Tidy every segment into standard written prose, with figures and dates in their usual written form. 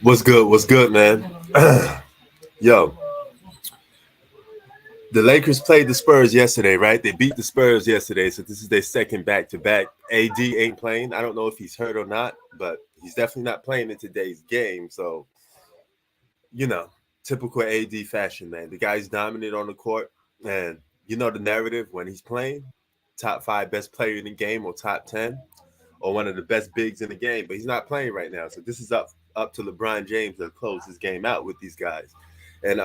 What's good? What's good, man? Yo, the Lakers played the Spurs yesterday, right? They beat the Spurs yesterday, so this is their second back to back. AD ain't playing. I don't know if he's hurt or not, but he's definitely not playing in today's game. So, you know, typical AD fashion, man. The guy's dominant on the court, and you know the narrative when he's playing, top five best player in the game, or top 10, or one of the best bigs in the game. But he's not playing right now, so this is up to LeBron James to close his game out with these guys. And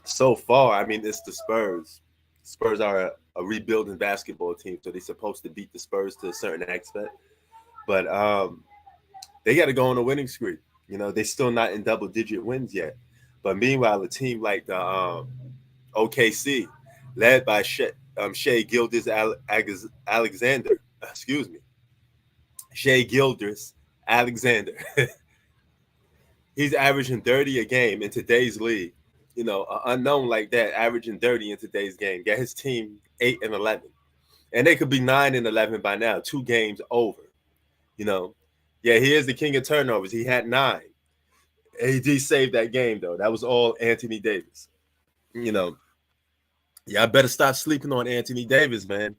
so far, I mean, it's the Spurs. Spurs are a rebuilding basketball team, so they're supposed to beat the Spurs to a certain extent. But they got to go on a winning streak. You know, they're still not in double-digit wins yet. But meanwhile, a team like the OKC, led by Shea Gilders Alexander, excuse me, Shea Gilders Alexander, he's averaging 30 a game in today's league. You know, an unknown like that, averaging 30 in today's game, got his team 8-11, and they could be 9-11 by now, 2 games over. You know, yeah, he is the king of turnovers. He had 9. AD saved that game though. That was all Anthony Davis. You know, yeah, I better stop sleeping on Anthony Davis, man.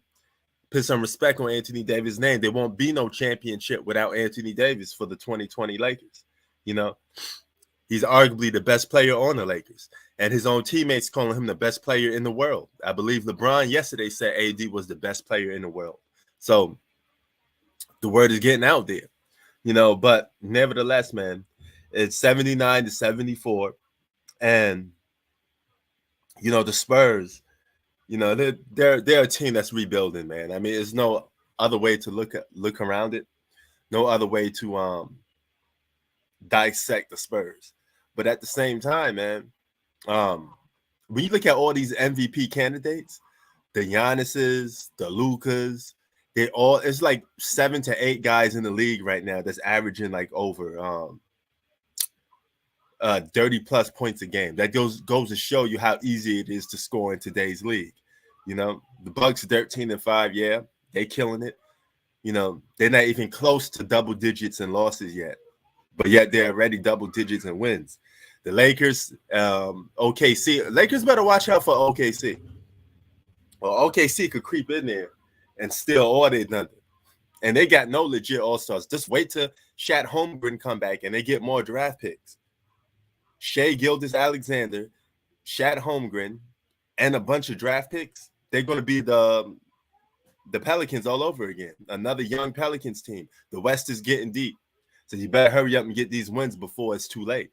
Put some respect on Anthony Davis' name. There won't be no championship without Anthony Davis for the 2020 Lakers. You know, he's arguably the best player on the Lakers, and his own teammates calling him the best player in the world. I believe LeBron yesterday said AD was the best player in the world. So the word is getting out there, you know, but nevertheless, man, it's 79-74. And, you know, the Spurs, you know, they're a team that's rebuilding, man. I mean, there's no other way to look around it, no other way to dissect the Spurs. But at the same time, man, when you look at all these MVP candidates, the Giannis's, the Lucas, they all, it's like 7 to 8 guys in the league right now that's averaging like over 30 plus points a game. That goes to show you how easy it is to score in today's league. You know, the Bucks 13-5, yeah, they killing it. You know, they're not even close to double digits in losses yet, but yet they're already double digits in wins. The Lakers, OKC, Lakers better watch out for OKC. Well, OKC could creep in there and steal all they done. And they got no legit all-stars. Just wait till Shat Holmgren come back and they get more draft picks. Shea Gilders Alexander, Shat Holmgren, and a bunch of draft picks. They're going to be the Pelicans all over again. Another young Pelicans team. The West is getting deep. So you better hurry up and get these wins before it's too late.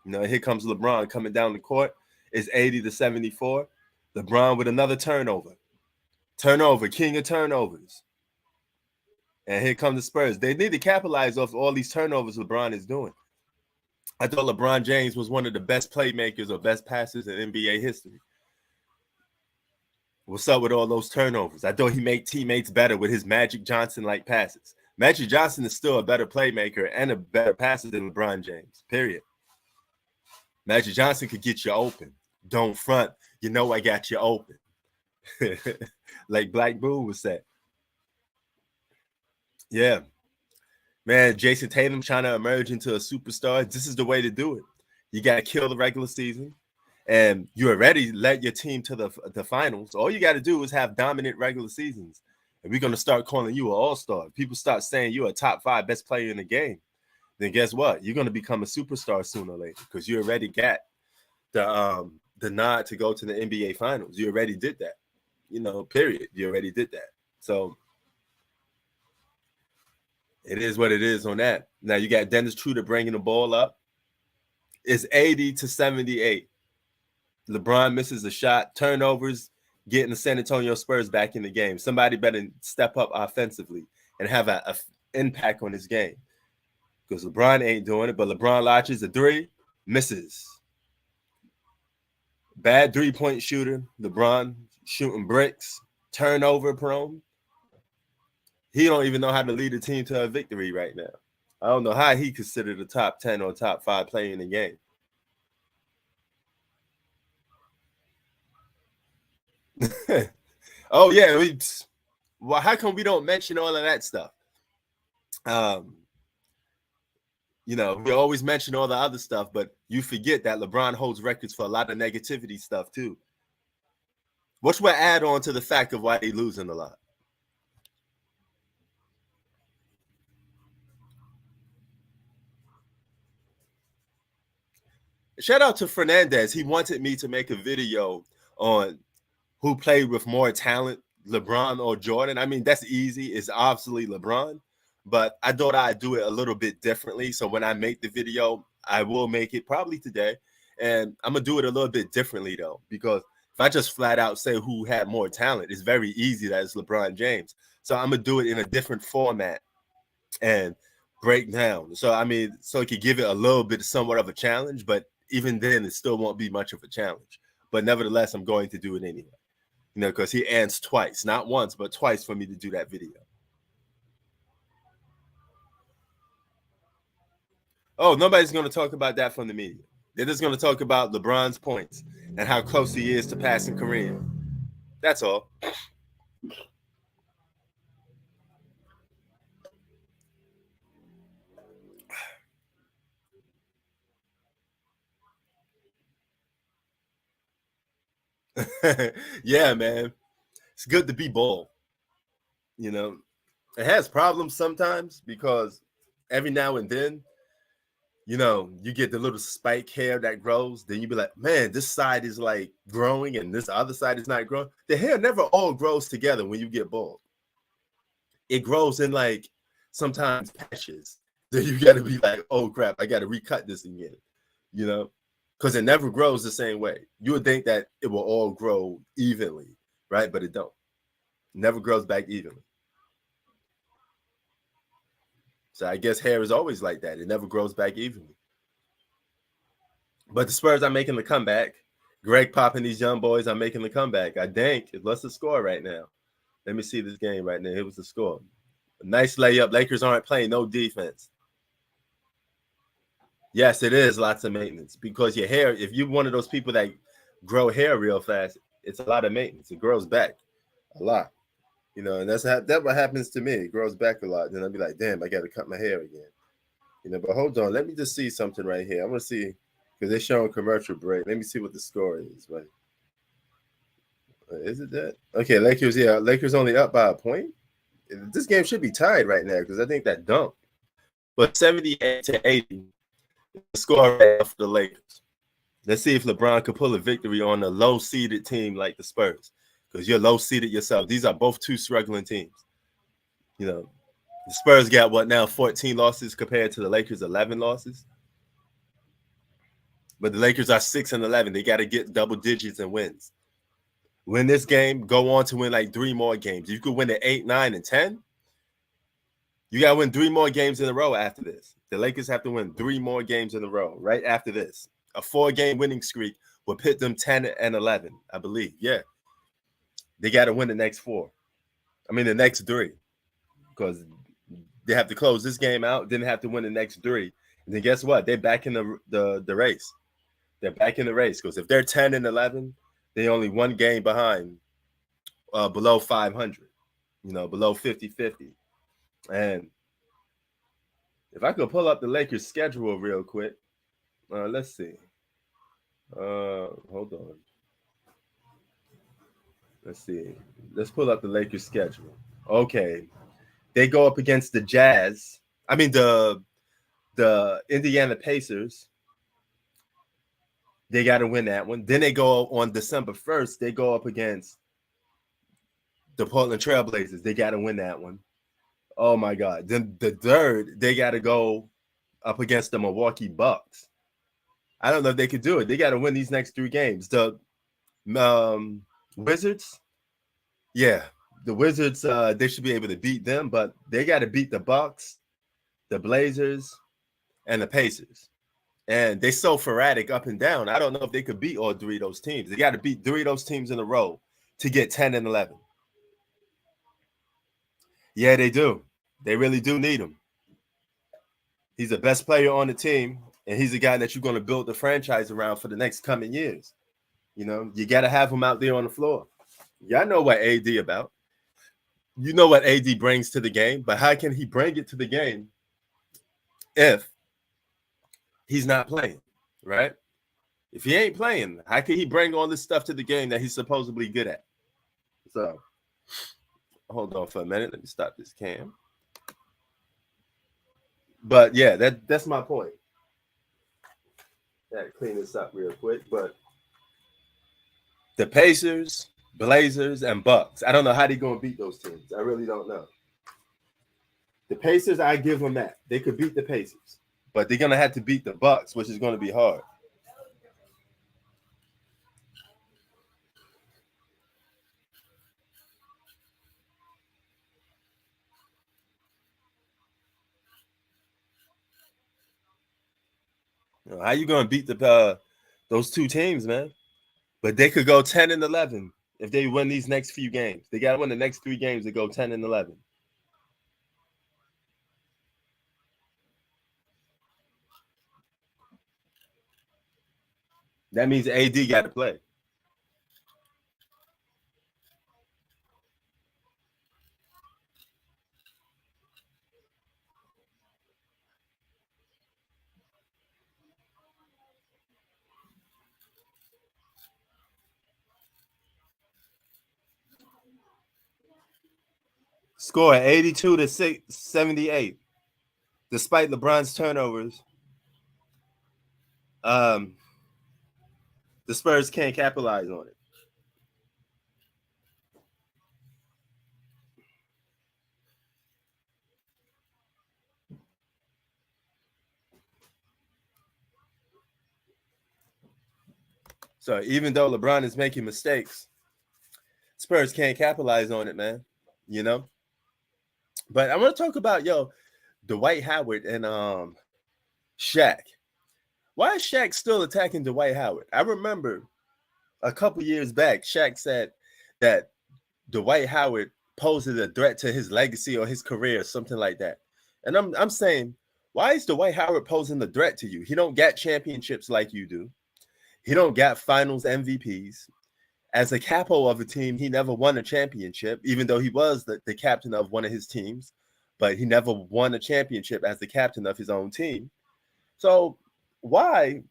You know, here comes LeBron coming down the court. It's 80-74. LeBron with another turnover. King of turnovers. And here come the Spurs. They need to capitalize off all these turnovers LeBron is doing. I thought LeBron James was one of the best playmakers or best passers in NBA history. What's up with all those turnovers? I thought he made teammates better with his Magic Johnson-like passes. Magic Johnson is still a better playmaker and a better passer than LeBron James, period. Magic Johnson could get you open. Don't front. You know I got you open. Like Black Boo would say. Yeah. Man, Jason Tatum trying to emerge into a superstar. This is the way to do it. You got to kill the regular season, and you already led your team to the finals. All you got to do is have dominant regular seasons, and we're going to start calling you an all-star. People start saying you're a top 5 best player in the game. Then guess what? You're going to become a superstar sooner or later because you already got the nod to go to the NBA finals. You already did that. You know, period. You already did that. So it is what it is on that. Now you got Dennis Schroeder bringing the ball up. It's 80-78. LeBron misses a shot. Turnovers, getting the San Antonio Spurs back in the game. Somebody better step up offensively and have an impact on this game. Because LeBron ain't doing it, but LeBron launches a 3, misses. Bad 3-point shooter. LeBron shooting bricks, turnover prone. He don't even know how to lead a team to a victory right now. I don't know how he considered a top 10 or top 5 player in the game. Oh, yeah. Well, how come we don't mention all of that stuff? We always mention all the other stuff, but you forget that LeBron holds records for a lot of negativity stuff too. Which will add on to the fact of why they losing a lot. Shout out to Fernandez. He wanted me to make a video on who played with more talent, LeBron or Jordan. I mean, that's easy. It's obviously LeBron, but I thought I'd do it a little bit differently. So when I make the video, I will make it probably today. And I'm going to do it a little bit differently, though, because if I just flat out say who had more talent, it's very easy that it's LeBron James. So I'm going to do it in a different format and break down. So, I mean, so it could give it a little bit somewhat of a challenge, but even then, it still won't be much of a challenge. But nevertheless, I'm going to do it anyway. Because he asked twice, not once, but twice for me to do that video. Oh, nobody's going to talk about that from the media. They're just going to talk about LeBron's points and how close he is to passing Kareem. That's all. Yeah, man. It's good to be bald. It has problems sometimes because every now and then, you get the little spike hair that grows. Then you be like, man, this side is like growing and this other side is not growing. The hair never all grows together when you get bald. It grows in like sometimes patches. Then you got to be like, oh crap, I got to recut this again, because it never grows the same way. You would think that it will all grow evenly, right? But it don't. It never grows back evenly. So I guess hair is always like that. It never grows back evenly. But the Spurs are making the comeback. Greg popping these young boys are making the comeback. I think. What's the score right now? Let me see this game right now. Here was the score. A nice layup. Lakers aren't playing no defense. Yes, it is lots of maintenance because your hair, if you're one of those people that grow hair real fast, it's a lot of maintenance. It grows back a lot. And that's what happens to me. It grows back a lot. Then I'll be like, damn, I got to cut my hair again. But hold on. Let me just see something right here. I want to see, because they're showing commercial break. Let me see what the score is. Right? Is it that? Okay, Lakers, yeah. Lakers only up by a point. This game should be tied right now because I think that dunked. But 78-80, the score right for the Lakers. Let's see if LeBron could pull a victory on a low-seeded team like the Spurs. Because you're low-seeded yourself. These are both two struggling teams. The Spurs got what now? 14 losses compared to the Lakers' 11 losses. But the Lakers are 6-11. They got to get double digits and wins. Win this game, go on to win like 3 more games. You could win at 8, 9, and 10. You got to win 3 more games in a row after this. The Lakers have to win 3 more games in a row right after this. A 4-game winning streak will put them 10-11, I believe. Yeah. They got to win the next 4. I mean, the next 3. Because they have to close this game out, then have to win the next 3. And then guess what? They're back in the race. They're back in the race. Because if they're 10-11, they're only 1 game behind below 500. Below 50-50. And if I could pull up the Lakers schedule real quick. Let's see. Hold on. Let's see. Let's pull up the Lakers schedule. Okay. They go up against the Jazz. I mean, the Indiana Pacers. They got to win that one. Then they go on December 1st. They go up against the Portland Trailblazers. They got to win that one. Oh, my God. Then the 3rd, they got to go up against the Milwaukee Bucks. I don't know if they could do it. They got to win these next 3 games. The Wizards, yeah, the Wizards, they should be able to beat them, but they got to beat the Bucks, the Blazers, and the Pacers. And they're so sporadic up and down. I don't know if they could beat all 3 of those teams. They got to beat 3 of those teams in a row to get 10-11. Yeah, they do. They really do need him. He's the best player on the team, and he's the guy that you're going to build the franchise around for the next coming years. You got to have him out there on the floor. Y'all know what AD about. You know what AD brings to the game, but how can he bring it to the game if he's not playing, right? If he ain't playing, how can he bring all this stuff to the game that he's supposedly good at? So, hold on for a minute. Let me stop this cam. But yeah, that's my point. Gotta clean this up real quick. But the Pacers, Blazers, and Bucks. I don't know how they're gonna beat those teams. I really don't know. The Pacers, I give them that. They could beat the Pacers, but they're gonna have to beat the Bucks, which is gonna be hard. How you gonna beat those two teams, man? But they could go 10-11 if they win these next few games. They gotta win the next 3 games to go 10-11. That means AD got to play. Score 82 to 78, despite LeBron's turnovers. The Spurs can't capitalize on it. So even though LeBron is making mistakes, Spurs can't capitalize on it, man. You know. But I want to talk about Dwight Howard and Shaq. Why is Shaq still attacking Dwight Howard? I remember a couple years back, Shaq said that Dwight Howard poses a threat to his legacy or his career, or something like that. And I'm saying, why is Dwight Howard posing a threat to you? He don't get championships like you do. He don't get finals MVPs. As a capo of a team, he never won a championship, even though he was the captain of one of his teams, but he never won a championship as the captain of his own team. So why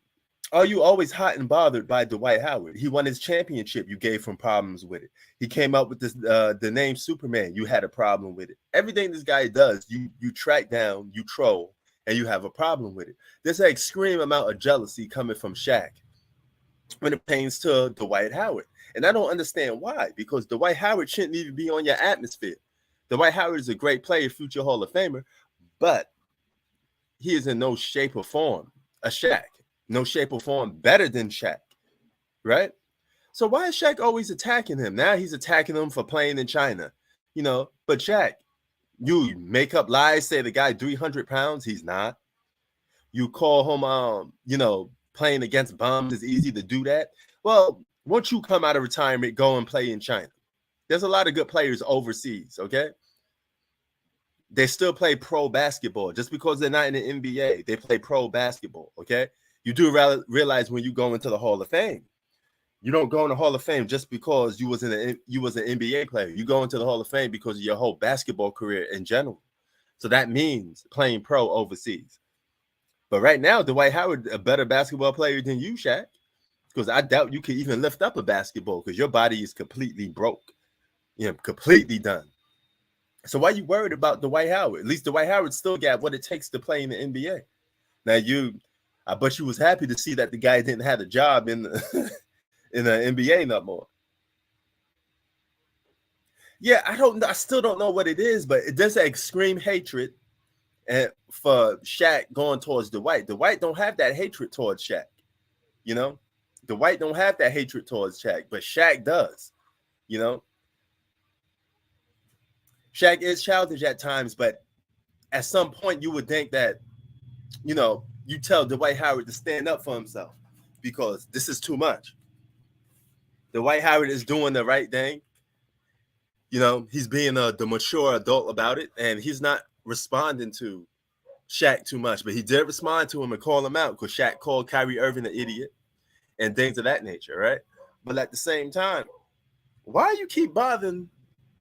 are you always hot and bothered by Dwight Howard? He won his championship. You gave him problems with it. He came up with this the name Superman. You had a problem with it. Everything this guy does, you track down, you troll, and you have a problem with it. There's an extreme amount of jealousy coming from Shaq when it pertains to Dwight Howard. And I don't understand why, because Dwight Howard shouldn't even be on your atmosphere. Dwight Howard is a great player, future Hall of Famer, but he is in no shape or form a Shaq. No shape or form better than Shaq, right? So why is Shaq always attacking him? Now he's attacking him for playing in China, But Shaq, you make up lies, say the guy 300 pounds, he's not. You call him, playing against bombs is easy to do that. Well, once you come out of retirement, go and play in China. There's a lot of good players overseas, okay? They still play pro basketball. Just because they're not in the NBA, they play pro basketball, okay? You do realize when you go into the Hall of Fame, you don't go in the Hall of Fame just because you was an NBA player. You go into the Hall of Fame because of your whole basketball career in general. So that means playing pro overseas. But right now, Dwight Howard a better basketball player than you, Shaq, because I doubt you could even lift up a basketball because your body is completely broke, completely done. So why are you worried about Dwight Howard? At least Dwight Howard still got what it takes to play in the NBA. Now I bet you was happy to see that the guy didn't have a job in the in the NBA no more. Yeah, I still don't know what it is, but there's an extreme hatred and for Shaq going towards Dwight. Dwight don't have that hatred towards Shaq. Dwight don't have that hatred towards Shaq, but Shaq does. Shaq is childish at times, but at some point you would think that, you tell Dwight Howard to stand up for himself because this is too much. Dwight Howard is doing the right thing. He's being the mature adult about it, and he's not responding to Shaq too much, but he did respond to him and call him out because Shaq called Kyrie Irving an idiot and things of that nature, right? But at the same time, why you keep bothering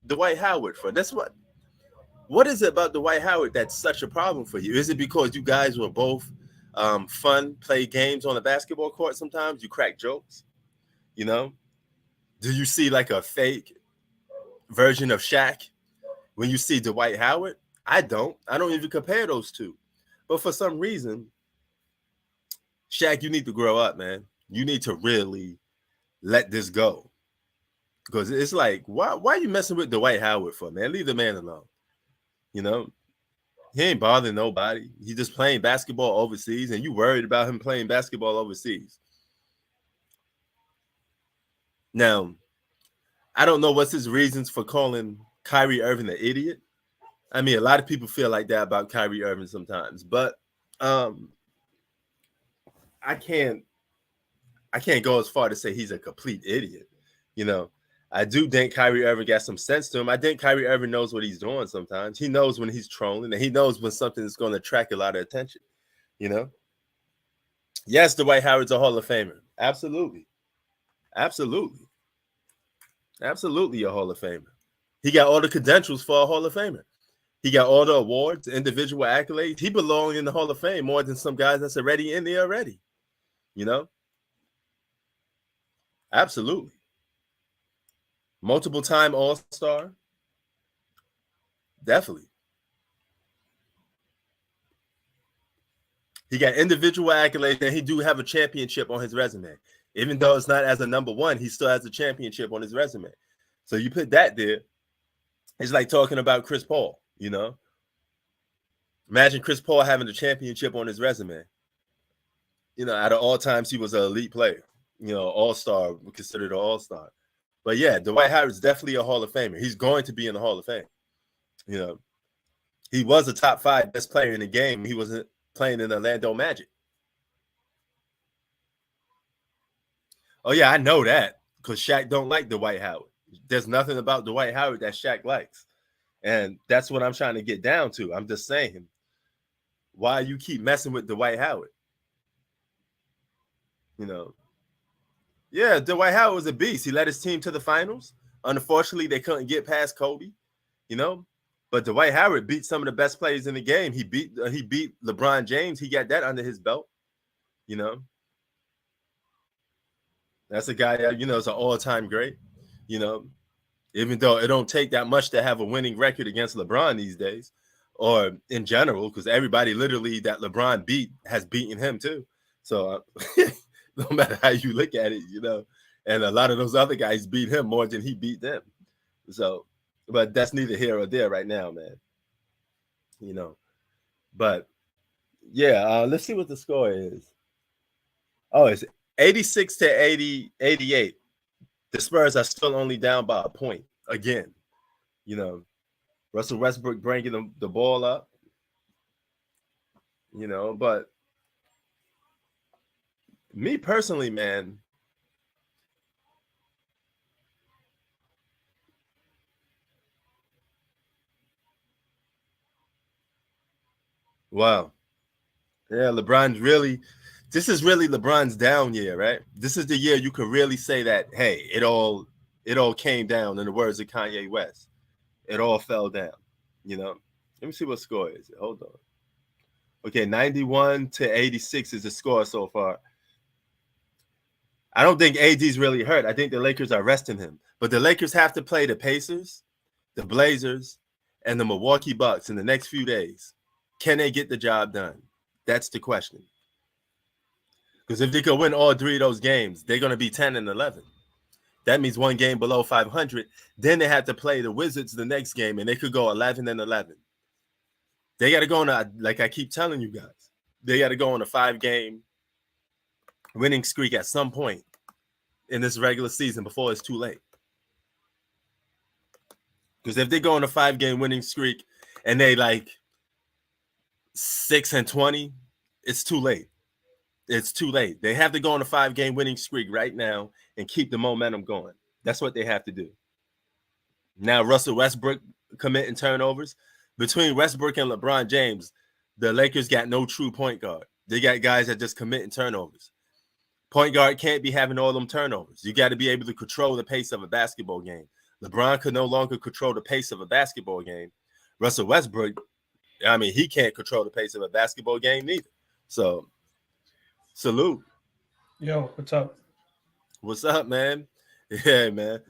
Dwight Howard for? That's what is it about Dwight Howard that's such a problem for you? Is it because you guys were both fun, play games on a basketball court sometimes. You crack jokes, you know? Do you see like a fake version of Shaq when you see Dwight Howard? I don't. I don't even compare those two. But for some reason, Shaq, you need to grow up, man. You need to really let this go. Because it's like, why are you messing with Dwight Howard for, man? Leave the man alone. You know, he ain't bothering nobody. He just playing basketball overseas, and you worried about him playing basketball overseas. Now, I don't know what's his reasons for calling Kyrie Irving an idiot. I mean, a lot of people feel like that about Kyrie Irving sometimes, but I can't go as far to say he's a complete idiot. You know, I do think Kyrie Irving got some sense to him. I think Kyrie Irving knows what he's doing sometimes. He knows when he's trolling, and he knows when something is going to attract a lot of attention, you know? Yes, Dwight Howard's a Hall of Famer. Absolutely. Absolutely. Absolutely a Hall of Famer. He got all the credentials for a Hall of Famer. He got all the awards, individual accolades. He belongs in the Hall of Fame more than some guys that's already in there already, you know? Absolutely. Multiple time All-Star. Definitely. He got individual accolades, and he do have a championship on his resume. Even though it's not as a number one, he still has a championship on his resume. So you put that there, it's like talking about Chris Paul, you know? Imagine Chris Paul having a championship on his resume. You know, out of all times, he was an elite player. You know, all-star, considered an all-star. But yeah, Dwight Howard's definitely a Hall of Famer. He's going to be in the Hall of Fame. You know, he was a top 5 best player in the game. He wasn't playing in the Orlando Magic. Oh yeah, I know that because Shaq don't like Dwight Howard. There's nothing about Dwight Howard that Shaq likes, and that's what I'm trying to get down to. I'm just saying, why you keep messing with Dwight Howard? You know. Yeah, Dwight Howard was a beast. He led his team to the finals. Unfortunately, they couldn't get past Kobe, you know. But Dwight Howard beat some of the best players in the game. He beat LeBron James. He got that under his belt, you know. That's a guy that, you know, is an all-time great, you know. Even though it don't take that much to have a winning record against LeBron these days, or in general, because everybody literally that LeBron beat has beaten him too. So no matter how you look at it, you know, and a lot of those other guys beat him more than he beat them. So, but that's neither here or there right now, man. You know, but yeah, let's see what the score is. Oh, it's 86 to 88. The Spurs are still only down by a point again. You know, Russell Westbrook bringing the ball up. You know, but me personally, man, wow. Yeah, this is really LeBron's down year, right? This is the year you could really say that, hey, it all came down, in the words of Kanye West. It all fell down, you know. Let me see what score is. Hold on. Okay, 91 to 86 is the score so far. I don't think AD's really hurt. I think the Lakers are resting him. But the Lakers have to play the Pacers, the Blazers, and the Milwaukee Bucks in the next few days. Can they get the job done? That's the question. Because if they could win all 3 of those games, they're going to be 10 and 11. That means one game below 500. Then they have to play the Wizards the next game, and they could go 11 and 11. They got to go on like I keep telling you guys, they got to go on a 5-game winning streak at some point in this regular season before it's too late. Because if they go on a 5-game winning streak and they like 6 and 20, it's too late. It's too late. They have to go on a 5-game winning streak right now and keep the momentum going. That's what they have to do. Now, Russell Westbrook committing turnovers. Between Westbrook and LeBron James, the Lakers got no true point guard. They got guys that just committing turnovers. Point guard can't be having all them turnovers. You got to be able to control the pace of a basketball game. LeBron could no longer control the pace of a basketball game. Russell Westbrook, I mean, he can't control the pace of a basketball game neither. So Salute. Yo, what's up? What's up, man? Yeah, man.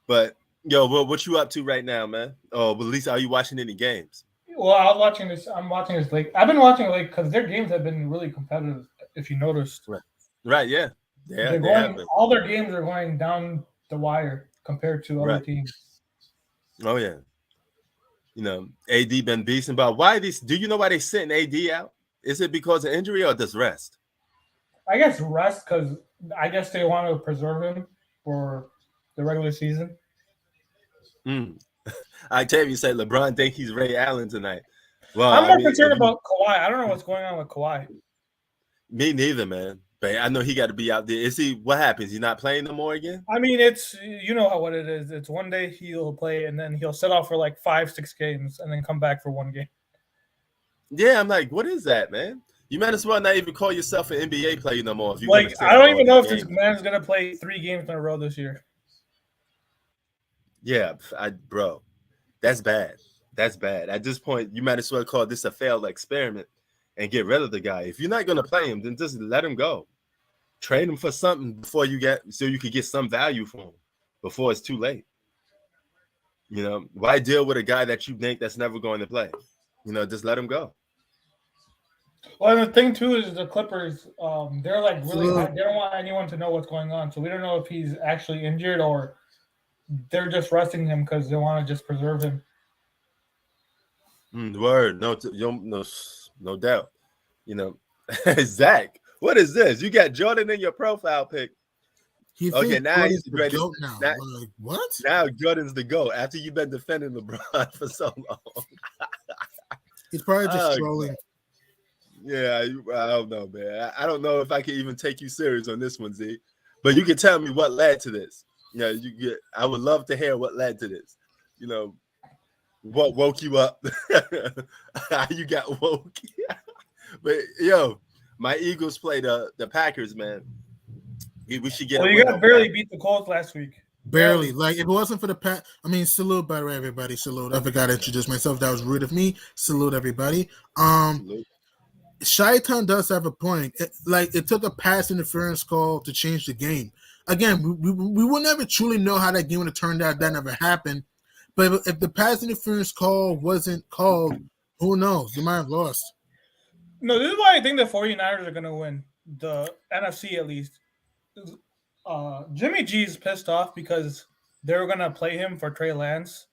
But yo, what you up to right now, man? Oh, but at least are you watching any games? Well, I was watching this. I'm watching this late. I've been watching late because their games have been really competitive. If you noticed, Right. Right. Yeah. Yeah. they're They have going. been. All their games are going down the wire compared to other Right. teams. Oh yeah. AD been beasting. But why these? Do you know why they sent AD out? Is it because of injury or just rest? I guess rest because I guess they want to preserve him for the regular season. Mm. I tell you, say LeBron think he's Ray Allen tonight. Well, I'm I more mean, concerned about Kawhi. I don't know what's going on with Kawhi. me neither, man. But I know he got to be out there. Is he? What happens? He's not playing no more again? I mean, it's you know how what it is. It's one day he'll play and then he'll sit off for like 5, 6 games and then come back for one game. Yeah, I'm like, what is that, man? You might as well not even call yourself an NBA player no more if you're Like gonna I sit don't all even these know if this games. man's gonna play 3 games in a row this year. Yeah, bro, that's bad. That's bad. At this point, you might as well call this a failed experiment and get rid of the guy. If you're not gonna play him, then just let him go. Trade him for something before you could get some value for him before it's too late. Why deal with a guy that you think that's never going to play? Just let him go. Well, and the thing too is the Clippers. They're like really high. So, They don't want anyone to know what's going on, so we don't know if he's actually injured or they're just resting him because they want to just preserve him. Word, no doubt. You know, Zach, what is this? You got Jordan in your profile pic. he Okay, thinks now Jordan's he's the ready. GOAT now. Now, Like, what? now Jordan's the GOAT after you've been defending LeBron for so long. He's probably just Oh, trolling. yeah, I don't know, man. I don't know if I can even take you serious on this one, Z. But you can tell me what led to this. I would love to hear what led to this. What woke you up? How you got woke? But yo, my Eagles play the Packers, man. We should get Well, a you win guys over barely that. beat the Colts last week. Barely. Like, if it wasn't for the salute, by the way, everybody. Salute. I forgot to introduce myself. That was rude of me. Salute, everybody. Shaitan does have a point. It took a pass interference call to change the game. Again, we will never truly know how that game would have turned out. That never happened. But if the pass interference call wasn't called, who knows? They might have lost. No, this is why I think the 49ers are going to win. The NFC at least. Jimmy G's pissed off because they were going to play him for Trey Lance.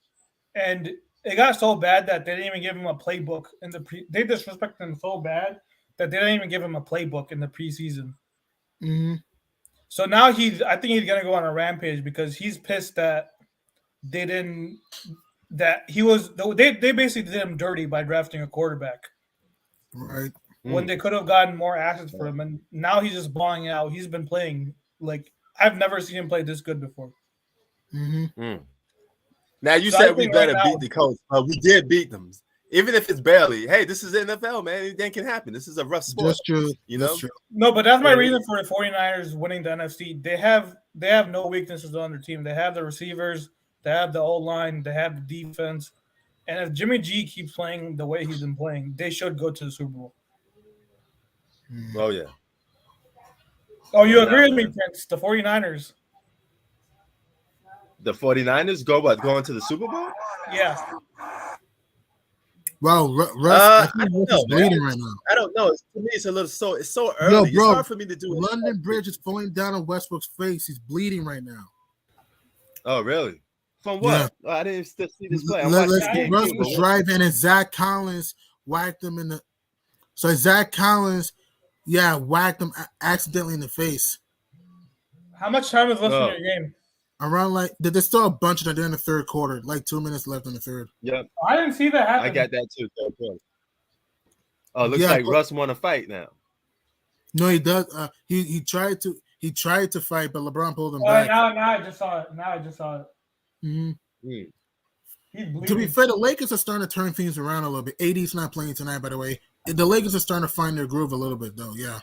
And it got so bad that they didn't even give him a playbook in the they disrespected him so bad that they didn't even give him a playbook in the preseason. Mm-hmm. So now I think he's going to go on a rampage because he's pissed that they didn't that he was they basically did him dirty by drafting a quarterback. Right. When they could have gotten more assets for him, and now he's just balling out. He's been playing like I've never seen him play this good before. Mm-hmm. Now you So said we better beat the Colts. We did beat them, even if it's barely. Hey, this is the NFL, man. Anything can happen. This is a rough sport. That's true. That's true. No, but that's my reason for the 49ers winning the NFC. They have no weaknesses on their team. They have the receivers, they have the O-line, they have the defense. And if Jimmy G keeps playing the way he's been playing, they should go to the Super Bowl. Oh, yeah. Oh, you agree with me, Prince? The 49ers. The 49ers go into the Super Bowl? Yeah. Wow, Russ, I think Russ is bleeding right now. I don't know. To me, it's so early. Yo, bro, it's hard for me to do it. London Bridge is falling down on Westbrook's face. He's bleeding right now. Oh, really? From what? Yeah. Oh, I didn't see this play. Russ was driving, and Zach Collins whacked him in the. So Zach Collins, whacked him accidentally in the face. How much time is left in your game? Around there's still a bunch of that in the third quarter. 2 minutes left in the third. Yep. I didn't see that happen. I got that too. Oh, looks like Russ want to fight now. No, he does. He tried to fight, but LeBron pulled him back. Now I just saw it. Mm-hmm. He's bleeding. To be fair, the Lakers are starting to turn things around a little bit. AD's not playing tonight, by the way. The Lakers are starting to find their groove a little bit, though. Yeah.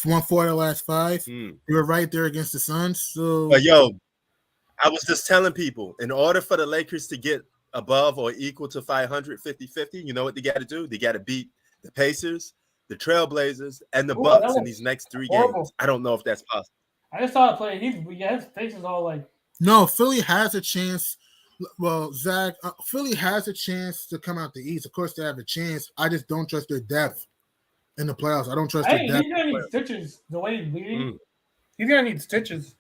1-4 the last 5. We were right there against the Suns. So, but yo, I was just telling people, in order for the Lakers to get above or equal to 500, 50-50, you know what they got to do? They got to beat the Pacers, the Trailblazers, and the Ooh, that Bucks in looks these next 3 horrible. games. I don't know if that's possible. I just saw it play. His face is all like. No, Philly has a chance. Well, Zach, Philly has a chance to come out the East. Of course, they have a chance. I just don't trust their depth in the playoffs. I don't trust their depth. He's gonna need stitches. The way he's bleeding, he's gonna need stitches.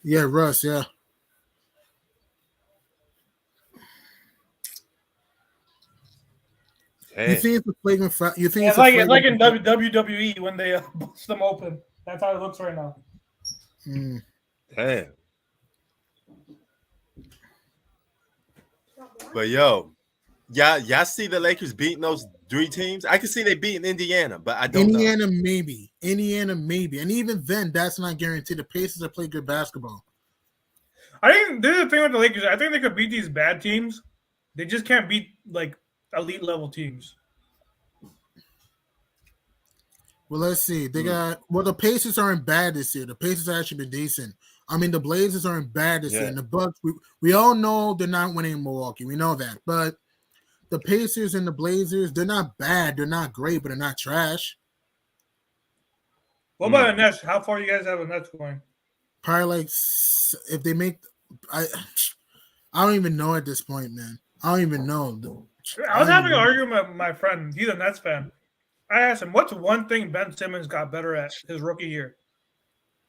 Yeah, Russ. Yeah. Damn. You think it's a flagrant foul? You think It's like in WWE when they bust them open. That's how it looks right now. Damn. But yo, y'all see the Lakers beating those 3 teams? I can see they beating Indiana, but I don't know. Indiana maybe, and even then, that's not guaranteed. The Pacers have played good basketball. I think this is the thing with the Lakers. I think they could beat these bad teams. They just can't beat like elite level teams. Well, let's see. They got the Pacers aren't bad this year. The Pacers have actually been decent. I mean, the Blazers aren't bad this year. And the Bucks, we all know they're not winning in Milwaukee. We know that. But the Pacers and the Blazers, they're not bad. They're not great, but they're not trash. What about the Nets? How far do you guys have the Nets going? Probably like if they make I don't even know at this point, man. I don't even know. I was having an argument with my friend. He's a Nets fan. I asked him, what's one thing Ben Simmons got better at his rookie year?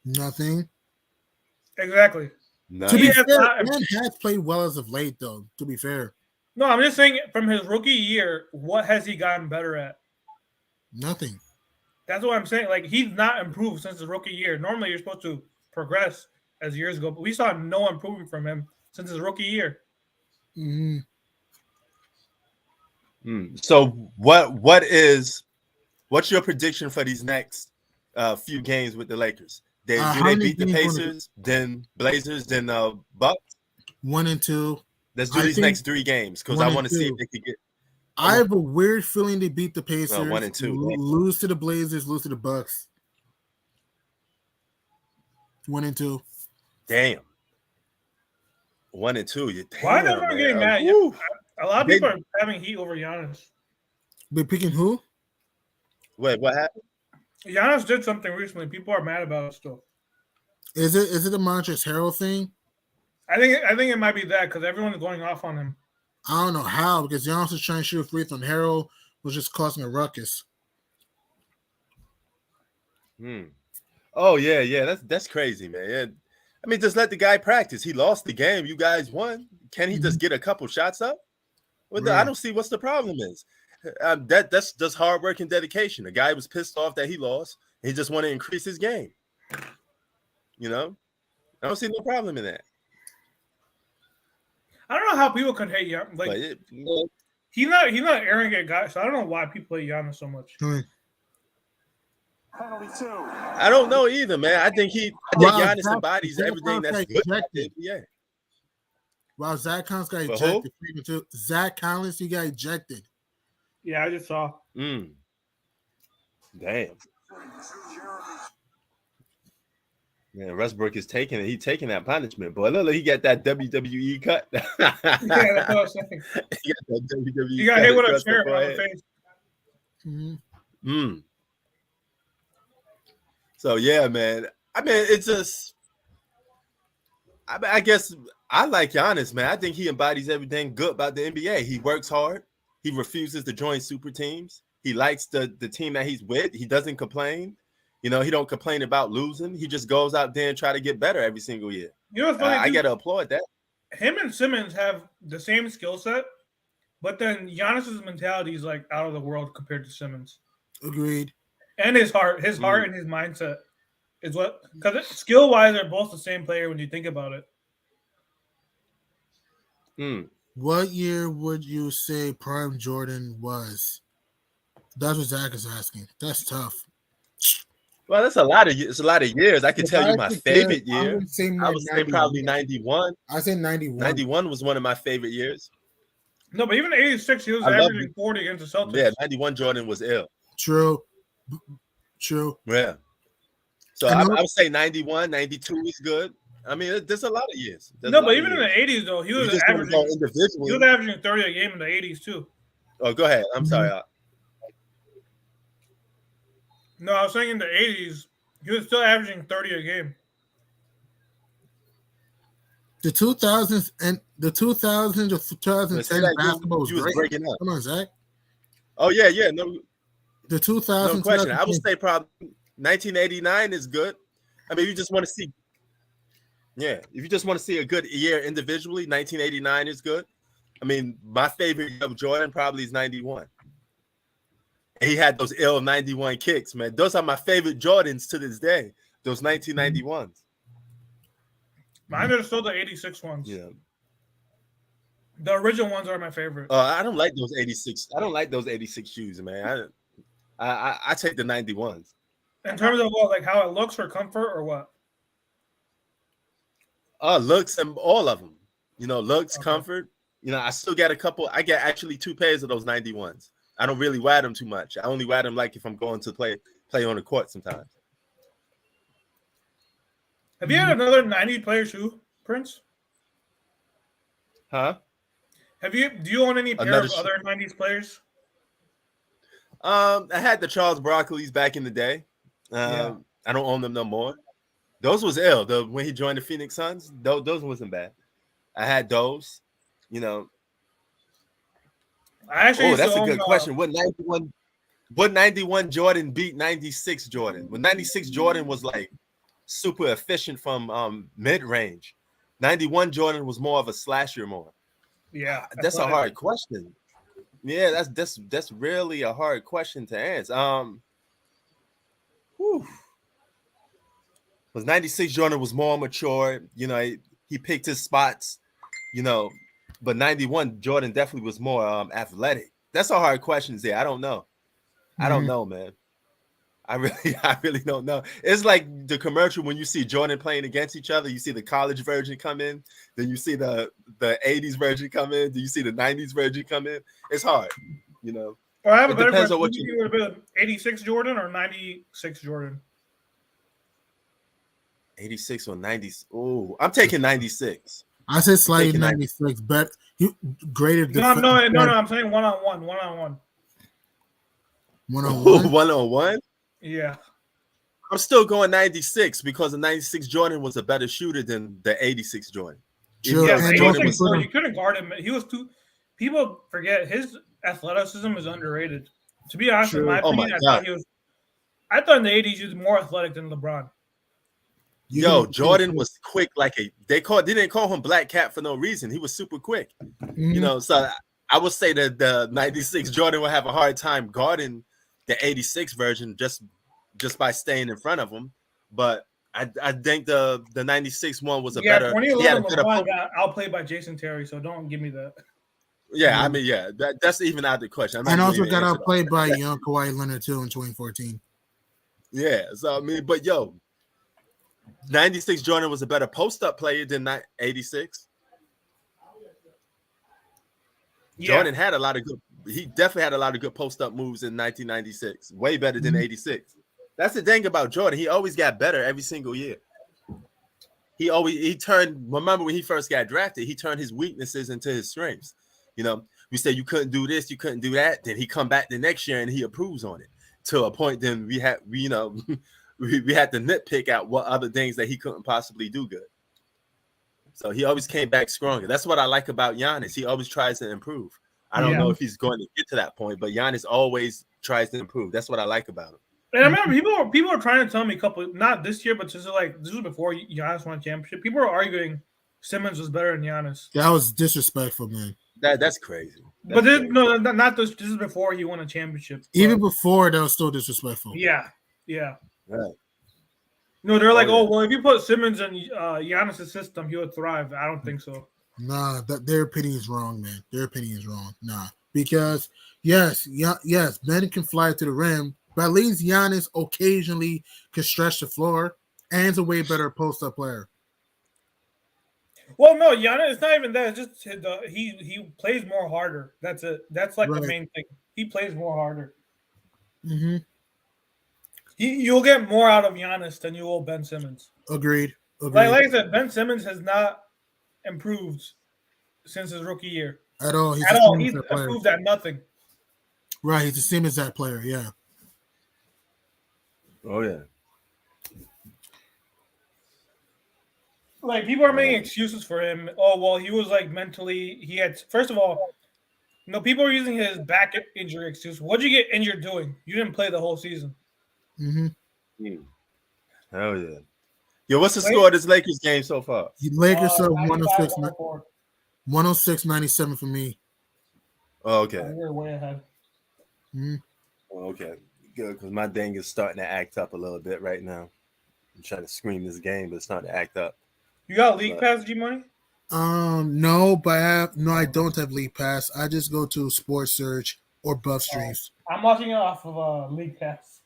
Nothing. Exactly. To be fair, Ben has played well as of late, though, to be fair. No, I'm just saying from his rookie year, what has he gotten better at? Nothing. That's what I'm saying. Like, he's not improved since his rookie year. Normally, you're supposed to progress as years go, but we saw no improvement from him since his rookie year. So what's your prediction for these next few games with the Lakers? Do they beat the Pacers, then Blazers, then Bucks? 1 and 2. Let's do these next 3 games because I want to see if they could get. I have a weird feeling they beat the Pacers. 1 and 2. Lose to the Blazers, lose to the Bucks. 1 and 2. Damn. 1 and 2. Why are they getting mad? A lot of people are having heat over Giannis. They picking who? Wait, what happened? Giannis did something recently. People are mad about it still. Is it a Montrezl Harrell thing? I think it might be that because everyone's going off on him. I don't know how because Giannis was trying to shoot a free throw and Harrell was just causing a ruckus. Oh yeah, that's crazy, man. I mean, just let the guy practice. He lost the game. You guys won. Can he just get a couple shots up? I don't see what's the problem is. That's just hard work and dedication. The guy was pissed off that he lost. He just want to increase his game. You know, I don't see no problem in that. I don't know how people can hate Giannis. Like he's not an arrogant guy, so I don't know why people hate Giannis so much. I don't know either, man. I think Giannis embodies everything that's good about the NBA. Wow, Zach Collins got ejected. Zach Collins, he got ejected. Yeah, I just saw. Damn. Man, Westbrook is taking it. He's taking that punishment, boy. Look, he got that WWE cut. Yeah, that's what I was saying. He got that WWE you got hit with a chair on the face. So yeah, man. I mean, it's just. I guess I like Giannis, man. I think he embodies everything good about the NBA. He works hard. He refuses to join super teams. He likes the team that he's with. He doesn't complain. You know, he don't complain about losing. He just goes out there and try to get better every single year. You know what's funny? I got to applaud that. Him and Simmons have the same skill set, but then Giannis's mentality is like out of the world compared to Simmons. Agreed. And his heart and his mindset is what, because skill wise, they're both the same player when you think about it. What year would you say Prime Jordan was? That's what Zach is asking. That's tough. Well, that's a lot of years. I can tell you my favorite year. I would say probably 91. I say 91. 91 was one of my favorite years. No, but even 86, he was averaging 40 against the Celtics. Yeah, 91 Jordan was ill. True. Yeah. So I would say 91, 92 is good. I mean, there's a lot of years. But even in the 80s, though, he was averaging 30 a game in the 80s, too. Oh, go ahead. I'm sorry. No, I was saying in the 80s, he was still averaging 30 a game. The 2000s and the 2000s to But say 2010 that basketball was you was great. breaking up. Come on, Zach. Oh yeah, no, The 2000s, no question. I would 2010. say probably 1989 is good. I mean, you just want to see. Yeah, if you just want to see a good year individually, 1989 is good. I mean, my favorite of Jordan probably is 91. He had those ill 91 kicks, man. Those are my favorite Jordans to this day. Those 1991s. Mine are still the 86 ones. Yeah. The original ones are my favorite. I don't like those 86. I don't like those 86 shoes, man. I take the 91s. In terms of what, like how it looks or comfort or what? Looks and all of them. Looks, comfort. I still got a couple. I got actually 2 pairs of those 91s. I don't really wear them too much. I only wear them like if I'm going to play on the court sometimes. Have you had another 90 player shoe, Prince? Huh? Do you own any pair of other 90s players? I had the Charles Broccoli's back in the day. Yeah. I don't own them no more. Those was ill. When he joined the Phoenix Suns, those wasn't bad. I had those. That's a good question. What 91 Jordan beat 96 Jordan? When 96 Jordan was like super efficient from mid-range. 91 Jordan was more of a slasher more. Yeah. That's a hard question. Yeah, that's really a hard question to answer. Was 96 Jordan was more mature, he picked his spots, but 91 Jordan definitely was more athletic. That's a hard question, Zay. I don't know. I don't know, man. I really don't know. It's like the commercial when you see Jordan playing against each other. You see the college version come in, then you see the 80s version come in, then you see the 90s version come in. It's hard, Well, I have a better question. On you would have been 86 Jordan or 96 Jordan? 86 or 90s. Oh, I'm taking 96. I said slightly 96, but you graded the No. I'm saying one-on-one. One-on-one? One-on-one? Yeah. I'm still going 96 because the 96 Jordan was a better shooter than the 86 Jordan. Jordan you couldn't guard him. He was too. People forget his athleticism is underrated. To be honest, in my opinion, I thought in the 80s he was more athletic than LeBron. Jordan was quick they didn't call him Black Cat for no reason. He was super quick. So I would say that the 96 Jordan would have a hard time guarding the 86 version just by staying in front of him. But I think the 96 one was a better. 2011 LeBron got outplayed by Jason Terry, so don't give me that. Yeah, I mean, that's even out of the question. And also got outplayed by young Kawhi Leonard too in 2014. Yeah, so I mean, but 96 Jordan was a better post-up player than 86. Jordan had he definitely had a lot of good post-up moves in 1996, way better than 86. That's the thing about Jordan. He always got better every single year. Remember when he first got drafted, he turned his weaknesses into his strengths. We said you couldn't do this, you couldn't do that. Then he come back the next year and he improves on it to a point. Then we had we had to nitpick out what other things that he couldn't possibly do good. So he always came back stronger. That's what I like about Giannis. He always tries to improve. I don't know if he's going to get to that point, but Giannis always tries to improve. That's what I like about him. And I remember people were trying to tell me not this year, but this was before Giannis won a championship. People were arguing Simmons was better than Giannis. That was disrespectful, man. That's crazy. Not this. This is before he won a championship. Even before, that was still disrespectful. Yeah. Right. No, they're like, well, if you put Simmons in Giannis' system, he would thrive. I don't think so. Nah, their opinion is wrong, man. Their opinion is wrong. Nah, because yes, Ben can fly to the rim, but at least Giannis occasionally can stretch the floor and is a way better post-up player. Well, no, Giannis, it's not even that. It's just he plays more harder. That's it. That's like the main thing. He plays more harder. Mm-hmm. You'll get more out of Giannis than you will Ben Simmons. Agreed. Like I said, Ben Simmons has not improved since his rookie year. At all. He's improved at nothing. Right. He's the same as that player. Yeah. Oh yeah. Like people are making excuses for him. Oh well, he was like mentally. He had first of all, people are using his back injury excuse. What'd you get injured doing? You didn't play the whole season. Mm-hmm. Hell yeah. Yo, what's the Wait. score of this Lakers game so far? Lakers are 95, 106, 97 for me. Oh, okay. We're way ahead. Mm-hmm. Oh, okay. Good, because my dang is starting to act up a little bit right now. I'm trying to scream this game, but it's starting to act up. You got League Pass, G Money? No, but I don't have League Pass. I just go to Sports Search or Buff Streams. I'm watching it off of League Pass.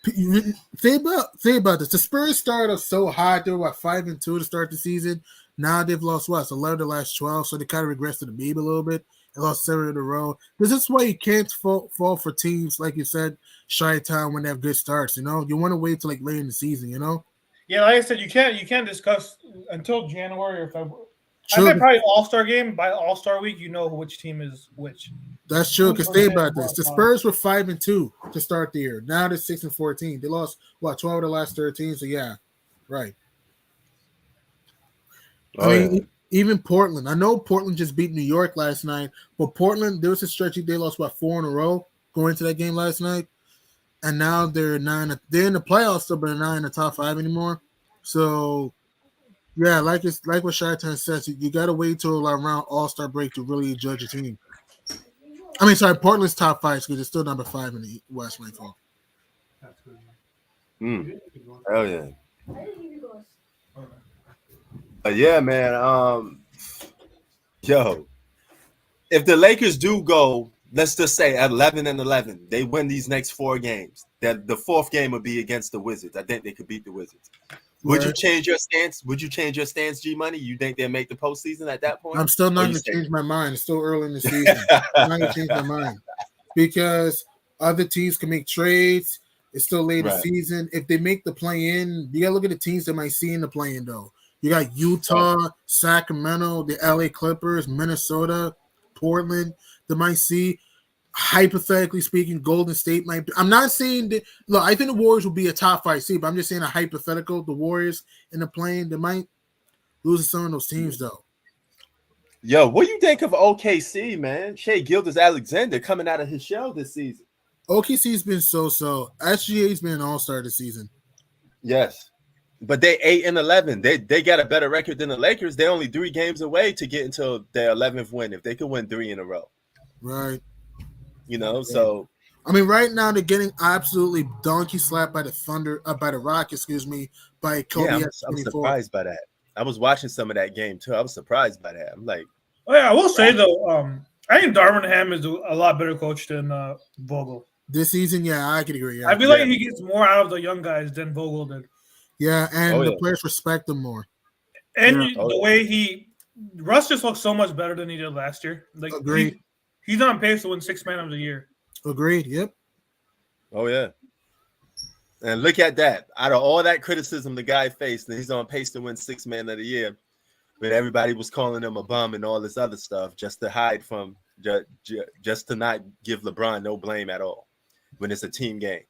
Think about this. The Spurs started so high. They were 5-2 to start the season. Now they've lost 11 of the last 12, so they kind of regressed to the mean a little bit. They lost 7 in a row. This is why you can't fall for teams like you said, Chi-Town, when they have good starts. You know, you want to wait till like late in the season. You know. Yeah, like I said, you can't discuss until January or February. True. I bet probably All-Star game by All-Star week, you know which team is which. That's true. Because think about this: the Spurs were 5-2 to start the year. Now they're 6-14. They lost 12 of the last 13. So yeah, right. Even Portland. I know Portland just beat New York last night, but Portland, there was a stretch they lost 4 in a row going into that game last night, and now they're 9. They're in the playoffs still, but they're not in the top 5 anymore. So yeah, like what Chi-Town says, you got to wait till around All-Star break to really judge a team. I mean, sorry, Portland's top 5 because it's still number 5 in the West right now. Hell yeah. Yeah, man. Yo, if the Lakers do go, let's just say 11-11, they win these next 4 games. That the 4th game would be against the Wizards. I think they could beat the Wizards. Would you change your stance? Would you change your stance, G Money? You think they'll make the postseason at that point? I'm still not going to change my mind. It's still early in the season. I'm not going to change my mind because other teams can make trades. It's still late in the season. If they make the play-in, you got to look at the teams that might see in the play-in, though. You got Utah, Sacramento, the LA Clippers, Minnesota, Portland. They might see. Hypothetically speaking, Golden State might be. I'm not saying that. Look, I think the Warriors will be a top 5 seed, but I'm just saying a hypothetical. The Warriors in the play-in, they might lose to some of those teams, though. Yo, what do you think of OKC, man? Shai Gilgeous-Alexander coming out of his shell this season. OKC's been so-so. SGA's been an all-star this season. Yes. But they 8-11. They got a better record than the Lakers. They're only 3 games away to get into their 11th win if they could win 3 in a row. Right. You know, so I mean, right now they're getting absolutely donkey slapped by the Thunder, by the Rockets, by Kobe. Yeah, I'm surprised by that. I was watching some of that game too. I was surprised by that. I'm like, oh yeah, I will say though, I think Darvin Ham is a lot better coach than Vogel this season. Yeah, I can agree. Yeah. I feel like he gets more out of the young guys than Vogel did. Yeah, and the players respect him more. And the way Russ just looks so much better than he did last year. Like, agreed. He's on pace to win 6th man of the year. Agreed. Yep. Oh yeah. And look at that. Out of all that criticism the guy faced, and he's on pace to win 6th man of the year. But everybody was calling him a bum and all this other stuff just to hide from, just to not give LeBron no blame at all when it's a team game.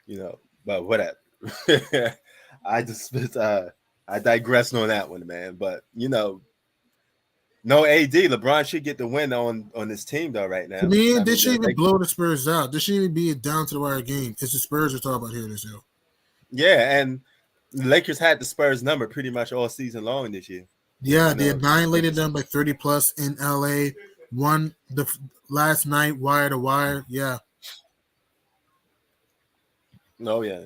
You know, but whatever. I digressed on that one, man. But you know, no AD. LeBron should get the win on this team though right now. They shouldn't even blow the Spurs out. This shouldn't even be a down to the wire game. It's the Spurs we're talking about here this year. Yeah, and the Lakers had the Spurs number pretty much all season long this year. Yeah, they annihilated them by 30 plus in LA. Won the last night wire to wire. Yeah. Oh yeah.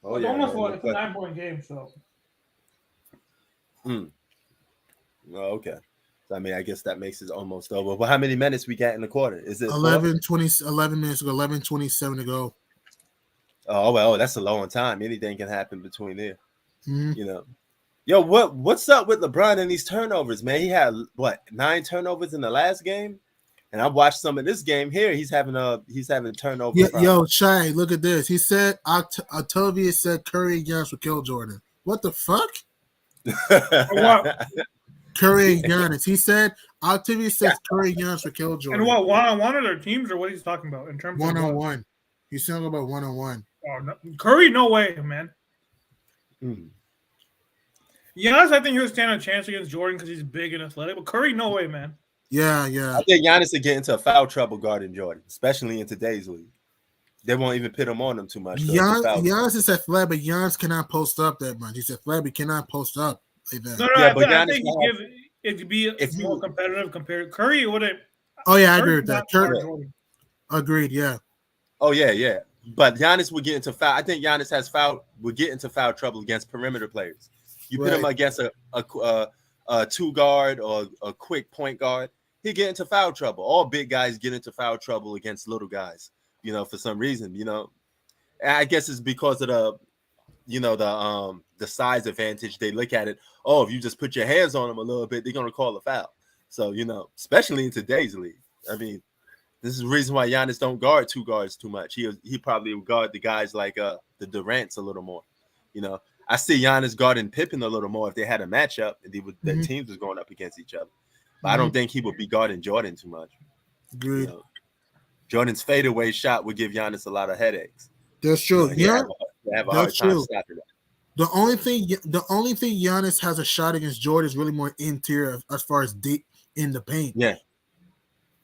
Oh yeah. Almost it's a 9-point game, so. Oh, okay. I mean, I guess that makes it almost over. But how many minutes we got in the quarter? Is it 11 minutes ago, 11:27 to go. Oh, well, that's a long time. Anything can happen between there. Mm-hmm. You know. Yo, what's up with LeBron and these turnovers, man? He had 9 turnovers in the last game? And I watched some of this game here. He's having turnover. Yeah, yo, Shai, look at this. He said Octavius said Curry and Giannis would kill Jordan. What the fuck? Curry and Giannis. He said Octavius says Curry and Giannis would kill Jordan. And what, one-on-one or their teams, or what he's talking about in terms of one-on-one? He's talking about 1-on-1. Oh, no. Curry, no way, man. Giannis, I think he'll stand a chance against Jordan because he's big and athletic. But Curry, no way, man. Yeah. I think Giannis will get into foul trouble guarding Jordan, especially in today's league. They won't even pit him on him too much. Giannis is athletic, but Giannis cannot post up that much. He's athletic, but cannot post up like that. No, Yeah, I think it could be more competitive compared. Curry wouldn't. Oh yeah, I agree with that. Agreed. Yeah. Oh yeah. But Giannis would get into foul. I think Giannis would get into foul trouble against perimeter players. You put him against a two guard or a quick point guard, he get into foul trouble. All big guys get into foul trouble against little guys. For some reason, I guess it's because of the size advantage. They look at it. Oh, if you just put your hands on them a little bit, they're gonna call a foul. So especially in today's league, I mean, this is the reason why Giannis don't guard two guards too much. He probably would guard the guys like the Durants a little more. I see Giannis guarding Pippen a little more if they had a matchup and the teams was going up against each other. But I don't think he would be guarding Jordan too much. Agreed. Jordan's fadeaway shot would give Giannis a lot of headaches. That's true. They have a hard time stopping that. The only thing Giannis has a shot against Jordan is really more interior as far as deep in the paint. Yeah.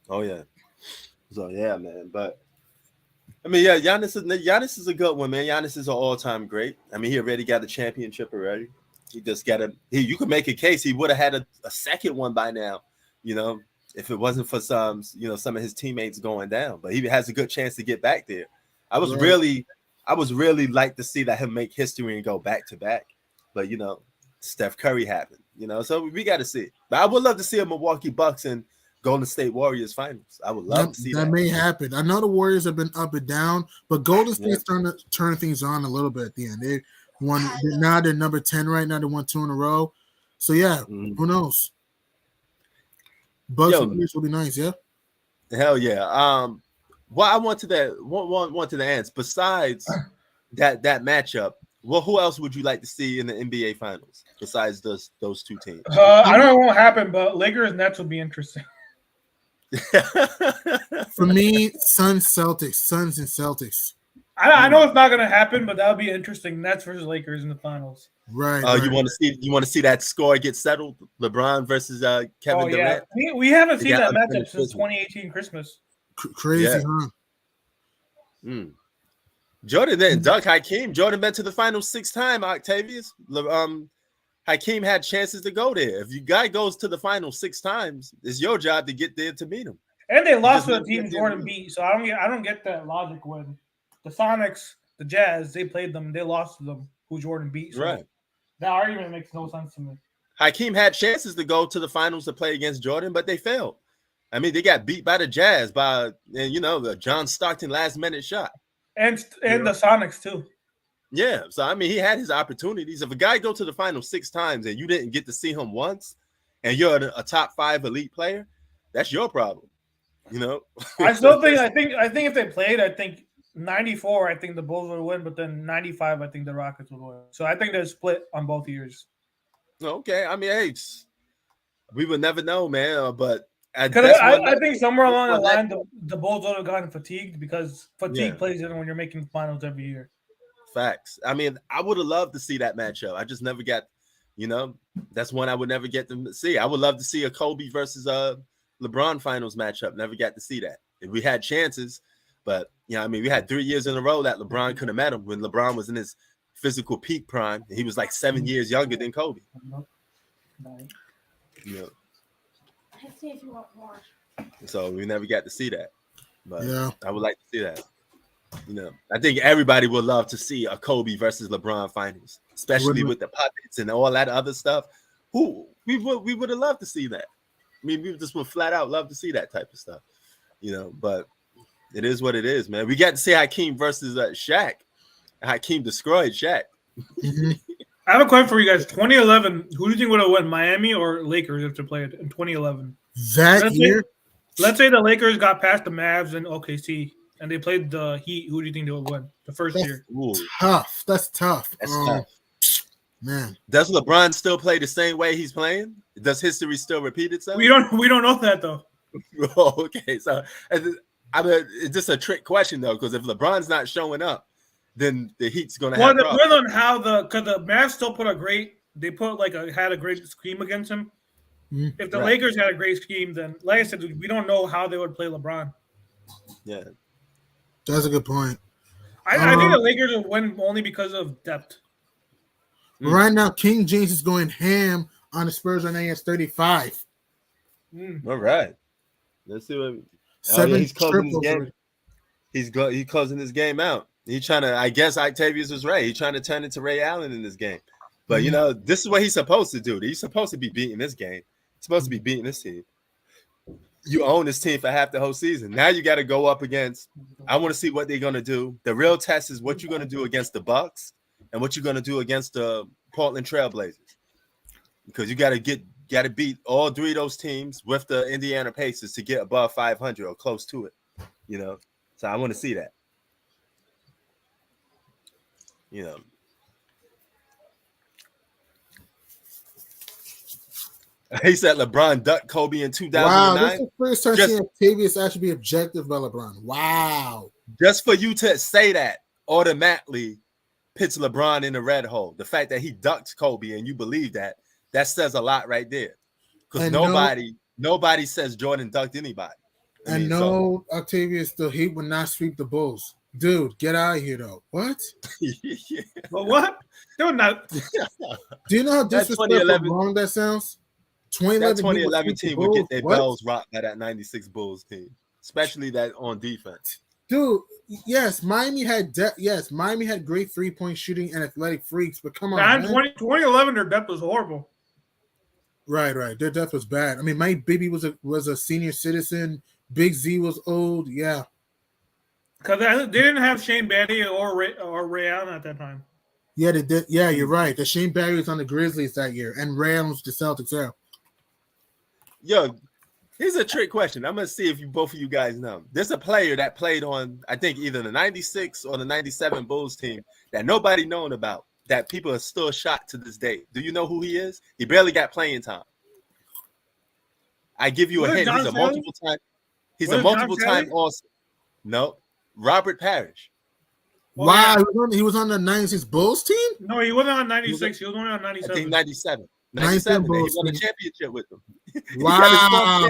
Oh yeah. So yeah, man. But I mean, yeah, Giannis is a good one, man. Giannis is an all-time great. I mean, he already got the championship already. He just got you could make a case he would have had a second one by now, if it wasn't for some of his teammates going down. But he has a good chance to get back there. I was really like to see that him make history and go back to back. But Steph Curry happened, so we got to see. But I would love to see a Milwaukee Bucks and Golden State Warriors finals. I would love to see that. That may happen. I know the Warriors have been up and down, but Golden State's starting to turn things on a little bit at the end. They won. Now they're number 10 right now. They won 2 in a row. So yeah, who knows? Bucks will be nice. Yeah. Hell yeah. Well, I want to the ends. Besides that matchup, well, who else would you like to see in the NBA Finals besides those two teams? I know it won't happen, but Lakers Nets would be interesting. For me, Suns and Celtics. I know it's not going to happen, but that would be interesting. Nets versus Lakers in the finals. Right. You want to see that score get settled? LeBron versus Kevin Durant. We haven't seen that matchup since 2018 Christmas. Crazy, huh? Jordan then Doug Hakeem. Jordan been to the finals 6 times. Octavius. Hakeem had chances to go there. If you guy goes to the finals 6 times, it's your job to get there to meet him. And they lost to the team Jordan beat, so I don't get that logic when the Sonics, the Jazz, they played them, they lost to them, who Jordan beat. So right. That argument makes no sense to me. Hakeem had chances to go to the finals to play against Jordan, but they failed. I mean, they got beat by the Jazz by the John Stockton last minute shot. And the Sonics too. Yeah. So I mean, he had his opportunities. If a guy go to the final 6 times and you didn't get to see him once, and you're a top 5 elite player, that's your problem. I still think I think if they played, I think 94, I think the Bulls would win, but then 95, I think the Rockets would win. So I think they're split on both years. Okay. I mean, hey, we would never know, man. But I think somewhere along the line, the Bulls would have gotten fatigued because fatigue plays in when you're making finals every year. Facts. I mean, I would have loved to see that matchup. I just never got, that's one I would never get to see. I would love to see a Kobe versus LeBron finals matchup. Never got to see that. If we had chances, but I mean, we had 3 years in a row that LeBron could have met him when LeBron was in his physical peak prime. And he was like 7 years younger than Kobe. See if you want more. So we never got to see that. But I would like to see that. I think everybody would love to see a Kobe versus LeBron finals, especially with the puppets and all that other stuff. We would have loved to see that. I mean, we just would flat out love to see that type of stuff, but it is what it is, man. We got to see Hakeem versus Shaq. Hakeem destroyed Shaq. I have a question for you guys. 2011, who do you think would have won, Miami or Lakers if they played in 2011? Let's say the Lakers got past the Mavs and OKC, and they played the Heat. Who do you think they would win the first year? Tough. That's tough. That's tough. Man, does LeBron still play the same way he's playing? Does history still repeat itself? We don't know that though. Okay, so I mean, it's just a trick question though, because if LeBron's not showing up, then the Heat's going to Well, have it problems. depends on how because the Mavs still put a great. They put had a great scheme against him. Mhm. If the Right. Lakers had a great scheme, then like I said, we don't know how they would play LeBron. Yeah. That's a good point. I think the Lakers will win only because of depth. Right now, King James is going ham on the Spurs right now. He has 35. All right. Let's see what. Seven he's closing his triples game. already. He's closing his game out. He's trying to. I guess Octavius was right. He's trying to turn into Ray Allen in this game. But you know, this is what he's supposed to do. He's supposed to be beating this game. He's supposed to be beating this team. You own this team for half the whole season. Now you got to go up against. I want to see what they're gonna do. The real test is what you're gonna do against the Bucks and what you're gonna do against the Portland Trailblazers, because you got to beat all three of those teams with the Indiana Pacers to get above 500 or close to it. You know, so I want to see that. You know. He said LeBron ducked Kobe in 2009. Wow, this is the first time seeing Octavius actually be objective by LeBron. Wow. Just for you to say that automatically puts LeBron in the red hole. The fact that he ducked Kobe and you believe that says a lot right there. Because nobody says Jordan ducked anybody. Octavius, the Heat would not sweep the Bulls. Dude, get out of here, though. What? Yeah. But what? They're not. Do you know how disrespectful wrong that sounds? 2011 team would get their bells rocked by that 96 Bulls team, especially that on defense. Dude, yes, Miami had Miami had great 3-point shooting and athletic freaks, but come on, 2011, their depth was horrible. Right. Their depth was bad. I mean, Mike Bibby was a senior citizen. Big Z was old. Yeah. Because they didn't have Shane Battier or Ray Allen at that time. Yeah, they did. Yeah, you're right. The Shane Battier was on the Grizzlies that year, and Ray Allen was the Celtics. Yeah. Yo, here's a trick question. I'm gonna see if both of you guys know. There's a player that played on, I think, either the 96 or the 97 Bulls team that nobody known about, that people are still shocked to this day. Do you know who he is? He barely got playing time. I give you a hint. He's a multiple time also. No, Robert Parrish. Wow, he was on the 96 Bulls team? No, he wasn't on 96. He was only on 97. I think 97. 97. He won a championship with them. Wow.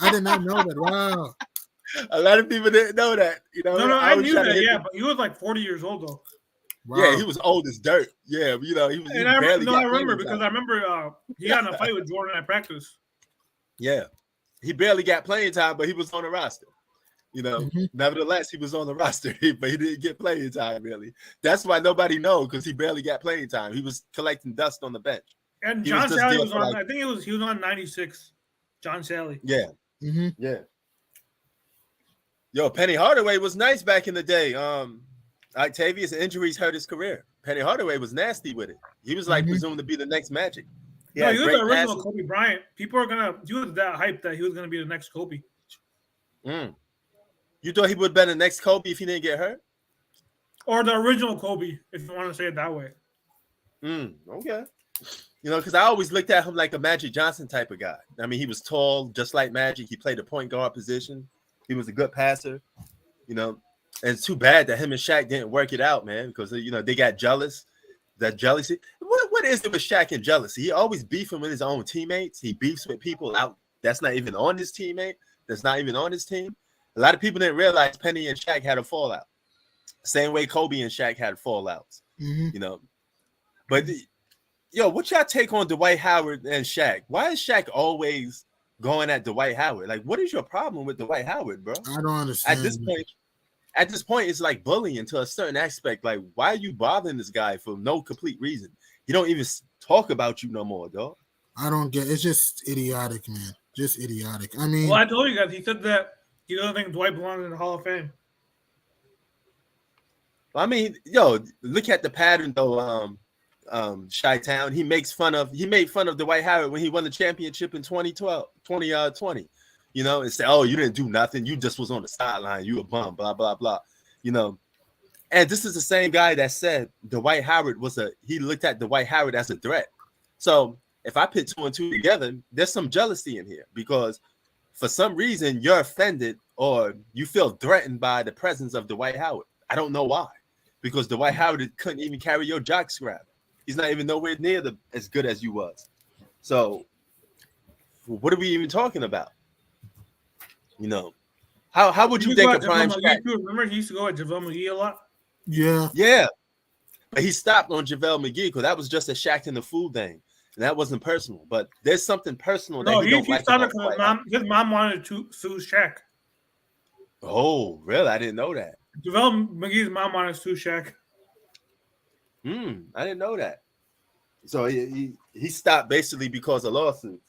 I did not know that. Wow. A lot of people didn't know that. You know, no, I knew that. Yeah, but he was like 40 years old though. Wow. Yeah, he was old as dirt. Yeah, you know, he was. And I remember because I remember he got in a fight with Jordan at practice. Yeah, he barely got playing time, but he was on the roster. You know, nevertheless, he was on the roster, but he didn't get playing time really. That's why nobody knows, because he barely got playing time. He was collecting dust on the bench. And John Sally was on. I think he was on 96. John Sally. Yeah. Yeah. Yo, Penny Hardaway was nice back in the day. Octavius injuries hurt his career. Penny Hardaway was nasty with it. He was like presumed to be the next Magic. He was the original Kobe Bryant. People are gonna do that hype that he was gonna be the next Kobe. You thought he would have been the next Kobe if he didn't get hurt? Or the original Kobe, if you want to say it that way. Okay. You know, because I always looked at him like a Magic Johnson type of guy. I mean, he was tall, just like Magic. He played the point guard position. He was a good passer, you know. And it's too bad that him and Shaq didn't work it out, man, because, you know, they got jealous. That jealousy. What is it with Shaq and jealousy? He always beefing with his own teammates. He beefs with people out that's not even on his teammate, that's not even on his team. A lot of people didn't realize Penny and Shaq had a fallout. Same way Kobe and Shaq had fallouts, you know. But yo, what's your take on Dwight Howard and Shaq? Why is Shaq always going at Dwight Howard? Like, what is your problem with Dwight Howard, bro? I don't understand. At this point, it's like bullying to a certain aspect. Like, why are you bothering this guy for no complete reason? He don't even talk about you no more, dog. I don't get. It's just idiotic, man. Just idiotic. I mean, well, I told you guys. He said that he doesn't think Dwight belongs in the Hall of Fame. I mean, yo, look at the pattern though. Chi-Town, he made fun of Dwight Howard when he won the championship in 2020. You know, and say, oh, you didn't do nothing, you just was on the sideline, you a bum, blah blah blah. You know, and this is the same guy that said Dwight Howard he looked at Dwight Howard as a threat. So if I put two and two together, there's some jealousy in here, because for some reason you're offended or you feel threatened by the presence of Dwight Howard. I don't know why, because Dwight Howard couldn't even carry your jock scrap. He's not even nowhere near as good as you was. So what are we even talking about? You know, how would you think a prime Shaq? Remember he used to go at JaVale McGee a lot? Yeah. But he stopped on JaVale McGee because that was just a Shaq in the fool thing. And that wasn't personal. But there's something personal that he don't like started because his mom wanted to sue Shaq. Oh, really? I didn't know that. JaVale McGee's mom wanted to sue Shaq. I didn't know that. So he stopped basically because of lawsuits.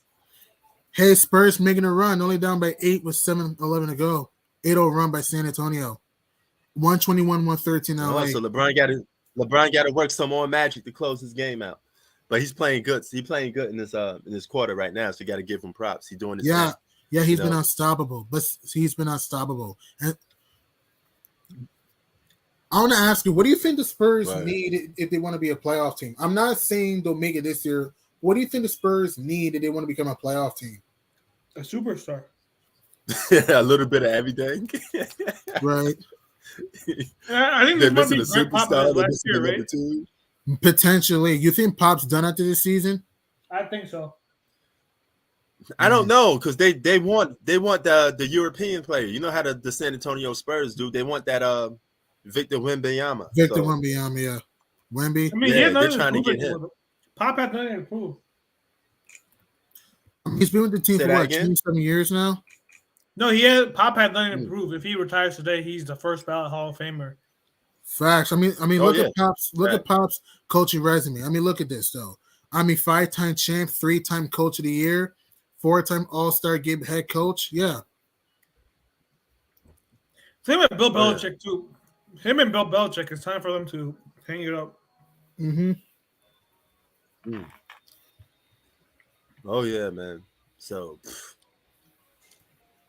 Hey, Spurs making a run, only down by 8 with 7-11 to go. 8-0 run by San Antonio. 121-113 LA. So LeBron got to work some more magic to close his game out. But he's playing good. He's playing good in this quarter right now. So you got to give him props. He's doing his thing. Yeah, he's been unstoppable. And I want to ask you, what do you think the Spurs need if they want to be a playoff team? I'm not saying they'll make it this year. What do you think the Spurs need if they want to become a playoff team? A superstar. A little bit of everything. Right. I think they're missing a superstar last year, right? Potentially. You think Pop's done after this season? I think so. I don't know, because they want the European player. You know how the San Antonio Spurs do. They want that Victor Wembanyama. Wembanyama, yeah. Wemby. I mean, they're trying to get him. Pop has nothing to prove. He's been with the team for 27 years now? No, Pop had nothing to prove. If he retires today, he's the first ballot Hall of Famer. Facts. I mean, look at Pop's coaching resume. I mean, look at this though. I mean, 5-time champ, 3-time coach of the year, 4-time All-Star game head coach. Yeah. Same with Bill Belichick too. Him and Bill Belichick. It's time for them to hang it up. Oh yeah, man. So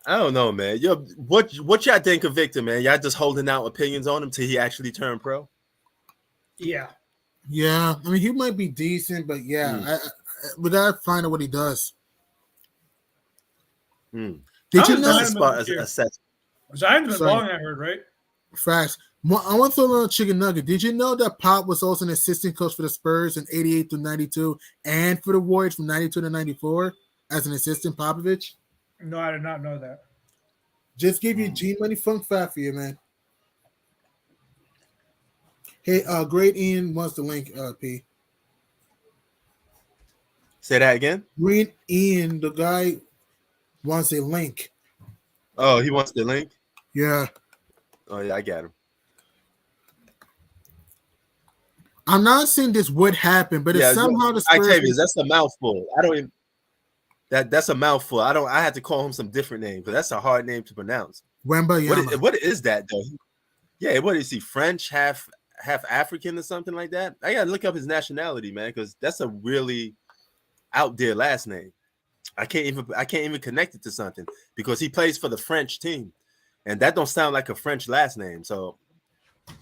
I don't know, man. What y'all think of Victor, man? Y'all just holding out opinions on him till he actually turned pro? Yeah. Yeah. I mean, he might be decent, but we gotta find out what he does. Did you know Zions been balling, I heard, right? Facts. I want to throw a little chicken nugget. Did you know that Pop was also an assistant coach for the Spurs in 88 to 92 and for the Warriors from 92 to 94 as an assistant, Popovich? No, I did not know that. Just give you G Money Funk Fat for you, man. Hey, Great Ian wants the link, P. Say that again? Great Ian, the guy, wants a link. Oh, he wants the link? Yeah. Oh, yeah, I got him. I'm not saying this would happen, but if somehow the Spurs... Octavius, that's a mouthful. I don't even... That's a mouthful. I had to call him some different name because that's a hard name to pronounce. Wembanyama. What is that though? Yeah, what is he? French, half African or something like that? I gotta look up his nationality, man, because that's a really out there last name. I can't even connect it to something because he plays for the French team, and that don't sound like a French last name. So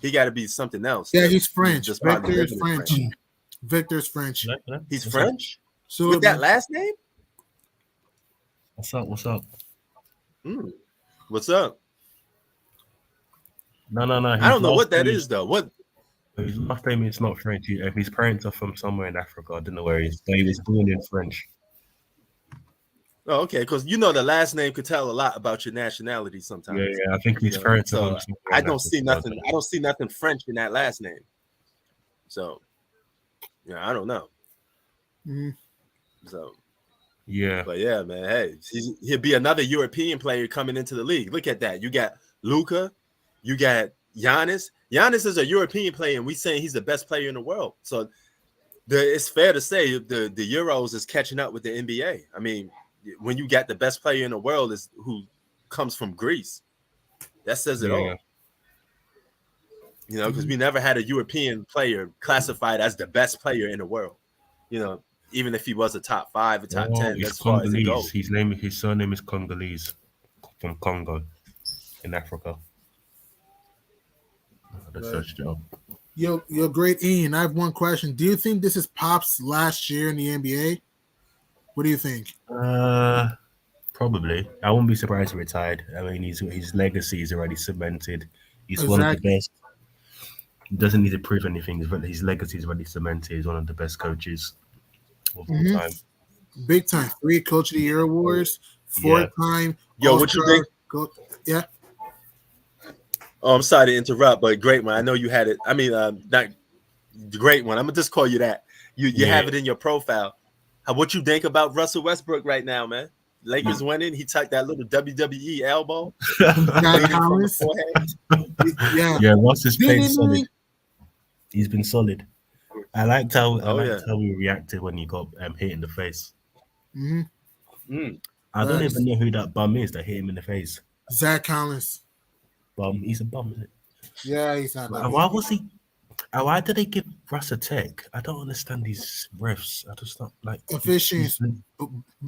he got to be something else. Yeah, he's French. Victor's French. Victor's French. He's French. So with that last name. What's up? What's up? What's up? No. I don't know what that is though. What? His last name is not French. His parents are from somewhere in Africa. I don't know where he is. But he was born in French. Oh, okay. Because the last name could tell a lot about your nationality sometimes. Yeah. I think his parents are. So I don't see nothing. I don't see nothing French in that last name. So, I don't know. So. Yeah. But yeah, man, hey, he'll be another European player coming into the league. Look at that. You got Luka, you got Giannis. Giannis is a European player, and we saying he's the best player in the world. So it's fair to say the Euros is catching up with the NBA. I mean, when you got the best player in the world is who comes from Greece, that says it all. Because we never had a European player classified as the best player in the world. Even if he was a top 5 or top 10, he's Congolese. His surname is Congolese, from Congo, in Africa. Searched it up. Yo, Great Ian, I have one question. Do you think this is Pop's last year in the NBA? What do you think? Probably. I wouldn't be surprised if he retired. I mean, his legacy is already cemented. He's one of the Exactly. best. He doesn't need to prove anything. But his legacy is already cemented. He's one of the best coaches of all hmm time. Big time. 3 Coach of the Year awards, Yeah. 4-time Yo, what you All-Star think? Yeah. Oh, I'm sorry to interrupt, but great one. I know you had it. I mean, not the great one. I'm gonna just call you that. You Yeah. have it in your profile. What you think about Russell Westbrook right now, man? Lakers winning. He took that little WWE elbow, Zach bleeding from the Collins. forehead. Yeah. Yeah, Ross has played solid. Ding-ding-ding. He's been solid. I liked how Oh, he reacted when he got hit in the face. Mhm. Mm. I don't Facts. even know who that bum is that hit him in the face. Zach Collins. Bum, he's a bum, isn't it? Yeah, he's not that And why was he? Why did they give Russ a tech? I don't understand these refs. I just don't like Officials. I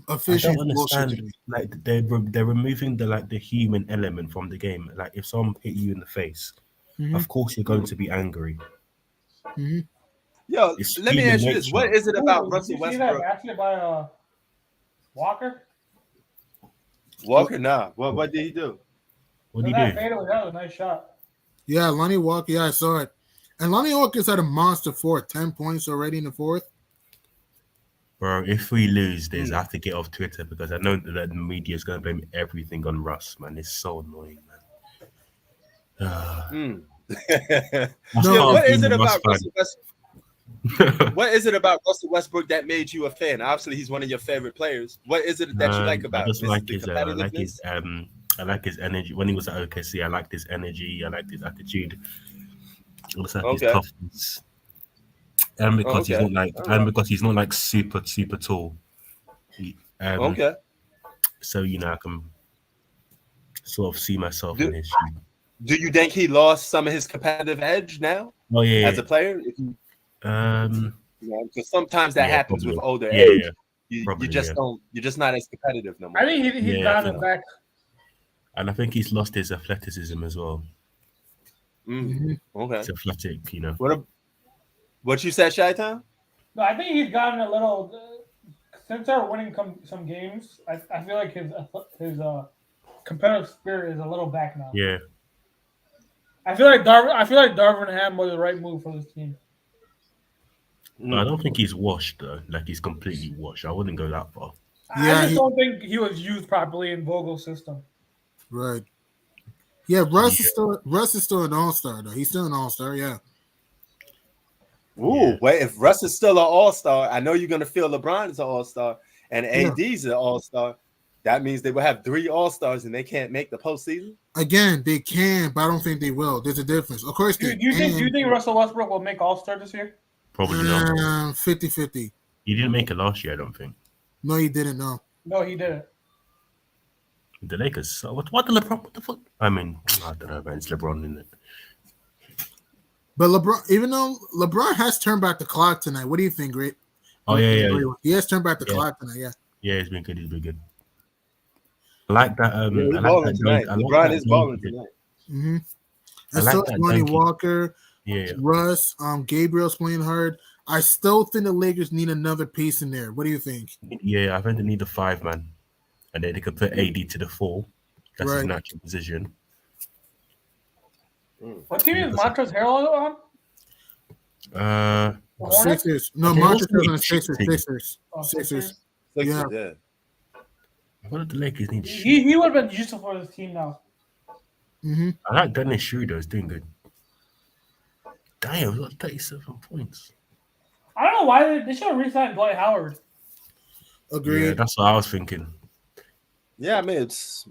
Officials don't bullshit to understand. me. Like they're removing the human element from the game. Like if someone hit you in the face, Mhm. of course you're going to be angry. Mhm. Yo, It's let me human ask you this: nature. what is it about Ooh, Russell did you see that Westbrook? basket by Walker? Walker, nah. What did he do? What do you That do? fadeaway, that was a nice shot. Yeah, Lonnie Walker. Yeah, I saw it. And Lonnie Walker's had a monster fourth, 10 points already in the fourth. Bro, if we lose this, I have to get off Twitter because I know that the media is going to blame everything on Russ, man. It's so annoying, man. Mm. I No, started What is being it a Russ about Russell Westbrook? What is it about Russell Westbrook that made you a fan? Obviously, he's one of your favorite players. What is it that you like I about just him? Is it like the his, competitiveness? I like his energy. When he was at OKC, I liked his energy. I liked his attitude. I just like his Okay. toughness. And Oh, because okay. All right. he's not like super tall. He, Okay. so I can sort of see myself in Do, his shoes. do you think he lost some of his competitive edge now Oh as yeah, a player? Because sometimes that yeah, happens with probably. older Yeah, age. yeah, You probably, just yeah. don't. You're just not as competitive no more. I think he's Yeah, I gotten think, it back. and I think he's lost his athleticism as well. Mm. Okay. He's athletic, What you said, Shy Town? No, I think he's gotten a little. Since they're winning some games, I feel like his competitive spirit is a little back now. Yeah, I feel like Darvin Ham was the right move for this team. but I don't think he's washed though. Like he's completely washed. I wouldn't go that far. Yeah, I just don't think he was used properly in Vogel's system. right. Yeah, Russ Yeah. is still an all-star though. He's still an all-star, yeah. Ooh, Yeah. wait. If Russ is still an all-star, I know you're gonna feel LeBron is an all-star and Yeah. AD's an all-star. That means they will have 3 all-stars and they can't make the postseason. Again, they can, but I don't think they will. There's a difference. Of course Do they you can. think Russell Westbrook will make All Star this year? Probably not. 50-50. He didn't make it last year, I don't think. No, he didn't, no. No, he didn't. The Lakers. So what the LeBron? What the fuck? I mean, I don't know, man. It's LeBron, isn't it? But LeBron, even though LeBron has turned back the clock tonight, what do you think, Great? Oh yeah. He has turned back the Yeah. clock tonight, yeah. Yeah, he's been good. He's been good. I like that. Yeah, I he's like balling that. tonight. I like LeBron that is balling dunk. tonight. Mm-hmm. I And like so that is Lonnie dunking. Walker, Yeah. Russ, Gabriel's playing hard. I still think the Lakers need another piece in there. What do you think? Yeah, I think they need a 5 man, and then they could put AD to the 4. That's his Right. natural position. What team is Montrezl Harrell on? Uh, The Hornets? Sixers. No, Okay, Montrezl what's the on the name? Sixers. Team. Sixers. Oh, Sixers. Sixers, Yeah. yeah. what did the Lakers need? Shoot? He would have been useful for this team now. Mm-hmm. I like Dennis Schroeder. He's doing good. Damn, he got 37 points. I don't know why they should have re-signed Dwight Howard. Agreed. Yeah, that's what I was thinking. Yeah, I mean, it's.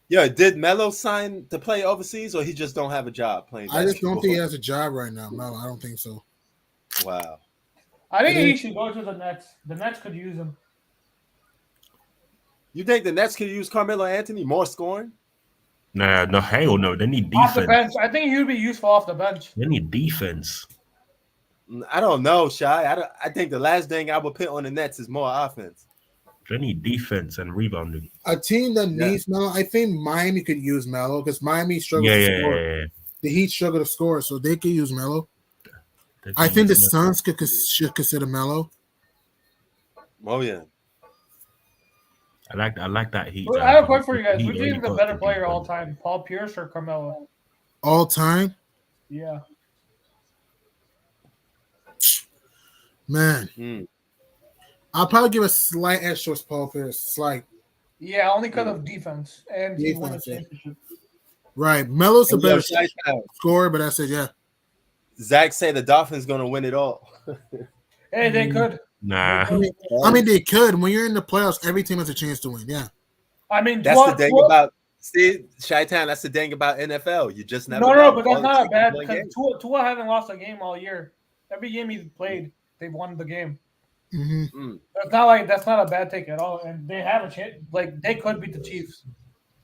Yeah, did Melo sign to play overseas, or he just don't have a job playing? I just don't basketball? think he has a job right now. No, I don't think so. Wow. I think It he is- should go to the Nets. The Nets could use him. You think the Nets could use Carmelo Anthony more scoring? Nah, no, hell no. They need Off the defense. bench. I think he would be useful off the bench. They need defense. I don't know, Shy. I think the last thing I would put on the Nets is more offense. They need defense and rebounding. A team that Yeah. needs Melo, I think Miami could use Melo because Miami struggles Yeah, to yeah, score. yeah, yeah. The Heat struggle to score, so they could use Melo. They I can think the use Suns should consider Melo. Oh yeah. I like that Heat. I have a question for you guys. He Who do you only think is the got better to player beat all them. time? Paul Pierce or Carmelo? All time, Yeah. man. Mm. I'll probably give a slight edge towards Paul Pierce. Slight Yeah, only because of defense. And he won a defense. Yeah. championship. Right. Melo's a And yo, better Chi-Town, scorer, but I said yeah. Zach say the Dolphins gonna win it all. Hey, they could. Nah. I mean, they could. When you're in the playoffs, every team has a chance to win. Yeah. I mean, That's the thing about Chi-Town. That's the thing about NFL. You just never No, know. but that's All it not takes is bad one because game. Tua hasn't lost a game all year. Every game he's played, they've won the game. Mm-hmm. Mm. That's not a bad take at all. And they have a chance. Like they could beat the Chiefs.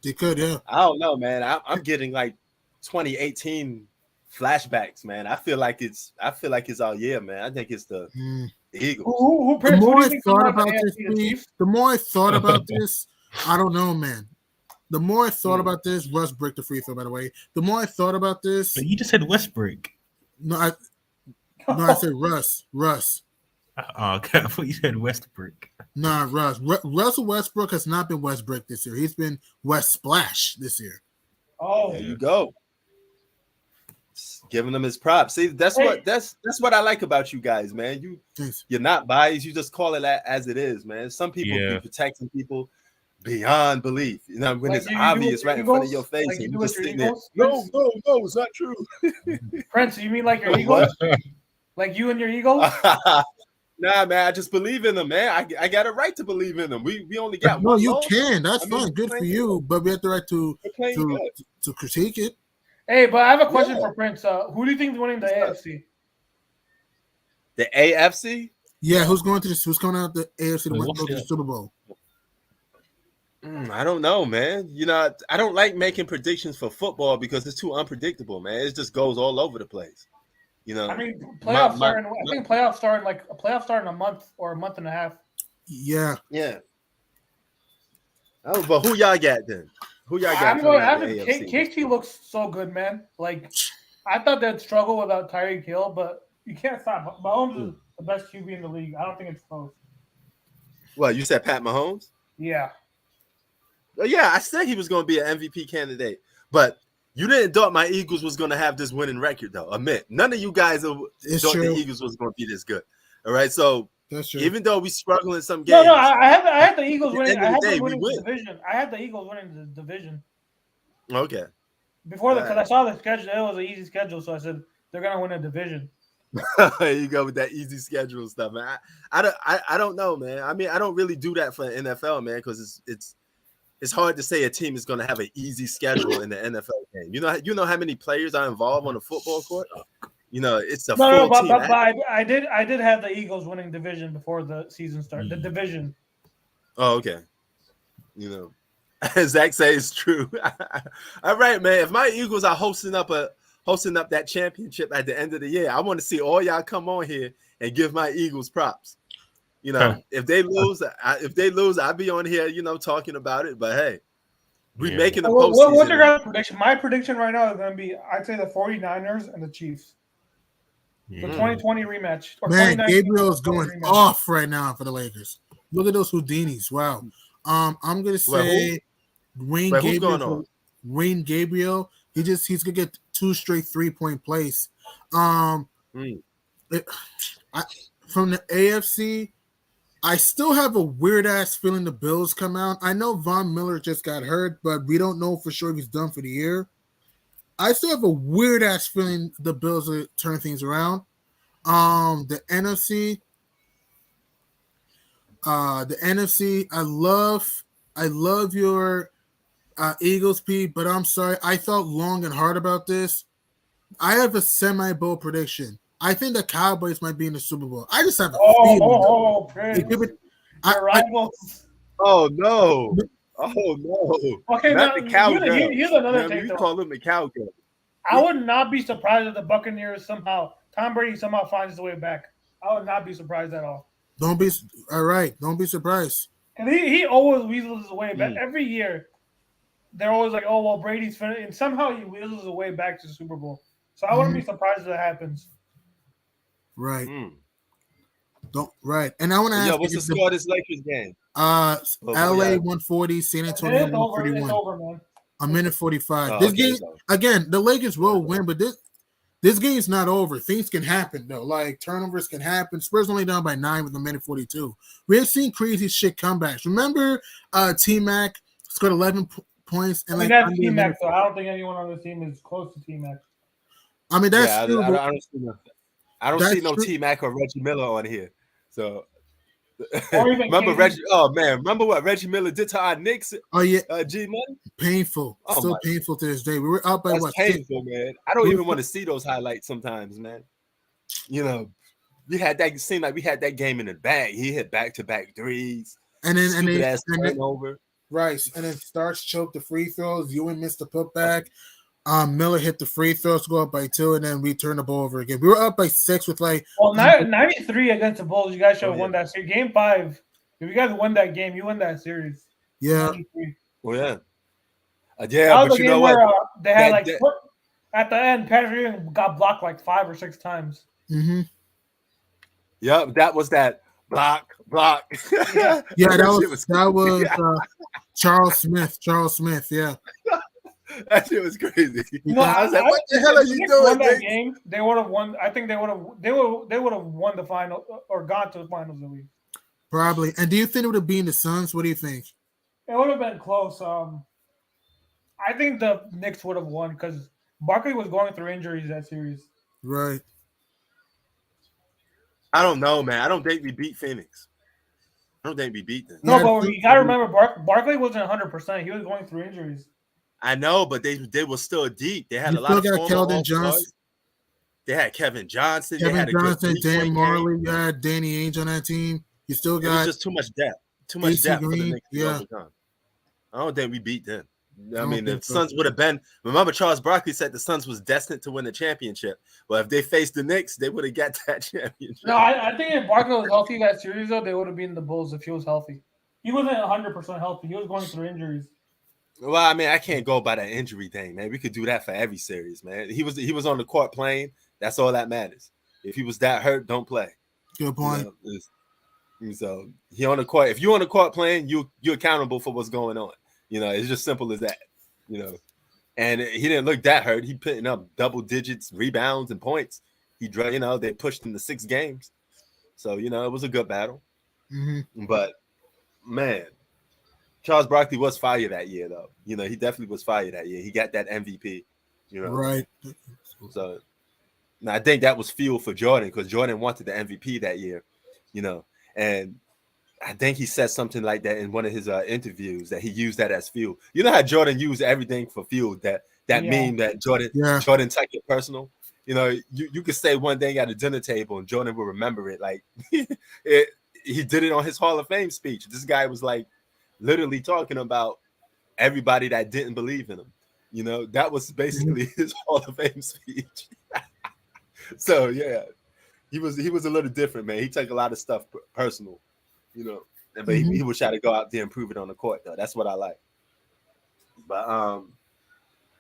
They could. Yeah. I don't know, man. I'm getting like 2018 flashbacks, man. I feel like it's all year, man. I think it's the Eagles. Who The Prince, more who do I you think thought comes out about the this, AFC, the Pete, Chiefs? the more I thought about this, I don't know, man. The more I thought about this, Russ bricked the free throw, by the way. The more I thought about this, But you just said Westbrook. no, I said Russ. Oh, okay. I thought you said Westbrook. Nah, Russ. Russell Westbrook has not been Westbrook this year. He's been West Splash this year. Oh, There you go. Just giving him his props. See, that's what I like about you guys, man. You're not biased. You just call it as it is, man. Some people be protecting people beyond belief. You know, when Like it's obvious right in front of your face, like and you you do just with your sitting there. Eagles? No, it's not true. Prince, you mean like your Eagles? Like you and your Eagles? Nah, man, I just believe in them, man. I got a right to believe in them. We only got No, one. you loss. can. That's I mean, fine. Good for you. But we have the right to We're playing good. to critique it. Hey, but I have a question Yeah. for Prince. Who do you think is winning the AFC? The AFC. Yeah, who's going to this? Who's coming out the AFC to What's go to the the- Super Bowl? I don't know, man. You know, I don't like making predictions for football because it's too unpredictable, man. It just goes all over the place. You know, I mean, playoffs start in a month or a month and a half. Yeah. yeah. Oh, but who y'all got then? Who y'all got? I'm going coming to out the AFC? KT looks so good, man. Like I thought they'd struggle without Tyreek Hill, but you can't stop. Mahomes is the best QB in the league. I don't think it's close. Well, you said Pat Mahomes? Yeah. Yeah, I said he was going to be an MVP candidate, but you didn't thought my Eagles was going to have this winning record, though. Admit, none of you guys thought the Eagles was going to be this good. All right, so That's true. even though we struggle in some games, No, I had the Eagles winning. end of I the had day, them we winning win. the division. I had the Eagles winning the division Okay. before All because I saw the schedule. It was an easy schedule, so I said they're gonna win a division. There you go with that easy schedule stuff, man. I don't know, man. I mean, I don't really do that for NFL, man, because it's hard to say a team is going to have an easy schedule in the NFL game. You know how many players are involved on a football court. You know, it's a full team. But I did have the Eagles winning division before the season started. The division. Oh, okay. You know, as Zach says, it's true. All right, man. If my Eagles are hosting up that championship at the end of the year, I want to see all y'all come on here and give my Eagles props. You know, if they lose, I'll be on here, you know, talking about it. But hey, we're making the postseason. What's your guys' prediction? My prediction right now is going to be, I'd say the 49ers and the Chiefs. The 2020 rematch. Man, Gabriel's going off right now for the Lakers. Look at those Houdinis. Wow. I'm gonna say Wayne Gabriel. Wayne Gabriel. He's gonna get 2 straight 3-point plays. From the AFC, I still have a weird ass feeling the Bills come out. I know Von Miller just got hurt, but we don't know for sure if he's done for the year. I still have a weird ass feeling the Bills will turn things around. The NFC, I love your Eagles, Pete, but I'm sorry. I thought long and hard about this. I have a semi-bold prediction. I think the Cowboys might be in the Super Bowl. I just have a feeling. Rivals. Oh no! Oh no! Okay, not now, the Cowgirls. here's another thing. You call them the Cowgirls. I would not be surprised if the Buccaneers Tom Brady somehow finds his way back. I would not be surprised at all. Don't be surprised. And he always weasels his way back. Every year, they're always like, "Oh well, Brady's finished," and somehow he weasels his way back to the Super Bowl. So I wouldn't be surprised if that happens. Right. Right. And I want to ask. What's the score of this Lakers game? LA 140, San Antonio It's over. It's 131. over, man. A minute 45. Oh, This okay, game so- again, the Lakers will win, but this game's not over. Things can happen though. Like turnovers can happen. Spurs only down by 9 with a minute 42. We have seen crazy shit comebacks. Remember, T Mac scored 11 points and I mean, like that's under a T Mac, minute. so I don't think anyone on the team is close to T Mac. I mean, that's yeah, true. I don't see nothing. I don't see That's no true. T Mac or Reggie Miller on here. So Or even remember KD. Reggie? Oh man, remember what Reggie Miller did to our Knicks? Oh yeah, G Money. painful. Oh Still my, painful to this day. We were up by that's what? 6? painful, man. I don't We even were- want to see those highlights sometimes, man. You know, we had that. It seemed like we had that game in the bag. He hit back-to-back threes. And then Stupid ass turnover. right, and then Starks choked the free throws. Ewan missed the putback. Miller hit the free throws to go up by 2, and then we turned the ball over again. We were up by 6 with like Well, 93 against the Bulls. You guys should have Oh, won yeah. that series. Game 5. If you guys won that game, you win that series. yeah. 93. Oh yeah, That yeah. was But the you game know where what? they had That- at the end, Patrick Ewing got blocked like 5 or 6 times. Mm-hmm. Yep, that was that block. Yeah. Yeah, that shit was Charles Smith. Charles Smith, yeah. That shit was crazy. No, I was like, what the hell are if you Knicks doing, won that Knicks? game, they would have won. I think they would have won the final or gone to the finals at least. Probably. And do you think it would have been the Suns? What do you think? It would have been close. I think the Knicks would have won because Barkley was going through injuries that series. Right. I don't know, man. I don't think we beat Phoenix. I don't think we beat them. No, Yeah, but you gotta remember, Barkley wasn't 100%. He was going through injuries. I know, but they were still deep. They had You a lot still of got former Keldon All-Stars. Johnson. They had Kevin Johnson. They Kevin had a Johnson, good Dan three-point game. Marley, you had Danny Ainge on that team. You still It was got just too much depth. Too much AC depth for the Green, Knicks to yeah. overcome. I don't think we beat them. I don't mean, the think so. Suns would have been. Remember, Charles Barkley said the Suns was destined to win the championship. Well, if they faced the Knicks, they would have got that championship. No, I think if Barkley was healthy that series, though, they would have beaten the Bulls if he was healthy. He wasn't 100% healthy. He was going through injuries. Well, I mean, I can't go by that injury thing, man. We could do that for every series, man. He was on the court playing. That's all that matters. If he was that hurt, don't play. good point. You know, so he on the court. If you're on the court playing, you're accountable for what's going on. You know, it's just simple as that. You know, and he didn't look that hurt. He putting up double digits, rebounds, and points. You know, they pushed him to 6 games. So you know, it was a good battle. Mm-hmm. But man, Charles Barkley was fired that year, though. You know, he definitely was fired that year. He got that MVP. You know, Right. so now I think that was fuel for Jordan because Jordan wanted the MVP that year. You know, and I think he said something like that in one of his interviews that he used that as fuel. You know how Jordan used everything for fuel. That Yeah. meme that Jordan took it personal. You know, you could say one thing at a dinner table and Jordan will remember it. Like he did it on his Hall of Fame speech. This guy was like literally talking about everybody that didn't believe in him. You know, that was basically his Hall of Fame speech. So yeah, he was a little different, man. He took a lot of stuff personal. You know, but he would try to go out there and prove it on the court, though. That's what I like. But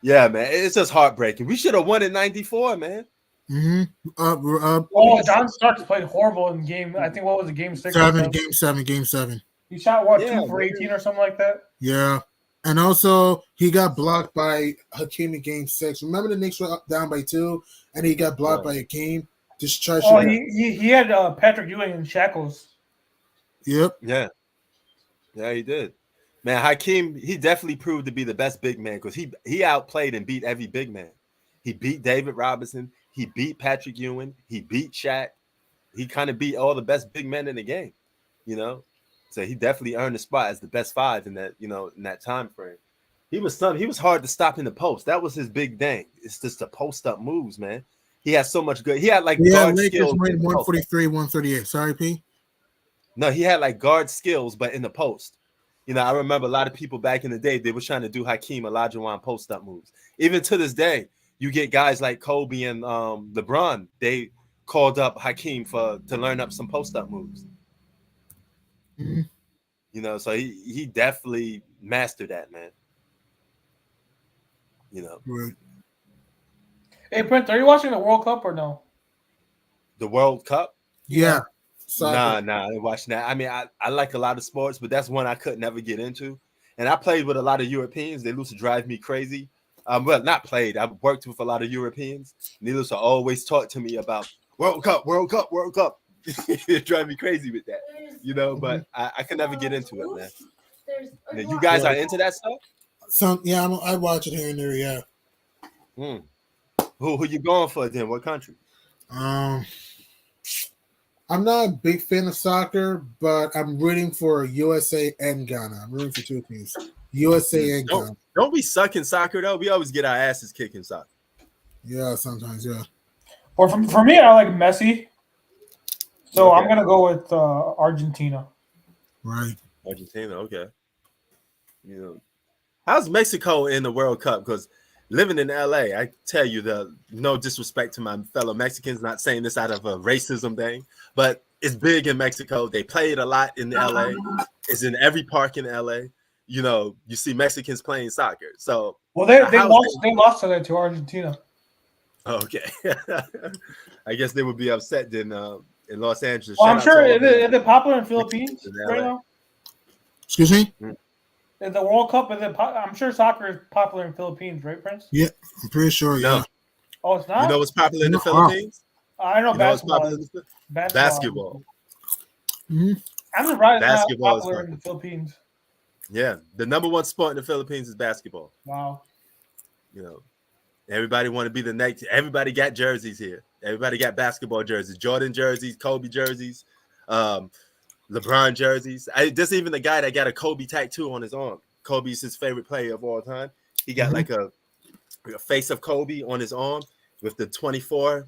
yeah, man, it's just heartbreaking. We should have won in '94, man. Mm-hmm. Oh, John Starks played horrible in game. I think what was it, game 6? Game seven. He shot what, Yeah, 2 for 18 or something like that. Yeah. And also, he got blocked by Hakeem in game 6. Remember the Knicks were up, down by 2, and he got blocked by Hakeem? Just try Oh, he had Patrick Ewing in shackles. Yep. Yeah, he did. Man, Hakeem, he definitely proved to be the best big man because he outplayed and beat every big man. He beat David Robinson. He beat Patrick Ewing. He beat Shaq. He kind of beat all the best big men in the game, you know. So he definitely earned a spot as the best 5 in that, you know, in that time frame. He was hard to stop in the post. That was his big thing. It's just the post up moves, man. He had so much good. He had like guard Lakers skills. win 143, 138. Sorry, P. No, he had like guard skills, but in the post. You know, I remember a lot of people back in the day, they were trying to do Hakeem Olajuwon post-up moves. Even to this day, you get guys like Kobe and LeBron, they called up Hakeem to learn up some post-up moves. Mm-hmm. You know, so he definitely mastered that, man. You know. Right. Hey, Prince, are you watching the World Cup or no? The World Cup? Yeah. Soccer. Nah, I didn't watch that. I mean, I like a lot of sports, but that's one I could never get into. And I played with a lot of Europeans. They used to drive me crazy. Well, not played. I worked with a lot of Europeans. And they used to always talk to me about World Cup, World Cup, World Cup. It drive me crazy with that, but I could never get into it, man. You guys are into that stuff? I watch it here and there, yeah. Who you going for then? What country? I'm not a big fan of soccer, but I'm rooting for USA and Ghana. I'm rooting for two teams. USA and Ghana. Don't we suck in soccer though? We always get our asses kicked in soccer. Yeah, sometimes, yeah. Or for me, I like Messi. So I'm gonna go with Argentina. Right. Argentina, okay. How's Mexico in the World Cup? Because living in LA, I tell you, no disrespect to my fellow Mexicans, not saying this out of a racism thing, but it's big in Mexico. They play it a lot in LA. It's in every park in LA. You see Mexicans playing soccer. So they lost today to Argentina. Okay. I guess they would be upset then in Los Angeles. Well, I'm sure is it popular in Philippines right now? Excuse me? In the World Cup, I'm sure soccer is popular in Philippines, right, Prince? Yeah, I'm pretty sure, yeah. Oh, it's not? You know what's popular in the Philippines? I know basketball. Basketball. Mm-hmm. I'm surprised it's not popular in the Philippines. Yeah, the number one sport in the Philippines is basketball. Wow. Everybody want to be the next. Everybody got jerseys here. Everybody got basketball jerseys, Jordan jerseys, Kobe jerseys, LeBron jerseys. There's even the guy that got a Kobe tattoo on his arm. Kobe's his favorite player of all time. He got like a face of Kobe on his arm with the 24,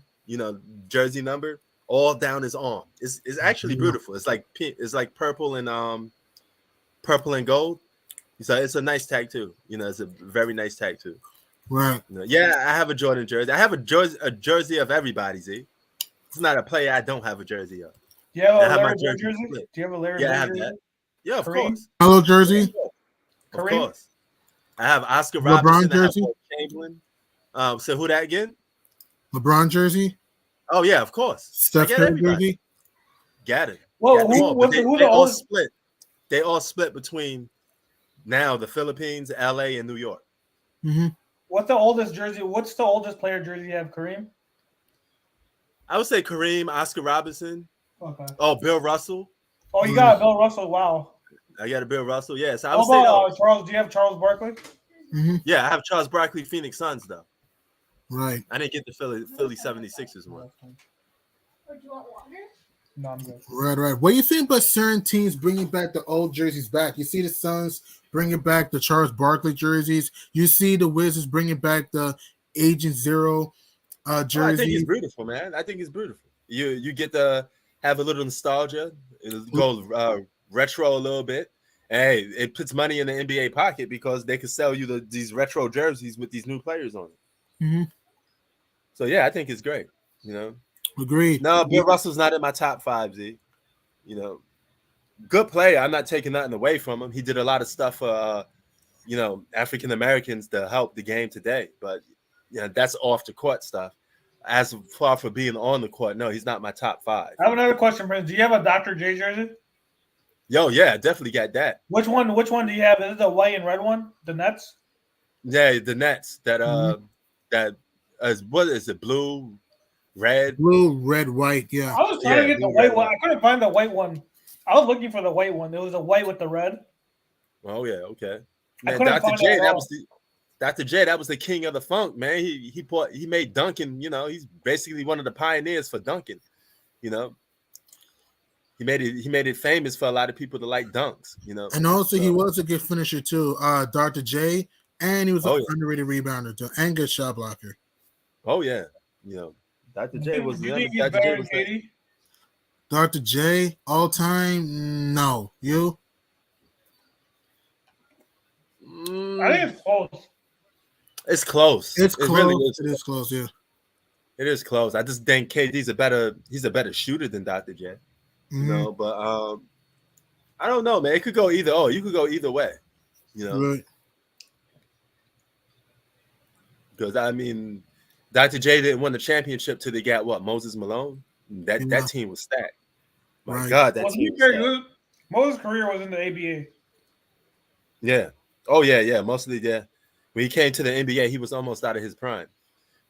jersey number all down his arm. It's actually beautiful. It's like purple and gold. So it's a nice tattoo. It's a very nice tattoo. Right. Yeah, I have a Jordan jersey. I have a jersey of everybody, Z. It's not a player I don't have a jersey of. Do you have a Larry Bird jersey? Do you have a Larry Bird jersey? That. Yeah, of course. Hello jersey? Of course. I have Oscar LeBron Robinson. jersey? I have Chamberlain. So who that again? LeBron jersey? Oh, yeah, of course. Steph Curry jersey? Got it. Well, they all split. They all split between now the Philippines, LA, and New York. Mm-hmm. What's the oldest player jersey you have, Kareem? I would say Kareem, Oscar Robinson. Okay. Oh, Bill Russell. Oh, you got a Bill Russell. Wow. I got a Bill Russell. Yeah, so I would say no. Charles, do you have Charles Barkley? Mm-hmm. Yeah, I have Charles Barkley, Phoenix Suns, though. Right. I didn't get the Philly 76ers one. Do you want water? No, I'm good. Right. What do you think about certain teams bringing back the old jerseys back? You see the Suns bringing back the Charles Barkley jerseys. You see the Wizards bringing back the Agent Zero jersey. I think it's beautiful, man. I think it's beautiful. You get to have a little nostalgia. It'll go retro a little bit. Hey, it puts money in the NBA pocket because they can sell you these retro jerseys with these new players on it. Mm-hmm. So, yeah, I think it's great, Agreed. No, Bill Russell's not in my top 5, Z. Good player. I'm not taking nothing away from him. He did a lot of stuff for, African Americans to help the game today. But, that's off the court stuff. As far for being on the court, no, he's not my top 5. I have another question, Prince. Do you have a Dr. J jersey? Yo, yeah, definitely got that. Which one do you have? Is it the white and red one? The Nets? Yeah, the Nets. What is it? Blue, red, white. Yeah. I was trying to get the white one. I couldn't find the white one. I was looking for the white one. It was a white with the red. Oh yeah, okay. Man, Dr. J, Dr. J, that was the king of the funk, man. He made dunking. He's basically one of the pioneers for dunking. He made it famous for a lot of people to like dunks. And also he was a good finisher too. Dr. J, and he was an underrated rebounder too, and good shot blocker. Oh yeah, Dr. J was. You think he's better than KD? Dr. J, all time, no. You? I think it's close. It's close. It's close. Really it is close, yeah. It is close. I just think KD's a better shooter than Dr. J. Mm-hmm. But I don't know, man. It could go either. You could go either way. Right. Because Dr. J didn't win the championship till they got Moses Malone. That team was stacked. My Right. God, that Well, team. most of his career was in the ABA. Yeah. Oh yeah. Mostly, yeah. When he came to the NBA, he was almost out of his prime.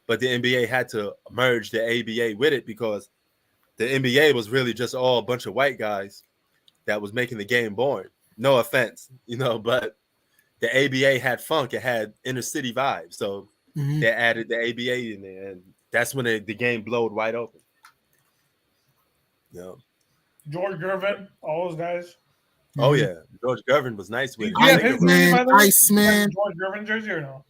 But the NBA had to merge the ABA with it because the NBA was really just all a bunch of white guys that was making the game boring. No offense, but the ABA had funk. It had inner city vibes. So Mhm. they added the ABA in there, and that's when the game blowed wide open. George Gervin, all those guys. Oh Mhm. yeah, George Gervin was nice with it. Do you have his jersey, Iceman, by the way? Iceman. George Gervin jersey or no?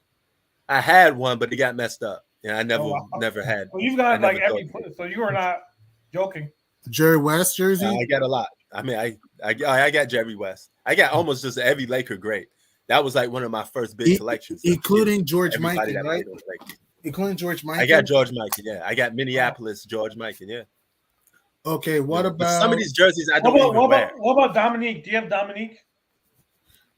I had one, but it got messed up. Yeah, I never, Oh, wow. never had. Well, you've I got like never every. thought. So you are not joking. Jerry West jersey. I got a lot. I mean, I got Jerry West. I got almost just every Laker great. That was like one of my first big collections. Including George Everybody Mikan, that right? played on the Lakers. Including George Mikan. I got George Mikan. Yeah, I got Minneapolis George Mikan. Yeah. Okay, what But about some of these jerseys I don't even wear? What about Dominique? Do you have Dominique?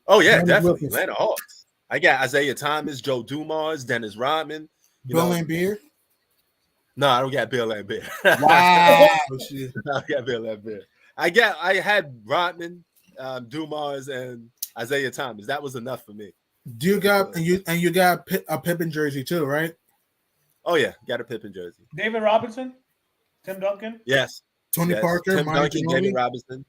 Oh yeah, Dominic definitely. Wilkins. Atlanta Hawks. I got Isaiah Thomas, Joe Dumars, Dennis Rodman. Bill Laimbeer? No, I don't got Bill Laimbeer. Wow. Shit. I got Bill Laimbeer. I had Rodman, Dumars, and Isaiah Thomas. That was enough for me. Do you got and you got a Pippen jersey too, right? Oh yeah, got a Pippen jersey. David Robinson, Tim Duncan. Yes. Tony Yes. Parker, Tim Manu Duncan, Ginobili? David Robinson.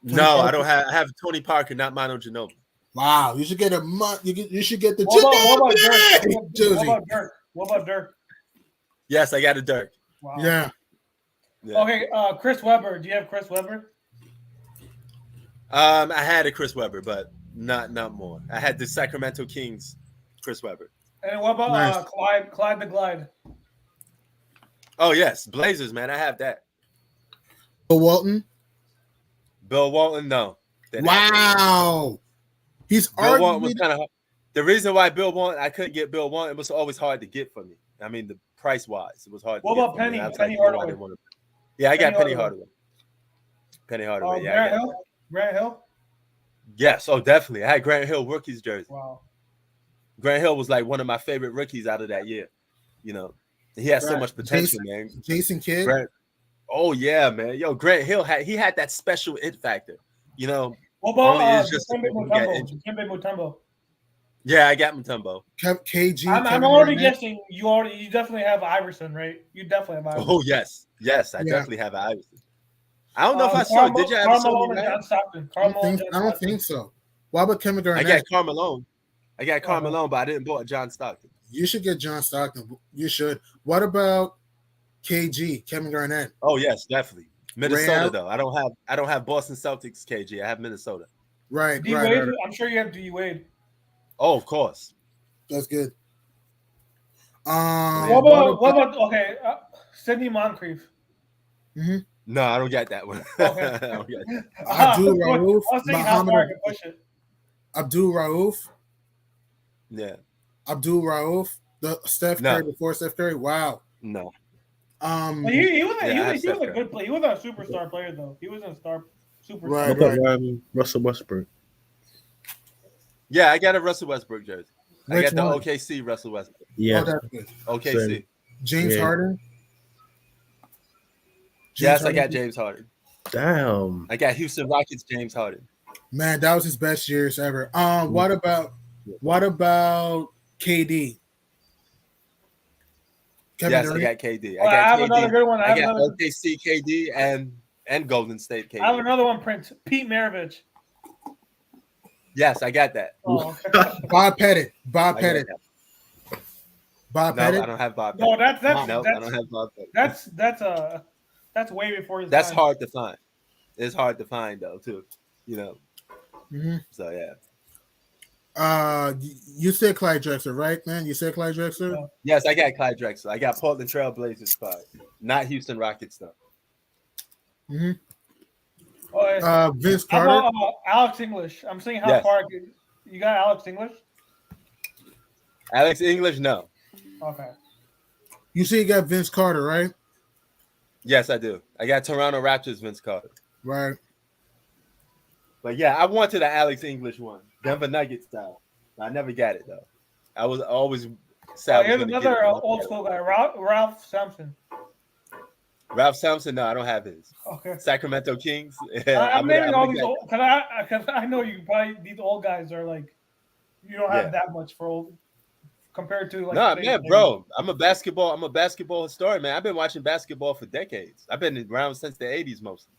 Tony No, I Parker? don't have. I have Tony Parker, not Manu Ginobili. Wow, you should get you should get the What about Ginobili Dirk? jersey. What about Dirk? Yes, I got a Dirk. Wow. Yeah. Yeah. Okay, Chris Webber. Do you have Chris Webber? I had a Chris Webber, but not more. I had the Sacramento Kings, Chris Webber. And what about Nice. Clyde the Glide? Oh yes, Blazers, man. I have that. Bill Walton. Bill Walton, no. Didn't have that. Wow. He's Bill Walton was arguably kind of the reason why Bill Walton I couldn't get Bill Walton. It was always hard to get for me. I mean, the price wise, it was hard. What to about get for me. Penny? I was Penny like, no, I Hardaway? didn't want to- Yeah, I got Penny Penny Hardaway. Hardaway. Penny Hardaway. Yeah, I Grant got Hill. that. Grant Hill. Yes, oh definitely. I had Grant Hill rookie's jersey. Wow. Grant Hill was like one of my favorite rookies out of that year. He had so Right. much potential, man. Jason Kidd. Grant, oh yeah, man. Yo, Grant Hill had that special it factor. What Only about is just Dikembe people who got Mutombo? injured. Dikembe Mutombo. Yeah, I got Mutombo. KG. I'm Kevin already Garnett. guessing you definitely have Iverson, right? You definitely have Iverson. Oh yes, I Yeah. definitely have Iverson. I don't know if I saw it. Did you have Karl show Malone me and that? John Stockton. I don't think so. Why about Kevin I Garnett? got Carmelo. I got Carmelo, but I didn't bought John Stockton. You should get John Stockton. You should. What about KG, Kevin Garnett? Oh yes, definitely. Minnesota Real? though. I don't have Boston Celtics KG. I have Minnesota. Right, D right, Wade. right. I'm sure you have D Wade. Oh, of course. That's good. What about okay? Sidney Moncrief. No, I don't get that one. Okay. I don't get that. Abdul I Rauf, was thinking how far I Muhammad could push it. Abdul Rauf, Yeah. Abdul Rauf, the Steph No. Curry before Steph Curry. Wow. No. But he was Yeah, I have he was a Steph Curry. good player. He wasn't a superstar player though. He wasn't a superstar. Right. What about Russell Westbrook? Yeah, I got a Russell Westbrook jersey. I Which got the one? OKC Russell Westbrook. Yeah, Oh, that's good. OKC. Same. James Yeah. Harden. Yes, I Harden? got James Harden. damn. I got Houston Rockets James Harden. Man, that was his best years ever. What about KD? Kevin Yes, Durant? I got KD. Oh, I have another good one. I got OKC KD and Golden State KD. I have another one. Prince Pete Maravich. Yes, I got that. Oh, okay. Bob Pettit. Bob I got Pettit. that. Bob No, Pettit. I don't have Bob. No, Pettit. that's No, I don't have Bob. Pettit. that's way before his That's time. hard to find. It's hard to find though, too. Mhm. So yeah. You said Clyde Drexler, right, man? You said Clyde Drexler. Yeah. Yes, I got Clyde Drexler. I got Portland Trail Blazers Clyde. Not Houston Rockets though. Mm-hmm. Oh, yeah. Vince How Carter. about Alex English? I'm seeing how Yes. far you got Alex English. Alex English, no. Okay. You see, you got Vince Carter, right? Yes, I do. I got Toronto Raptors Vince Carter. Right. But yeah, I wanted the Alex English one, Denver Nuggets style. I never got it though. I was always sad. Here's another old school guy, Ralph Sampson. Ralph Sampson, no, I don't have his. Okay. Sacramento Kings. I'm naming all these get- old, cause I know you probably these old guys are like you don't have Yeah. that much for old compared to like Nah, today's man, players. bro. I'm a basketball historian, man. I've been watching basketball for decades. I've been around since the 80s mostly.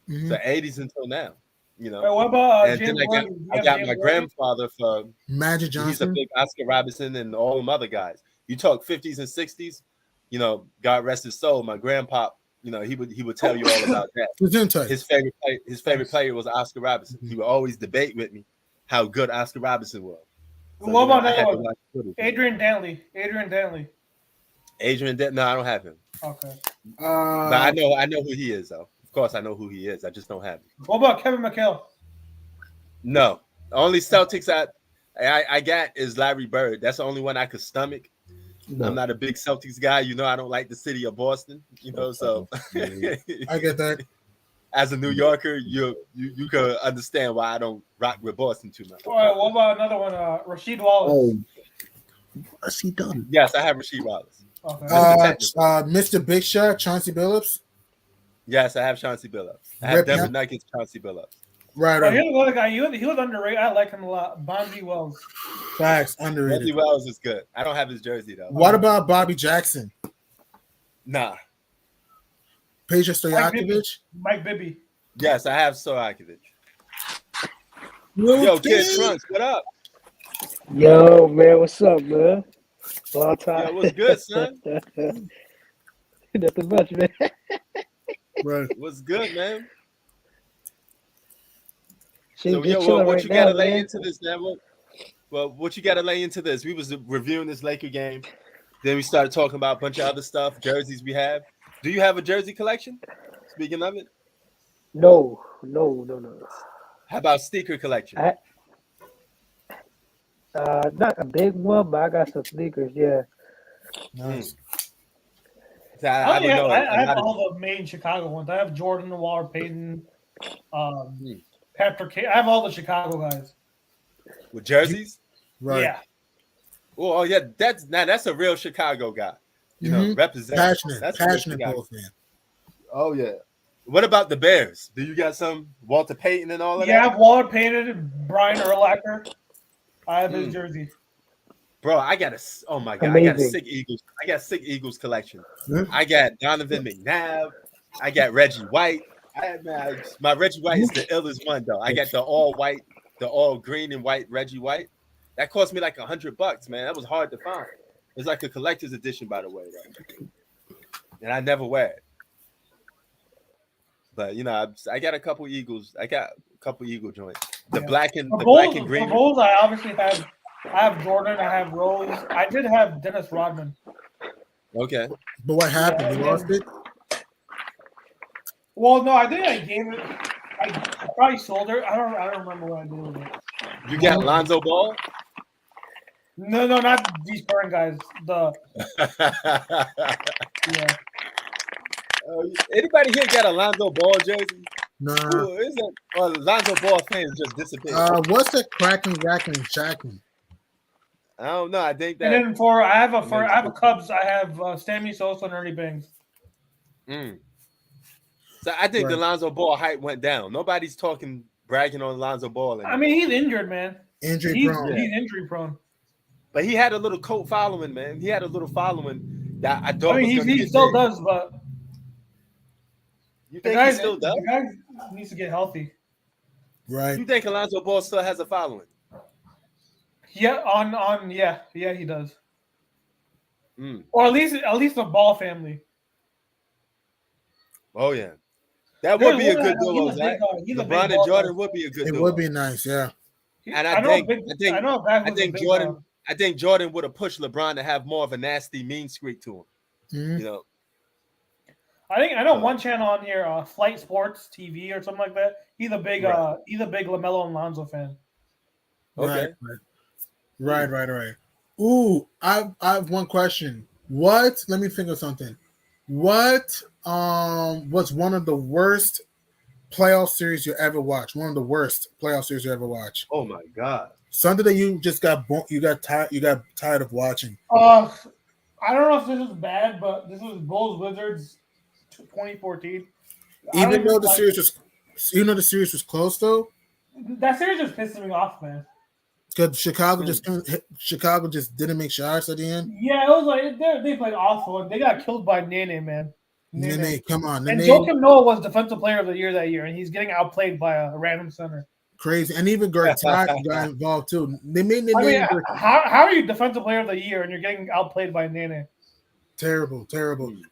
Mhm. So 80s until now, you know. Hey, what about And James then Worthy? Do you I have got James my Worthy? grandfather for Magic he's a Johnson. big Oscar Robertson and all them other guys. You talk 50s and 60s, you know, God rest his soul. My grandpa, you know, he would tell you all about that. Gesundheit. His favorite player was Oscar Robertson. He would always debate with me how good Oscar Robertson was. So, What about I had another to one? watch footage. Adrian Dantley. Adrian Dantley. No, I don't have him. Okay. But I know who he is, though. Of course, I know who he is. I just don't have him. What about Kevin McHale? No, the only Celtics I got is Larry Bird. That's the only one I could stomach. No. I'm not a big Celtics guy. You know, I don't like the city of Boston. You know, so I get that. as a New Yorker, you can understand why I don't rock with Boston too much. All right. What about another one? Rasheed Wallace. Oh, what's he done? Yes, I have Rasheed Wallace. Okay. Mr. Big Shot, Chauncey Billups. Yes, I have Chauncey Billups. I have Rip Denver him. Nuggets Chauncey Billups. Right, But right. here's another guy. He was underrated. I like him a lot. Bonzi Wells. Facts, Reggie underrated. Wells is good. I don't have his jersey though. What about Bobby Jackson? Nah. Peja Stojakovic? Mike Bibby. Yes, I have Stojakovic. Yo, Kid Trunks, what up? Yo, man, what's up, man? Long time. Yo, what's good, son? Nothing much, man. Right. What's good, man? She's So, just yo, chilling what right you now, gotta lay man. into this, man? What you gotta lay into this? We was reviewing this Laker game. Then we started talking about a bunch of other stuff, jerseys we have. Do you have a jersey collection? Speaking of it, No. how about sneaker collection? Not a big one, but I got some sneakers, yeah. Nice. So I don't know. I have all the main Chicago ones. I have Jordan, Waller, Payton, Patrick. I have all the Chicago guys. With jerseys? Right. Yeah. Oh yeah, that's a real Chicago guy. You know, Mhm. represent. Passionate That's a real Bulls Chicago. fan. Oh yeah. What about the Bears? Do you got some Walter Payton and all of Yeah, I that? have Waller, Payton, Brian Urlacher. I have his jersey. Bro, I got I got a Amazing. sick Eagles. I got sick Eagles collection. Yeah. I got Donovan McNabb. I got Reggie White. My Reggie White is the illest one though. I got the all white, the all green and white Reggie White. That cost me like $100, man. That was hard to find. It's like a collector's edition, by the way, though. And I never wear it. But you know, I got a couple Eagles. I got a couple Eagle joints. The black and green. For Bulls, I obviously have. I have Jordan. I have Rose. I did have Dennis Rodman. Okay. But what happened? You lost it? Well, no, I think I gave it. I probably sold it. I don't remember what I did with it. You got Lonzo Ball? No, not these current guys. Yeah. Anybody here got a Lonzo Ball jersey? Nah. Who is it? Well, Lonzo Ball fans just disappeared. What's the cracking, racking, and shacking? I don't know. I think And that. then I have a Cubs. I have Stanley Sosa and Ernie Banks. So I think the Right. Lonzo Ball hype went down. Nobody's bragging on Lonzo Ball anymore. I mean, he's injured, man. Injury prone. He's injury prone. But he had a little cult following, man. He had a little following that I thought I mean, was going to he get still big. does, but You the think guy he still does? The guy needs to get healthy. Right. You think Alonzo Ball still has a following? Yeah, yeah, he does. Mm. Or at least the Ball family. Oh yeah, that would be a good duo. He's a big LeBron and Ball Jordan guy. would be a good It duo. would be nice, yeah. And I think Jordan would have pushed LeBron to have more of a nasty, mean streak to him. Mhm. You know, I know one channel on here, Flight Sports TV or something like that. He's a big LaMelo and Lonzo fan. okay. Right. Ooh, I have one question. Let me think of something. What was one of the worst playoff series you ever watched? One of the worst playoff series you ever watched? Oh my God. Something that you just got tired of watching. I don't know if this was bad, but this was Bulls Wizards 2014. Even though the series was close though, that series just pisses me off, man. because Chicago just didn't make shots at the end. Yeah, it was like they played awful. They got killed by Nene, man. Nene, come on, And Nene, Joakim Noah was Defensive Player of the Year that year, and he's getting outplayed by a random center. crazy, and even Gortat got involved too. They made Nene. I mean, how are you Defensive Player of the Year and you're getting outplayed by Nene? Terrible.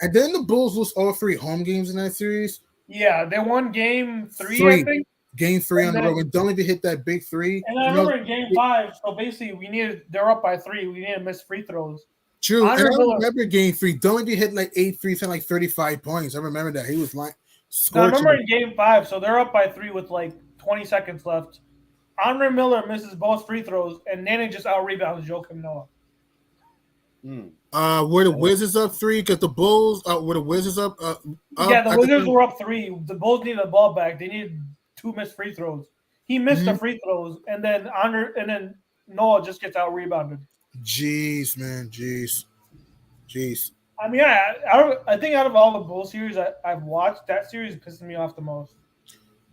And then the Bulls lost all 3 home games in that series. Yeah, they won game 3, I think. Game 3 on the road. And don't even hit that big 3. And I remember in game 5, so basically they're up by 3. We need to miss free throws. True. And I remember game 3. Don't even hit like 8 threes and like 35 points. I remember that. He was like I remember in game 5, so they're up by 3 with like 20 seconds left. Andre Miller misses both free throws, and Nene just out-rebounds Joakim Noah. Were the Wizards up 3? Because the Bulls were the Wizards up? Yeah, the Wizards were up 3. The Bulls needed the ball back. They needed 2 missed free throws. He missed the free throws, and then Noah just gets out-rebounded. Jeez, man. Jeez. I mean, I think out of all the Bulls series I've watched, that series pisses me off the most.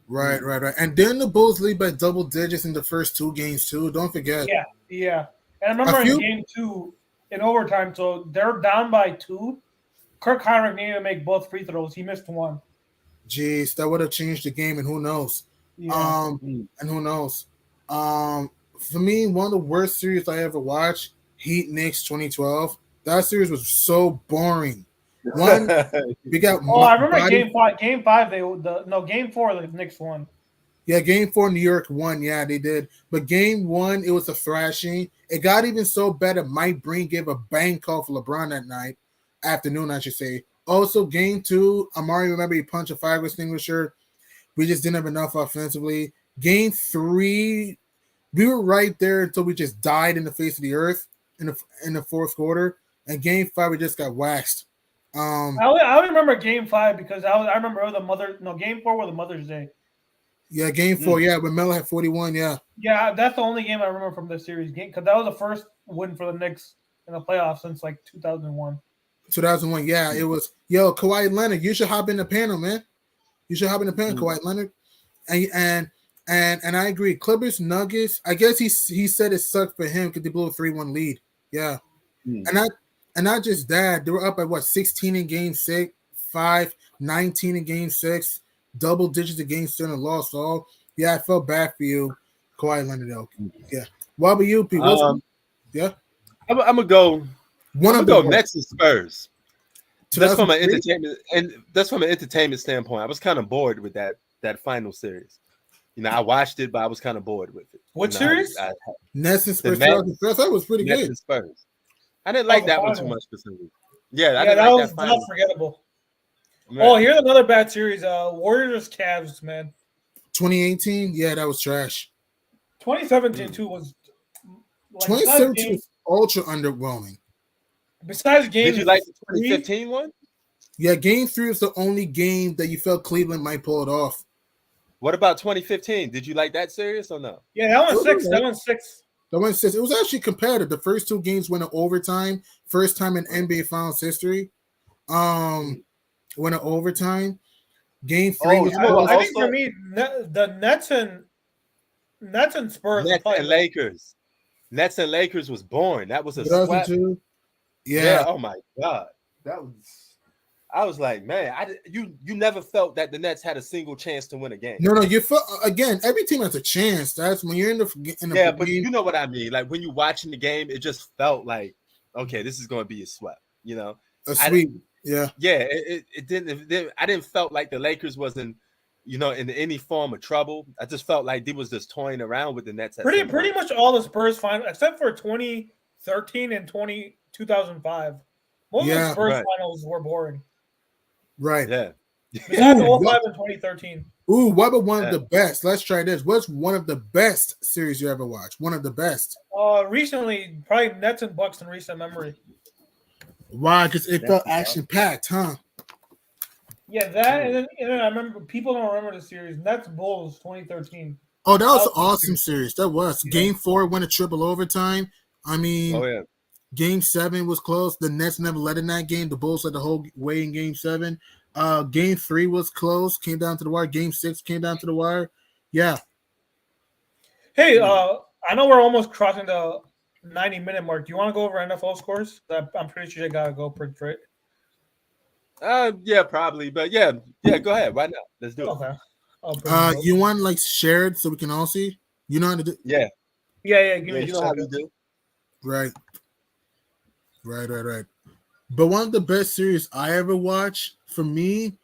Right. And then the Bulls lead by double digits in the first 2 games too. Don't forget. Yeah. And I remember in game 2, in overtime, so they're down by 2. Kirk Heinrich needed to make both free throws. He missed 1. Jeez, that would have changed the game, and who knows? Yeah. And who knows? For me, one of the worst series I ever watched, Heat Knicks 2012. That series was so boring. We got. I remember game 5. Game 5, game 4, the Knicks won. Yeah, game 4, New York won. Yeah, they did. But game 1, it was a thrashing. It got even so bad that Mike Breen gave a bang call for LeBron that afternoon, I should say. Also, game 2, Amari, remember he punched a fire extinguisher. We just didn't have enough offensively. Game 3, we were right there until we just died in the face of the earth in the fourth quarter. And game 5, we just got waxed. I remember game 5 because I remember game 4 was the Mother's Day. Yeah, game 4, yeah, when Melo had 41, yeah. Yeah, that's the only game I remember from this series game because that was the first win for the Knicks in the playoffs since like 2001. 2001, yeah, it was. Yo, Kawhi Leonard, you should hop in the panel, man. You should hop in the panel, Kawhi Leonard. And I agree. Clippers, Nuggets. I guess he said it sucked for him because they blew a 3-1 lead. Yeah, and not just that, they were up at 16 in game 6, 5, 19 in game 6. Double digits in game 7 and lost all. Yeah, I felt bad for you, Kawhi Leonard. Yeah. What about you, Pete? Yeah. I'm gonna go. Nets and Spurs. That's from an entertainment standpoint. I was kind of bored with that final series. I watched it, but I was kind of bored with it. What series? Nets and Spurs. That was pretty good. Nets and Spurs. I didn't like that one too much for some reason. Yeah, that was forgettable. Right. Oh, here's another bad series. Warriors Cavs, man. 2018, yeah, that was trash. 2017 too was. 2017 was ultra underwhelming. Besides game, did you like the 2015 one? Yeah, game 3 was the only game that you felt Cleveland might pull it off. What about 2015? Did you like that series or no? Yeah, that was 6. That was 6. That went 6. It was actually competitive. The first 2 games went to overtime. First time in NBA Finals history. Went to overtime. Game 3. I think for me, the Nets and Spurs. Nets and Lakers. Nets and Lakers was boring. That was a sweat. Yeah. Oh my God. That was. I was like, man, you never felt that the Nets had a single chance to win a game. No, you felt again. Every team has a chance. That's when you're in the yeah, but you know what I mean. Like when you're watching the game, it just felt like, okay, this is going to be a sweep. A sweep. Yeah. It didn't. I didn't felt like the Lakers wasn't, in any form of trouble. I just felt like they was just toying around with the Nets. Pretty much all the Spurs finals, except for 2013 and 2005. Most of the Spurs finals were boring. Right. Yeah. Besides 05 and 2013. Ooh, what about one of the best? Let's try this. What's one of the best series you ever watched? One of the best. Recently, probably Nets and Bucks in recent memory. Why? Because it felt action-packed, huh? Yeah, that and then I remember people don't remember the series. Nets Bulls 2013. Oh, that was an awesome series. That was. Game 4 went a triple overtime. I mean, Game 7 was close. The Nets never led in that game. The Bulls led the whole way in Game 7. Game 3 was close, came down to the wire. Game 6 came down to the wire. Yeah. Hey, I know we're almost crossing the 90-minute mark. Do you want to go over NFL scores? I'm pretty sure you gotta go for it. Yeah, probably, but yeah. Go ahead. Why not? Let's do it. Okay. I'll bring it up. You want like shared so we can all see? You know how to do? Yeah. Yeah. Give me You a know how we second. do. Right. But one of the best series I ever watched, for me,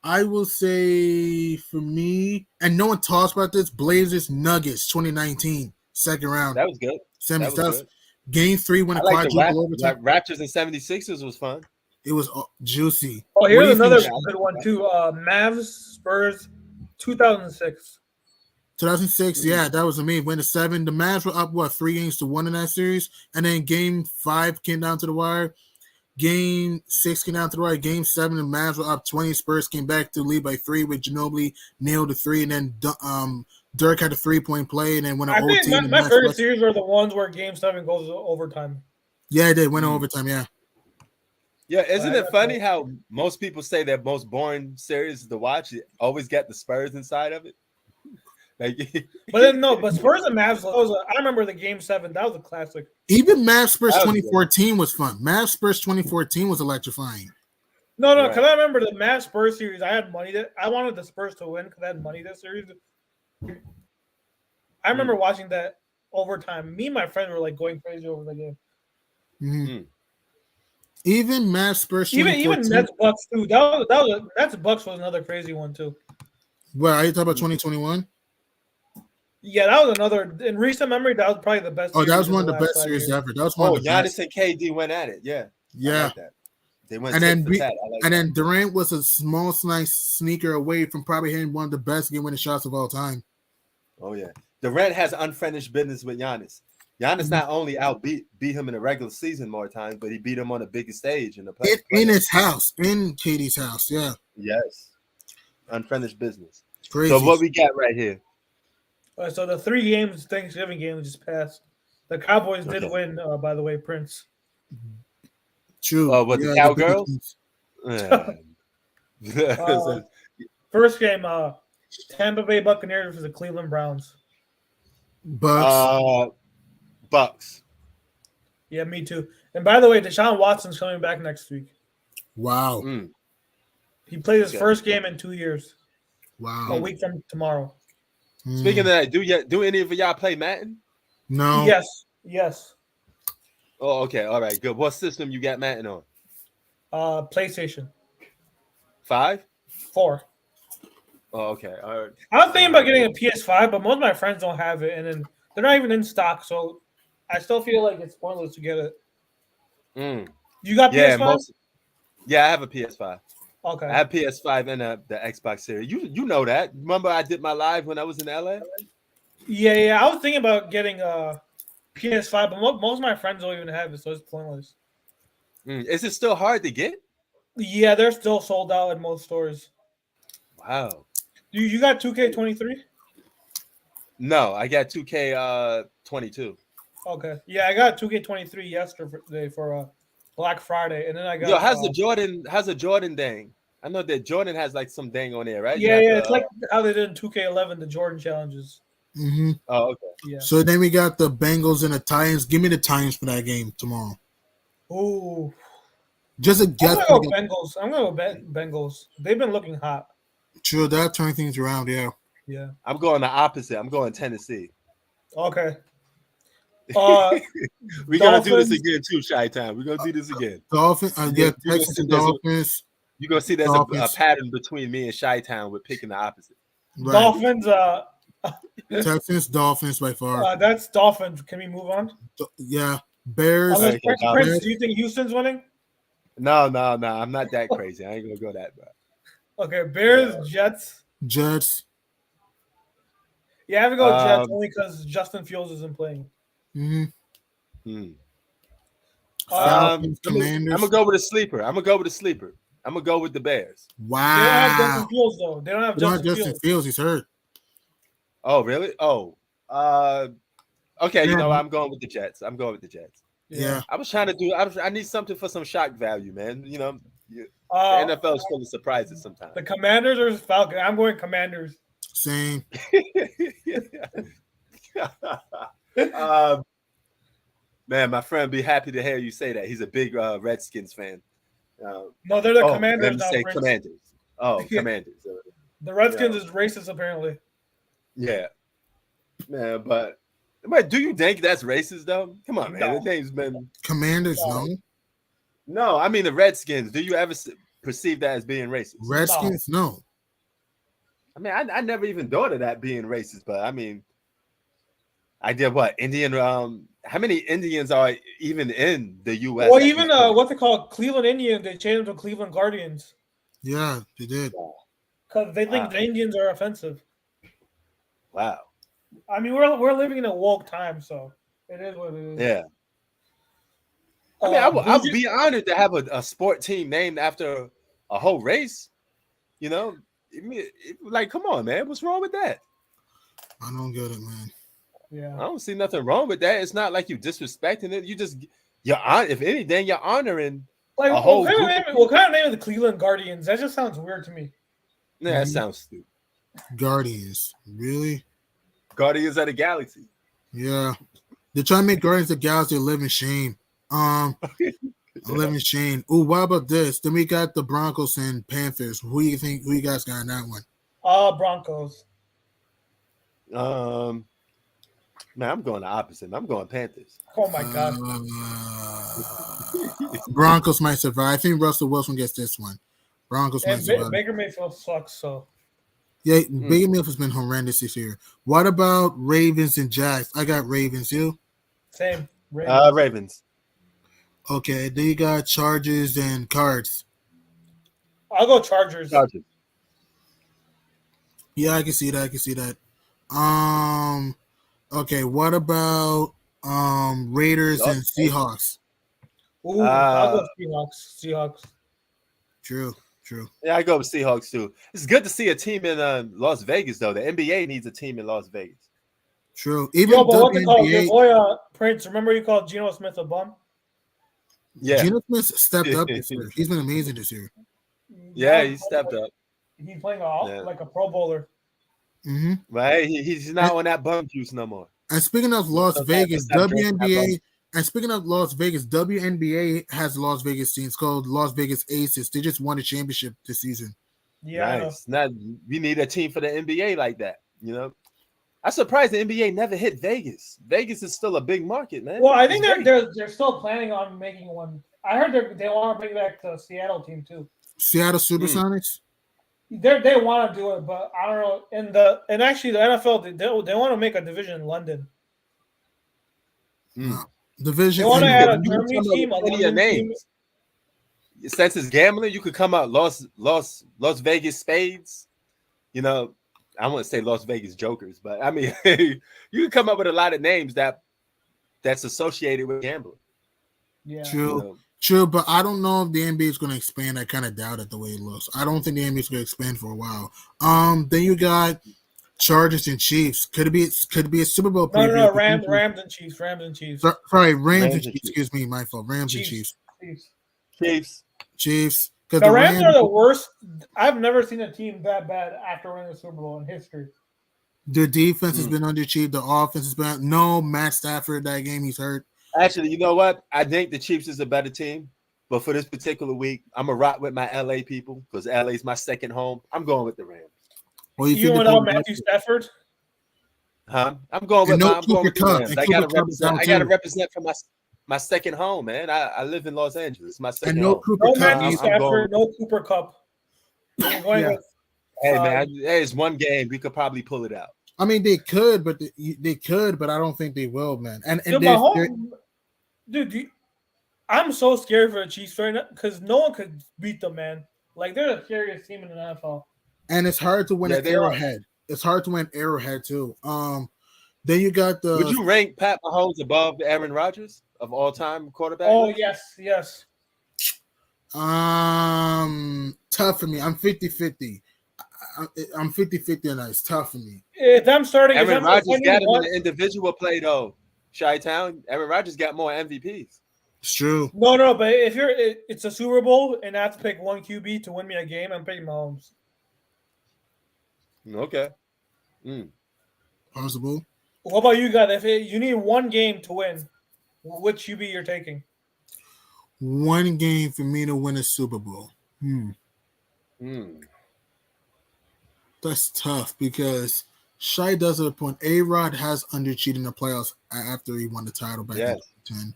I will say for me, and no one talks about this, Blazers Nuggets 2019, second round. That was good. Semis. That was good. Game 3 when I the like the quadruple overtime. Raptors and 76ers was fun. It was juicy. Oh, What here's do you another think? good one too. Mavs Spurs 2006. 2006, yeah, that was amazing. Went to 7. The Mavs were up 3-1 in that series, and then Game 5 came down to the wire. Game 6 came down to the wire. Game 7, the Mavs were up 20. Spurs came back to lead by 3 with Ginobili nailed the 3, and then Dirk had a 3-point play, and then went to I OT. think my favorite series are the ones where Game 7 goes to overtime. Yeah, they went to overtime. Yeah. Yeah, isn't it funny how most people say their most boring series to watch always got the Spurs inside of it? Like, but Spurs and Mavs. I remember the Game 7. That was a classic. Even Mavs Spurs That was 2014 was fun. Mavs Spurs 2014 was electrifying. No, Right. because I remember the Mavs Spurs series. I had money that I wanted the Spurs to win because I had money that series. I remember watching that overtime. Me and my friends were like going crazy over the game. Mhm. Even Mavs Spurs Even 2014. Nets Bucks too. Nets Bucks was another crazy one too. Well, are you talking about 2021? Yeah, that was another in recent memory. That was probably the best. Oh, that series was in one of the last best 5 series years. ever. That was one of the Giannis best. and KD went at it. Yeah. I Yeah. like that. They went And tit then for tat. I like and that. then Durant was a small nice sneaker away from probably hitting one of the best game-winning shots of all time. Oh yeah, Durant has unfinished business with Giannis. Giannis not only beat him in the regular season more times, but he beat him on the biggest stage in the playoffs. In his house, in Katie's house. Yeah. Yes, unfinished business. Crazy. So what we got right here? So the 3 games Thanksgiving game just passed. The Cowboys did win. By the way, Prince. True. With the Yeah, Cowgirls? First game, Tampa Bay Buccaneers versus the Cleveland Browns. Bucks. Bucks. Yeah, me too. And by the way, Deshaun Watson's coming back next week. Wow. He played his first game in 2 years. Wow. A week from tomorrow. Speaking of that, do any of y'all play Madden? No. Yes. Oh, okay. All right, good. What system you got Madden on? PlayStation 5? 4. Oh, okay. All right. I was thinking about getting a PS5, but most of my friends don't have it, and then they're not even in stock. So I still feel like it's pointless to get it. You got PS5? Yeah, I have a PS5. Okay. I have PS5 and the Xbox Series. You know that. Remember I did my live when I was in LA? Yeah. I was thinking about getting a PS5, but most of my friends don't even have it, so it's pointless. Is it still hard to get? Yeah, they're still sold out in most stores. Wow. You got 2K23? No, I got 2K22. Okay. Yeah, I got 2K23 yesterday for Black Friday, and then I got. Yo, how's the Jordan dang? I know that Jordan has like some dang on there, right? Yeah, it's like how they did in 2K11, the Jordan challenges. Mm-hmm. Oh, okay. Yeah. So then we got the Bengals and the Titans. Give me the Titans for that game tomorrow. Ooh. Just a guess. I'm gonna go Bengals. I'm gonna go Bengals. They've been looking hot. True, that turn things around. Yeah. Yeah. I'm going the opposite. I'm going Tennessee. Okay. We're gonna do this again too, Chi-Town. We're gonna do this again. Dolphins. Texans and Dolphins. You're gonna see there's a pattern between me and Chi-Town with picking the opposite. Right. Dolphins. Texans, Dolphins by far. That's Dolphins. Can we move on? Yeah. Bears. Prince, do you think Houston's winning? No. I'm not that crazy. I ain't gonna go that bad. Okay, Bears, Jets. Jets. Yeah, I have to go Jets only because Justin Fields isn't playing. Falcons, Commanders. I'm gonna go with a sleeper. I'm gonna go with the Bears. Wow. They don't have Justin Fields though. They don't have Justin Fields. He's hurt. Oh, really? Oh. Okay, you know what? I'm going with the Jets. Yeah. I was trying to do I need something for some shock value, man. You know, The Uh, NFL is full of surprises sometimes. the Commanders or Falcons? I'm going Commanders. Same. um, man, my friend be happy to hear you say that. He's a big Redskins fan. No, they're the Let Commanders me now. say Prince. Commanders. Oh, Yeah. Commanders. The Redskins is racist, apparently. Yeah, man, but do you think that's racist though? Come on, man. No. The name's been Commanders, no. no. I mean the Redskins. Do you ever perceive that as being racist? Redskins, no. I mean, I never even thought of that being racist, but I mean, I did what Indian. How many Indians are even in the U.S.? Well, even what they call Cleveland Indians, they changed them to Cleveland Guardians Yeah, they did. because they think the Indians are offensive. Wow. I mean, we're living in a woke time, so it is what it is. Yeah. I mean, I would be honored to have a sport team named after a whole race. You know, like, come on, man, what's wrong with that? I don't get it, man. Yeah, I don't see nothing wrong with that. It's not like you disrespecting it. If anything, you're honoring like a whole what kind of name is the Cleveland Guardians? That just sounds weird to me. Yeah, that sounds stupid. Guardians, really? Guardians of the Galaxy. Yeah, they're trying to make Guardians of the Galaxy a living shame. A living shame. Ooh, what about this? Then we got the Broncos and Panthers. Who do you think? Who you guys got in that one? Broncos. Man, I'm going the opposite. I'm going Panthers. Oh my god. Broncos might survive. I think Russell Wilson gets this one. Broncos might survive. Baker Mayfield sucks. So yeah, Baker Mayfield's been horrendous this year. What about Ravens and Jags? I got Ravens. You? Same. Ravens. Okay, then you got Chargers and Cards. I'll go Chargers. Yeah, I can see that. Okay, what about Raiders and Seahawks? Ooh, I'll go Seahawks. True. Yeah, I go with Seahawks too. It's good to see a team in Las Vegas, though. The NBA needs a team in Las Vegas. True. Even but what they call your WNBA, boy Prince? Remember you called Geno Smith a bum? Yeah, Geno Smith stepped up this year. He's been amazing this year. Yeah, he stepped up. He's playing like a Pro Bowler. Mm-hmm. Right, he's not on that bum juice no more. And speaking of Las Vegas, WNBA. And speaking of Las Vegas, WNBA has a Las Vegas team. It's called Las Vegas Aces. They just won a championship this season. Yeah, nice. Now we need a team for the NBA like that. You know, I'm surprised the NBA never hit Vegas. Vegas is still a big market, man. Well, I think they're still planning on making one. I heard they want to bring back the Seattle team too. Seattle Supersonics. They want to do it, but I don't know. And actually the NFL they want to make a division in London. Division. They want to add a Germany team, a London team. Since it's gambling, you could come out Las Vegas Spades. You know, I wouldn't say Las Vegas Jokers, but I mean, you can come up with a lot of names that's associated with gambling. Yeah, True, but I don't know if the NBA is going to expand. I kind of doubt it the way it looks. I don't think the NBA is going to expand for a while. Then you got Chargers and Chiefs. Could it be a Super Bowl preview? No, Rams and Chiefs. Sorry, Rams and Chiefs. Excuse me, my fault. Rams and Chiefs. Chiefs. The Rams are the worst. I've never seen a team that bad after winning the Super Bowl in history. The defense has been underachieved. The offense has been no Matt Stafford that game. He's hurt. Actually, you know what? I think the Chiefs is a better team. But for this particular week, I'm going to rock with my LA people because LA is my second home. I'm going with the Rams. Well, you without Matthew Stafford? Huh? I'm going with the Rams. I got to represent for my second home, man. I live in Los Angeles. My second home. No Matthew Stafford, no Cooper Kupp. Hey, man, it's one game. We could probably pull it out. I mean, they could, but I don't think they will, man. And dude, I'm so scared for the Chiefs right now because no one could beat them, man. Like they're the scariest team in the NFL. And it's hard to win at Arrowhead. It's hard to win Arrowhead too. Then you got the. Would you rank Pat Mahomes above Aaron Rodgers of all time quarterback? Oh yes. Tough for me. I'm 50-50. I'm 50-50 and it's tough for me. If I'm starting, Aaron Rodgers got him in the individual play though. Chi-Town, Aaron Rodgers got more MVPs. It's true. No, but if it's a Super Bowl and I have to pick one QB to win me a game, I'm picking Mahomes. Okay. Mm. Possible. What about you guys? If you need one game to win, which QB you're taking? One game for me to win a Super Bowl. That's tough because Shai does it upon A-Rod has underachieved in the playoffs after he won the title back in 2010.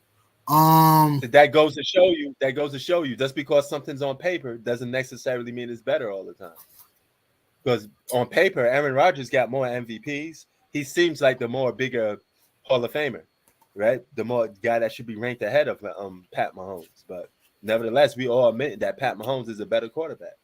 That goes to show you. That goes to show you. Just because something's on paper doesn't necessarily mean it's better all the time. Because on paper, Aaron Rodgers got more MVPs. He seems like the more bigger Hall of Famer, right? The more guy that should be ranked ahead of Pat Mahomes. But nevertheless, we all admit that Pat Mahomes is a better quarterback.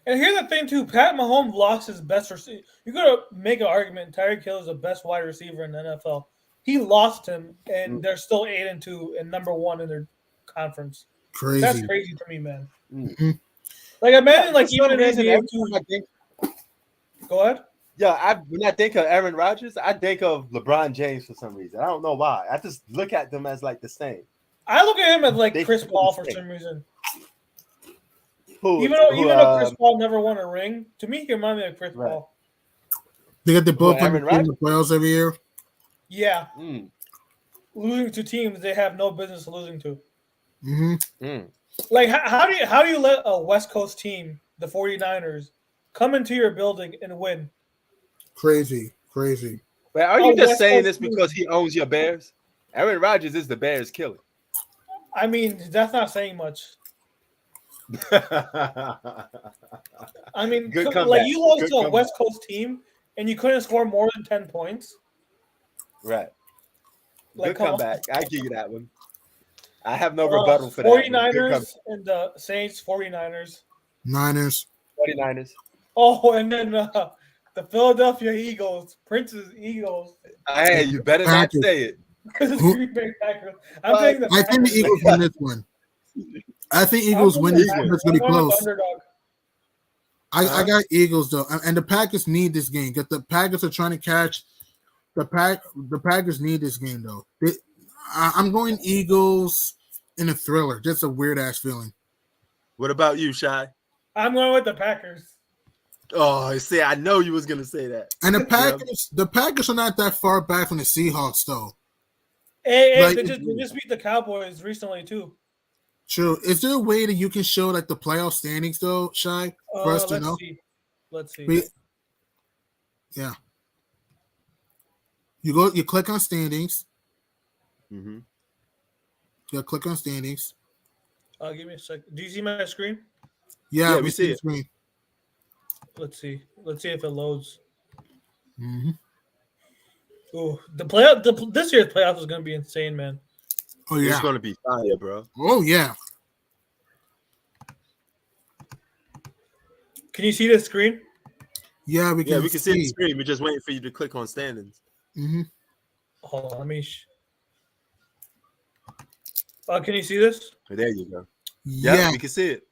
And here's the thing too: Pat Mahomes lost his best receiver. You gotta make an argument. Tyreek Hill is the best wide receiver in the NFL. He lost him, and they're still 8-2 and number one in their conference. Crazy. That's crazy to me, man. Like imagine, like even in NBA too. Go ahead. Yeah, when I think of Aaron Rodgers, I think of LeBron James for some reason. I don't know why. I just look at them as like the same. I look at him as like Chris Paul for some reason. Even though Chris Paul never won a ring, to me he reminds me of Chris Paul. They got the both in the playoffs every year. Yeah. Losing to teams they have no business losing to. Like how do you let a West Coast team, the 49ers, come into your building and win? Crazy. But are you just saying this because he owns your Bears? Aaron Rodgers is the Bears killer. I mean, that's not saying much. I mean, Good like comeback. you lost Good to a comeback. West Coast team and you couldn't score more than 10 points. Right. Like, Good comeback. I give you that one. I have no rebuttal for that. 49ers and the Saints, 49ers. Niners. 49ers. Oh, and then the Philadelphia Eagles, Prince's Eagles. Hey, you better not say it. Because it's Green Bay Packers. I'm taking the I think the Eagles win this one. I think Eagles win this one. It's really close. I got Eagles though, and the Packers need this game because the Packers are trying to catch the Packers need this game though. I'm going Eagles in a thriller. Just a weird ass feeling. What about you, Shai? I'm going with the Packers. Oh, see, I know you was gonna say that. And the Packers are not that far back from the Seahawks though. Hey, Like, they just beat the Cowboys recently too. True. Is there a way that you can show like the playoff standings though, Shai, for us to know? Let's see. Yeah. You click on standings. Mm-hmm. You click on standings. Give me a second. Do you see my screen? Yeah, we see it. Screen. Let's see if it loads. Mm-hmm. Oh, this year's playoffs is going to be insane, man. Oh yeah, it's going to be fire, bro. Oh yeah. Can you see the screen? Yeah, we can see the screen. We're just waiting for you to click on standings. Mm-hmm. Hold on, let me. Can you see this? There you go. Yeah, we can see it.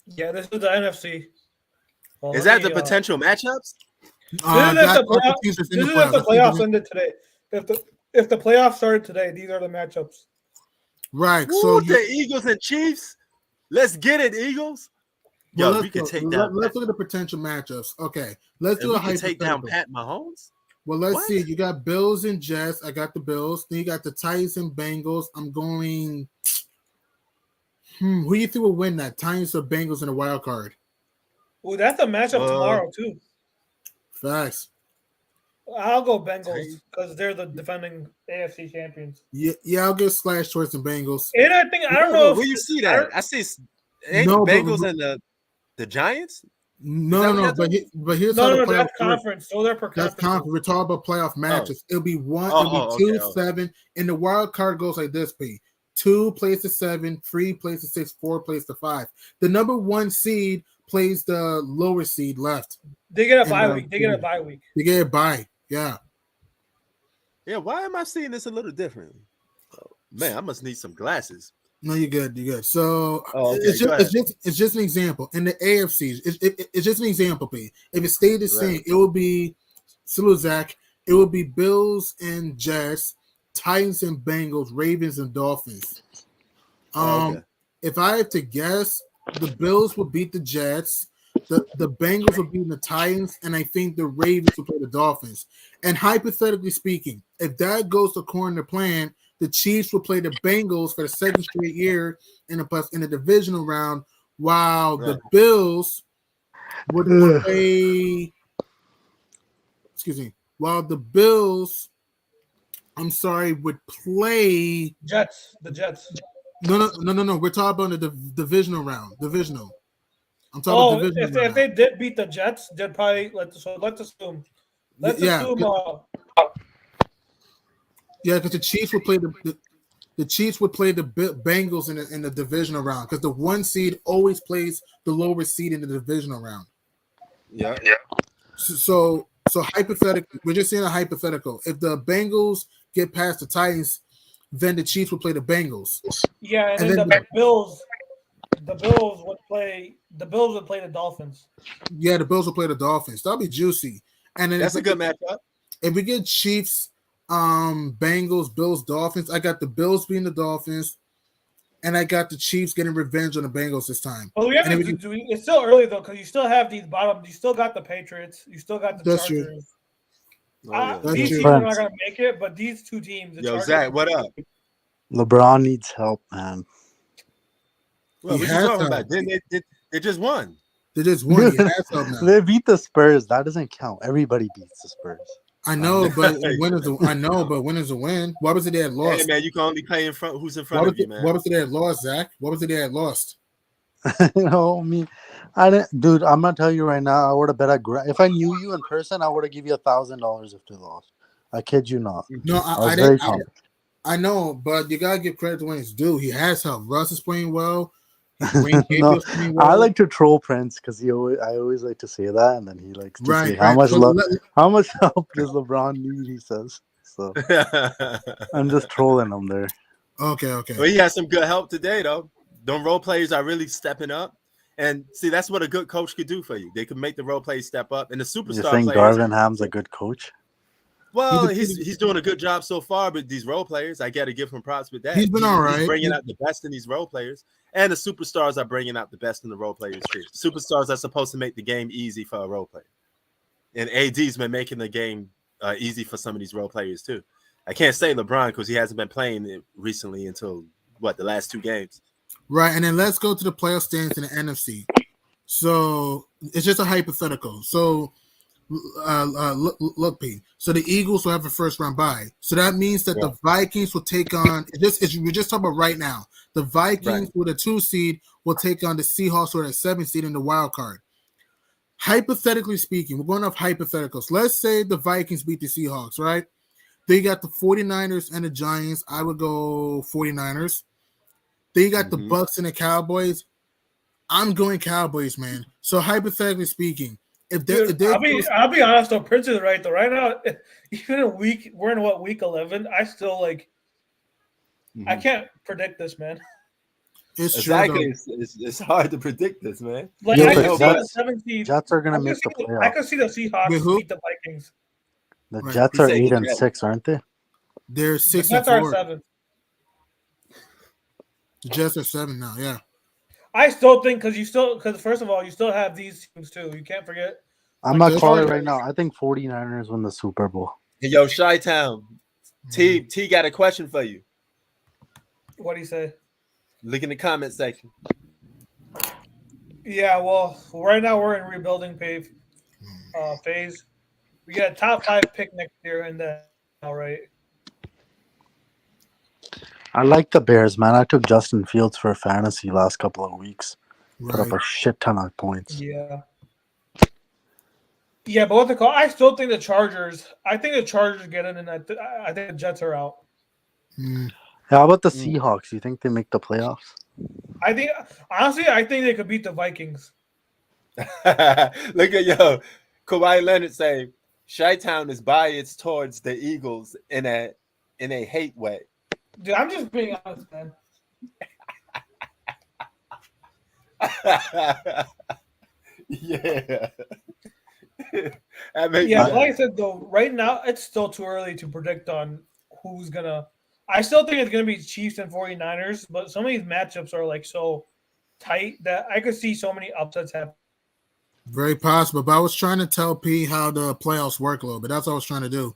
Yeah, this is the NFC. Is that the potential matchups? This is if the playoffs ended today. If the playoffs started today, these are the matchups. Right. Ooh, So the Eagles and Chiefs. Let's get it, Eagles. Yo, we can take down. Let's look at the potential matchups. Okay, let's do a hypothetical. Take down Pat Mahomes. Well, let's see. You got Bills and Jets. I got the Bills. Then you got the Titans and Bengals. I'm going. Who you think will win that? Titans or Bengals in a wild card? Well, that's a matchup tomorrow too. Facts. I'll go Bengals because they're the defending AFC champions. Yeah, I'll give slash towards the Bengals. And I don't know where you see that. I see Bengals and the Giants. No. But here's how the playoff that's conference. So they're per conference. That's conference. We're talking about playoff matches. It'll be one. It'll be 2-7, and the wild card goes like this: P. 2 plays to 7, 3 plays to 6, 4 plays to 5. The number 1 seed plays the lower seed left. They get a bye week. They get a bye. Yeah. Yeah. Why am I seeing this a little differently? Oh, man, I must need some glasses. No, you're good. So it's just an example. In the AFCs, it's just an example, P. If it stayed the same, it would be Zach. It would be Bills and Jets, Titans and Bengals, Ravens and Dolphins. Okay. If I had to guess, the Bills will beat the Jets. The Bengals will beat the Titans, and I think the Ravens will play the Dolphins. And hypothetically speaking, if that goes according to plan, the Chiefs will play the Bengals for the second straight year in the divisional round, while the Bills would play. Excuse me. While the Bills, would play Jets. The Jets. No. We're talking about the divisional round. Divisional. I'm talking about divisional. If they did beat the Jets, they'd probably let's assume. Because the Chiefs would play the Chiefs would play the Bengals in the divisional round because the 1 seed always plays the lower seed in the divisional round. Yeah. So hypothetically, we're just saying a hypothetical. If the Bengals get past the Titans, then the Chiefs would play the Bengals. Yeah, and then the Bills would play the Dolphins. Yeah, the Bills will play the Dolphins. That'll be juicy. And then that's a good matchup. If we get Chiefs, Bengals, Bills, Dolphins, I got the Bills beating the Dolphins, and I got the Chiefs getting revenge on the Bengals this time. Well, it's still early though, because you still have these bottom. You still got the Patriots. You still got the Chargers. These teams are not going to make it, but these two teams. Yo, Zach, what up? LeBron needs help, man. Well, what you talking about? They just won. They just won. He has help now. They beat the Spurs. That doesn't count. Everybody beats the Spurs. I know, but win is a win. What was it they had lost? Hey, man, you can only play in front. Who's in front of you, man? What was it they had lost, Zach? What was it they had lost? I didn't, dude. I'm gonna tell you right now. I would have bet if I knew you in person, I would have give you $1,000 if they lost. I kid you not. No, I didn't. I know, but you gotta give credit to when it's due. He has help. Russ is playing well. No, I like to troll Prince because I always like to say that, and then he likes to say how much help does LeBron need? He says so. I'm just trolling him there. Okay. Well, he has some good help today, though. Them role players are really stepping up, and see that's what a good coach could do for you. They could make the role players step up, and the superstar. You think Darvin Ham's a good coach? Well, he's doing a good job so far, but these role players, I got to give him props with that. He's been all right. He's bringing out the best in these role players, and the superstars are bringing out the best in the role players too. Superstars are supposed to make the game easy for a role player, and AD's been making the game easy for some of these role players too. I can't say LeBron because he hasn't been playing it recently until the last 2 games. Right, and then let's go to the playoff standings in the NFC. So it's just a hypothetical. So. Look, P. So the Eagles will have a first round bye. So that means that the Vikings will take on. We're just talking about right now. The Vikings with a 2 seed will take on the Seahawks with a 7 seed in the wild card. Hypothetically speaking, we're going off hypotheticals. Let's say the Vikings beat the Seahawks, right? Then you got the 49ers and the Giants. I would go 49ers. Then you got the Bucks and the Cowboys. I'm going Cowboys, man. So hypothetically speaking. I'll be honest though, Prince is right though. Right now, even we're in week 11. I still I can't predict this, man. It's exactly. It's hard to predict this, man. Like I can see the 7 seed. Jets are gonna miss the playoffs. I can see the Seahawks beat the Vikings. The Jets are 8-6, aren't they? They're 6-4. The Jets are 7. The Jets are 7 now. Yeah. I still think because first of all, you still have these teams too. You can't forget. I'm not calling it right now. I think 49ers win the Super Bowl. Hey, yo, Chi-Town. T got a question for you. What do you say? Look in the comment section. Yeah, well, right now we're in rebuilding phase. We got a top 5 pick next year, and then all right. I like the Bears, man. I took Justin Fields for fantasy last couple of weeks. Put up a shit ton of points. Yeah. Yeah, but what they call? I still think the Chargers. I think the Chargers get in, and I think the Jets are out. How about the Seahawks? You think they make the playoffs? I think they could beat the Vikings. Look at Kawhi Leonard saying Chi-Town is biased towards the Eagles in a hate way. Dude, I'm just being honest, man. Yeah. Like I said, though, right now it's still too early to predict on who's gonna. I still think it's gonna be Chiefs and 49ers, but some of these matchups are like so tight that I could see so many upsets happen. Very possible, but I was trying to tell P how the playoffs work a little bit. That's what I was trying to do.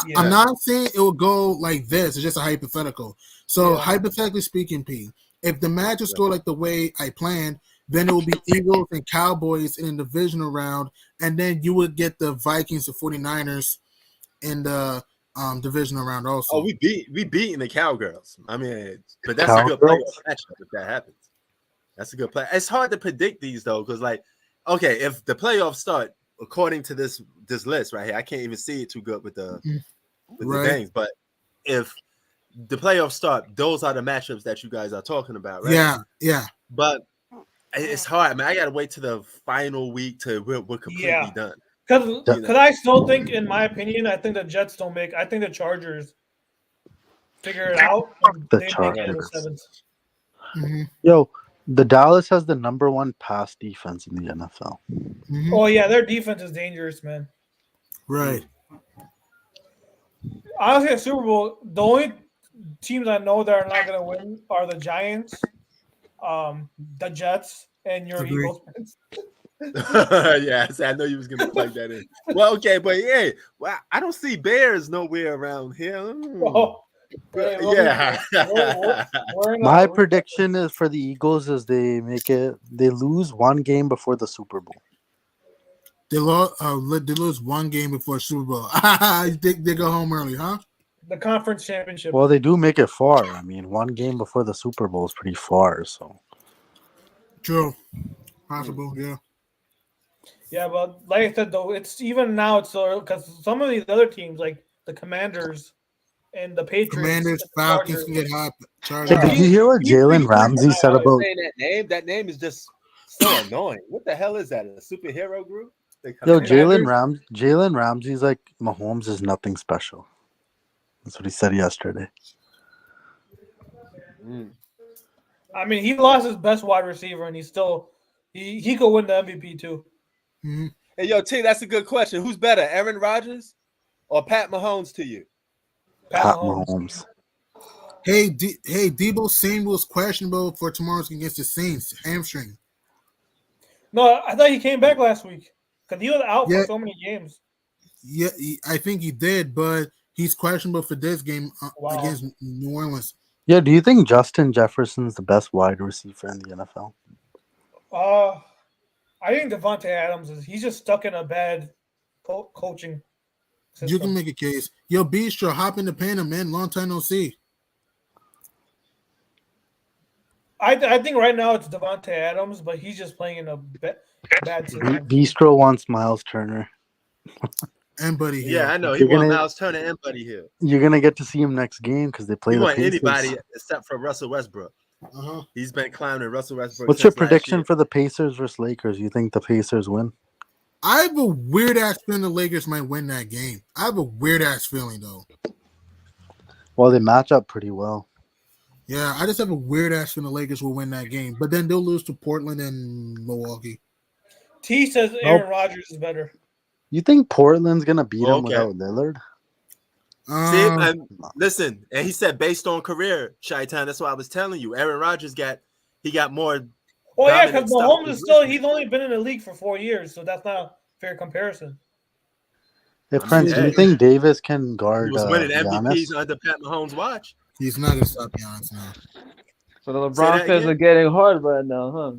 Yeah. I'm not saying it will go like this. It's just a hypothetical. So hypothetically speaking, P, if the matches go like the way I planned, then it will be Eagles and Cowboys in the divisional round, and then you would get the Vikings and 49ers in the divisional round also. Oh, we beating the Cowgirls. I mean, but that's a good playoff matchup if that happens. That's a good play. It's hard to predict these though, because like, okay, if the playoffs start according to this list right here, I can't even see it too good with the things. But if the playoffs start, those are the matchups that you guys are talking about, right? Yeah. But it's hard, man. I gotta wait to the final week to we're completely done. Because I still think, in my opinion, I think the Jets don't make. I think the Chargers figure it out. The Chargers. Yo, the Dallas has the number 1 pass defense in the NFL. Mm-hmm. Oh yeah, their defense is dangerous, man. Right. Honestly, at Super Bowl, the only teams I know that are not going to win are the Giants, the Jets, and your Eagles. Yeah, I know you was gonna plug that in. Well, okay, but yeah, well, I don't see Bears nowhere around here. Oh, yeah. My prediction is for the Eagles is they lose 1 game before the Super Bowl. They lose 1 game before Super Bowl. they go home early, huh? The conference championship. Well, they do make it far. I mean, 1 game before the Super Bowl is pretty far. So true, possible, yeah. Yeah, but like I said, though, it's even now it's so because some of these other teams, like the Commanders and the Patriots, Falcons can get hot. Did you hear what Jalen Ramsey said about that name? That name is just so annoying. What the hell is that? A superhero group? Yo, Jalen Ramsey's like Mahomes is nothing special. That's what he said yesterday. I mean, he lost his best wide receiver, and he could win the MVP too. Mm-hmm. Hey, yo, T, that's a good question. Who's better, Aaron Rodgers or Pat Mahomes to you? Pat Mahomes. Hey, Debo Samuel's questionable for tomorrow's against the Saints, hamstring. No, I thought he came back last week because he was out for so many games. Yeah, I think he did, but he's questionable for this game against New Orleans. Yeah, do you think Justin Jefferson's the best wide receiver in the NFL? I think Devontae Adams he's just stuck in a bad coaching system. You can make a case. Yo, Bistro, hop in the panel, man. Long time no see. I think right now it's Devontae Adams, but he's just playing in a bad season. Bistro wants Miles Turner. And Buddy Hill. Yeah, I know. He wants Miles Turner and Buddy Hill. You're going to get to see him next game because they play the Pacers. Anybody except for Russell Westbrook. He's been clowning Russell Westbrook. What's your prediction for the Pacers versus Lakers? You think the Pacers win? I have a weird ass feeling the Lakers might win that game. I have a weird ass feeling though. Well, they match up pretty well. Yeah, I just have a weird ass feeling the Lakers will win that game, but then they'll lose to Portland and Milwaukee. T says Aaron Rodgers is better. You think Portland's gonna beat them without Lillard? Listen, and he said based on career, Chi-Town, that's what I was telling you. Aaron Rodgers got more. Oh yeah, because Mahomes is he's only been in the league for 4 years, so that's not a fair comparison. Hey, friends, do you think Davis can guard? He was winning MVPs under Pat Mahomes' watch. He's not gonna stop Giannis now. So the LeBron fans are getting hard right now, huh?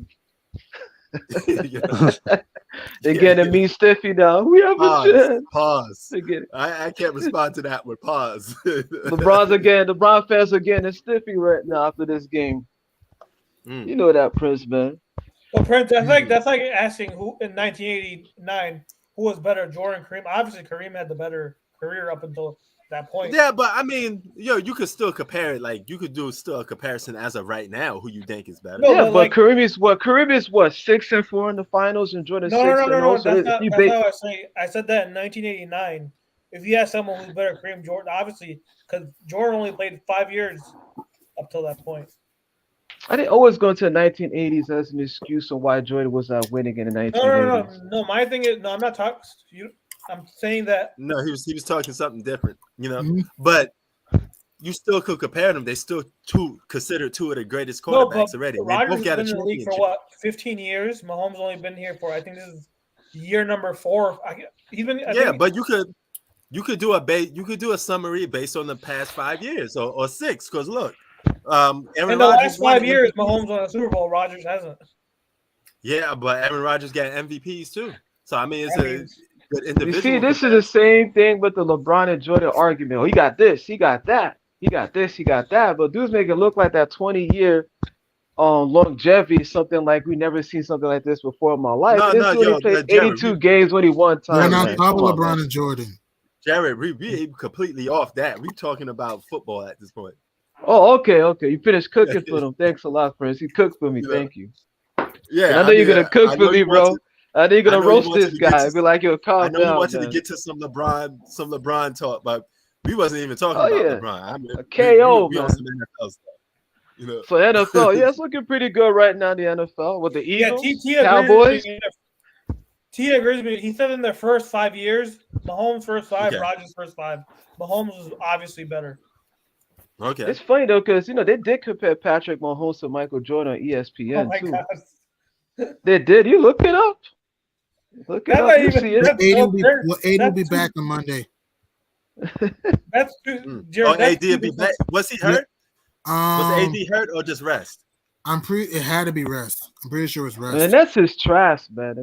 They're getting me stiffy now. We have a chance. Pause. I can't respond to that with pause. LeBron fans are getting stiffy right now after this game. You know that, Prince, man. Well, Prince, that's like asking who in 1989 who was better, Jordan, Kareem. Obviously, Kareem had the better career up until that point. Yeah, but I mean, you could still compare it. Like you could do still a comparison as of right now, who you think is better. No, yeah, but Kareem is what? Kareem is what? 6-4 in the finals, and Jordan 6-0. No. That's not how I say. I said that in 1989. If you ask someone who's better, Kareem, Jordan, obviously, because Jordan only played 5 years up till that point. I didn't always go into the 1980s as an excuse on why Jordan was winning in the 1980s. No. My thing is, I'm not talking. I'm saying that. No, he was talking something different, But you still could compare them. They still considered two of the greatest quarterbacks already. Rodgers has been in the league for what, 15 years? Mahomes only been here for, I think this is year number 4. But you could do a summary based on the past 5 years or 6. Because look, Aaron in the last 5 years, Mahomes won a Super Bowl. Rodgers hasn't. Yeah, but Aaron Rodgers got MVPs too. So I mean, it's a good individual. You see, this is the same thing with the LeBron and Jordan argument. Oh, he got this, he got that, he got this, he got that. But dudes make it look like that 20-year longevity is something like we never seen something like this before in my life. He played 82 games when he won time. We're on top of LeBron and Jordan. Jared, we completely off that. We talking about football at this point. Oh, okay. You finished cooking for them. Thanks a lot, Prince. You cooked for me. Thank you. Yeah, and I know you're gonna cook for me, bro. I know you're gonna roast this guy. Be like, yo, calm down. I know you wanted to get to some LeBron talk, but we wasn't even talking about LeBron. I mean, KO, we man. on some NFL stuff. So NFL, it's looking pretty good right now in the NFL with the Eagles, T Cowboys. T agrees with me. He said in their first 5 years, Mahomes first 5, Rodgers first 5. Mahomes was obviously better. Okay. It's funny though, because they did compare Patrick Mahomes to Michael Jordan on ESPN too. God. They did. You look it up. Look it up. You see it. AD will be back on Monday. That's true. Jared, AD will be back. Was he hurt? Was AD hurt or just rest? It had to be rest. I'm pretty sure it's rest. And that's his trash, man.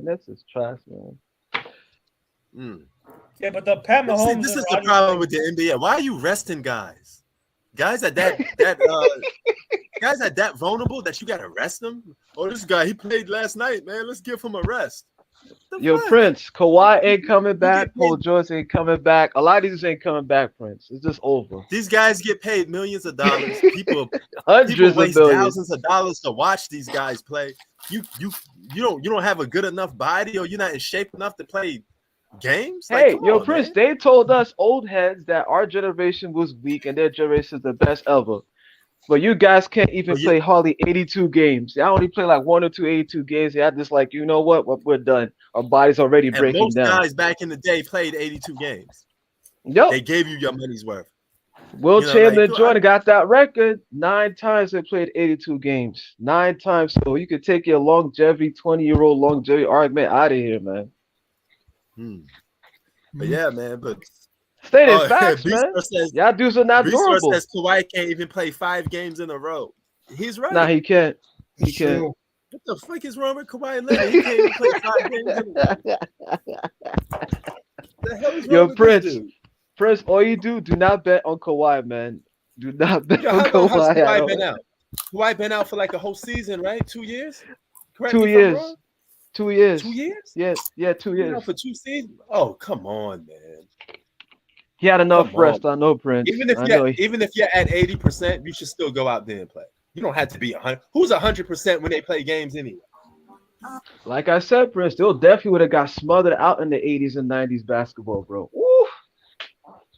Yeah, but the Pat Mahomes. This is the problem with the NBA. Why are you resting guys? Guys are that vulnerable that you gotta rest them. Oh, this guy, he played last night, man. Let's give him a rest. Yo, Prince, Kawhi ain't coming back. Paul George ain't coming back. A lot of these ain't coming back, Prince. It's just over. These guys get paid millions of dollars. People millions. waste thousands of dollars to watch these guys play. You don't have a good enough body, or you're not in shape enough to play games. Hey, Prince, they told us old heads that our generation was weak and their generation is the best ever. But you guys can't even play hardly 82 games. I only play like 1 or 2 82 games. I just like, you know what? We're done. Our body's already breaking most down. Most guys back in the day played 82 games. Yep. They gave you your money's worth. Will Chamberlain Jordan got that record. 9 times they played 82 games. 9 times. So you could take your longevity, 20-year-old longevity argument out of here, man. But yeah, man. But stated facts, man. Y'all dudes are not durable. Says Kawhi can't even play 5 games in a row. He's right. Nah, he can't. He can't. What the fuck is wrong with Kawhi Leonard? He can't even play 5 games in a row. The hell is wrong with Prince. This dude? Prince, all you do not bet on Kawhi, man. Do not bet on How Kawhi. How's Kawhi been out? Kawhi been out for like a whole season, right? 2 years? Correct 2 years. 2 years. 2 years? Yes. Yeah, 2 years. For 2 seasons? Oh, come on, man. He had enough rest. I know, Prince. Even if you're at 80%, you should still go out there and play. You don't have to be 100. Who's 100% when they play games anyway? Like I said, Prince, they'll definitely would have got smothered out in the 80s and 90s basketball, bro. Woo.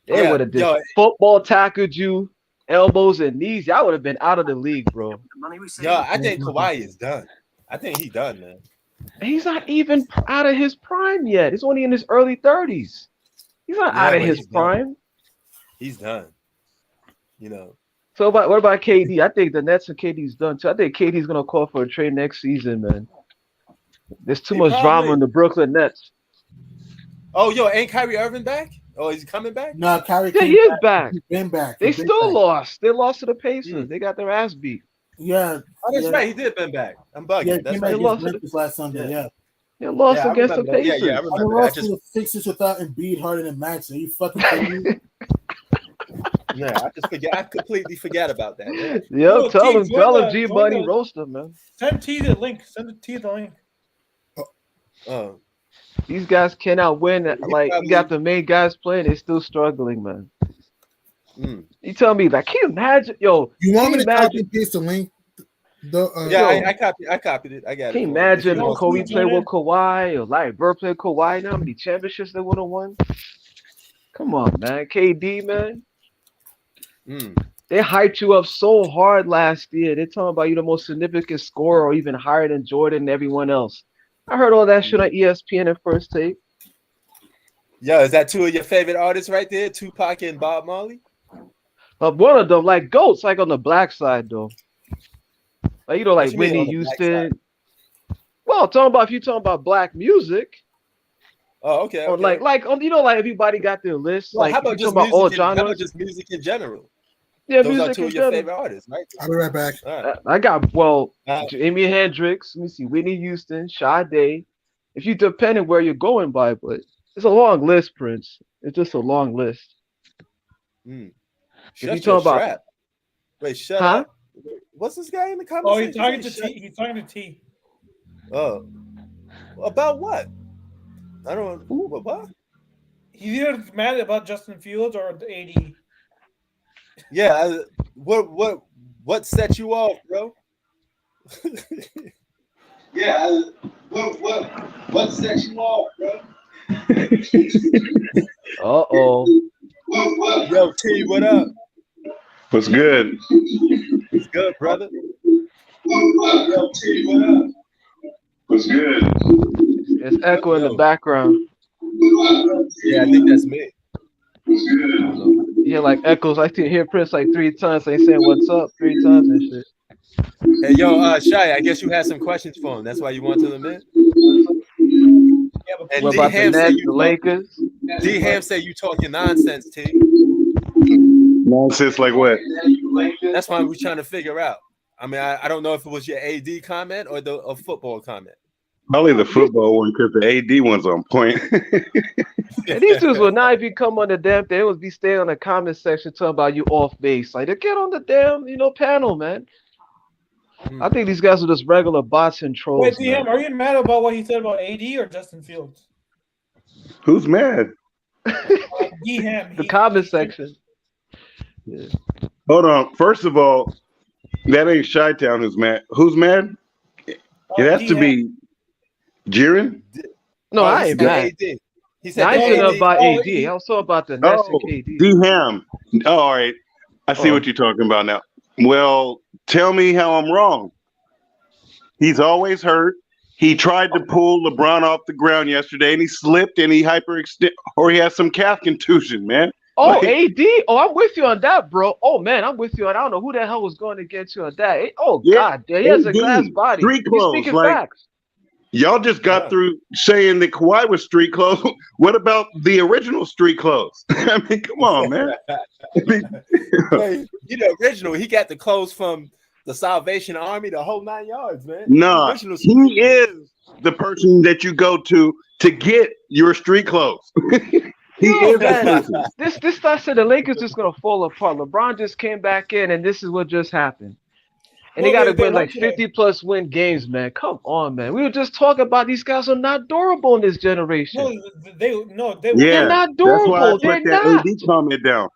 They would have football tackled you, elbows and knees. Y'all would have been out of the league, bro. I think Kawhi is done. I think he's done, man. He's not even out of his prime yet. He's only in his early 30s. He's not out of his prime. He's done. So what about KD? I think the Nets and KD's done too. I think KD's gonna call for a trade next season, man. There's too much drama in the Brooklyn Nets. Oh, ain't Kyrie Irving back? Oh, is he coming back? No, Kyrie. Yeah, he is back. He's been back. They still lost. They lost to the Pacers. They got their ass beat. Yeah. Oh, that's right. He did been back. I'm bugging. Yeah, that's right. He lost last Sunday. Yeah. They lost against the Pacers. Yeah, I remember. I lost to the Sixers without Embiid, Harden, and Max. Are you fucking kidding me? Yeah, I just forget. I completely forgot about that. Man. Yo, tell him, G Buddy, roast him, man. Send T the link. Send T the link. These guys cannot win. Like you got the main guys playing, they're still struggling, man. You tell me, like, can you imagine? Yo, you want me to copy and paste the link? I copied it. I got it. Can you imagine Kobe played with Kawhi or Larry Bird played Kawhi? Now how many championships they would have won? Come on, man. KD, man. They hyped you up so hard last year. They're talking about you the most significant scorer or even higher than Jordan and everyone else. I heard all that shit on ESPN at First Take. Yo, is that 2 of your favorite artists right there? Tupac and Bob Marley? One of them, like GOATs, like on the black side though. Like you know, like What you mean Whitney on the black side? Houston. Well, if you talking about black music, Oh, okay. or like like everybody got their list. Well, like how if you about just talking about all music? How genres. about just music in general? Yeah, Those are music two in of your general. favorite artists, right? I'll be right back. All right. I got Uh, Jimi Hendrix. Let me see, Whitney Houston, Sade. If you depending where you're going by, but it's a long list, Prince. It's just a long list. If you Shut your talking about, strap. Wait, shut huh? up. What's this guy in the comments? Oh, he's talking to T. He's talking to T. Oh, about what? I don't. What? He's either mad about Justin Fields or the AD. Yeah. What set you off, bro? Yeah. What set you off, bro? Uh-oh. Yo, T, what up? What's good? What's good, brother? Yo, T, what up? What's good? It's echo in the background. Yeah, I think that's me. What's good? Yeah, like echoes. I can hear Prince like 3 times. They saying "What's up" 3 times and shit. Hey, yo, Shy, I guess you had some questions for him. That's why you wanted them in? Yeah, but And What about the Nets, the Lakers? D-Ham say you talking nonsense, T. Nonsense like what? That's why we're trying to figure out. I mean, I don't know if it was your AD comment or a football comment. Probably the football one because the AD one's on point. And these dudes will not even come on the damn thing. They would be staying on the comment section talking about you off base. Like, they get on the damn, panel, man. I think these guys are just regular bots and trolls. wait, DM, are you mad about what he said about AD or Justin Fields? Who's mad? DM. The comment section. Yeah. Hold on. First of all, that ain't Chi-Town who's mad. Who's mad? It has to be Jiren. No, I ain't mad. AD. He said I ain't saying about AD. he- I was talking about the Nets and KD. D-Ham. Oh, all right. I see what you're talking about now. Well, tell me how I'm wrong. He's always hurt. He tried to pull LeBron off the ground yesterday, and he slipped, and he hyperextended, or he has some calf contusion, man. Oh, Like- AD. Oh, I'm with you on that, bro. Oh, man, I'm with you. I don't know who the hell was going to get you on that. Oh, Yeah, God. He has a AD, glass body. street He's clothes, speaking like- facts. Y'all just got through saying that Kawhi was street clothes. What about the original street clothes? I mean, come on, man. Hey, the original. He got the clothes from the Salvation Army, the whole 9 yards, man. Nah, The original- he is the person that you go to get your street clothes. He Yo, is the man, person. this guy said the Lakers just gonna fall apart. LeBron just came back in, and this is what just happened. And they Well, got to they win like want to- 50+ win games, man. Come on, man. We were just talking about these guys are not durable in this generation. No, they Yeah, They're not that's why I durable. put They're that not. AD comment down.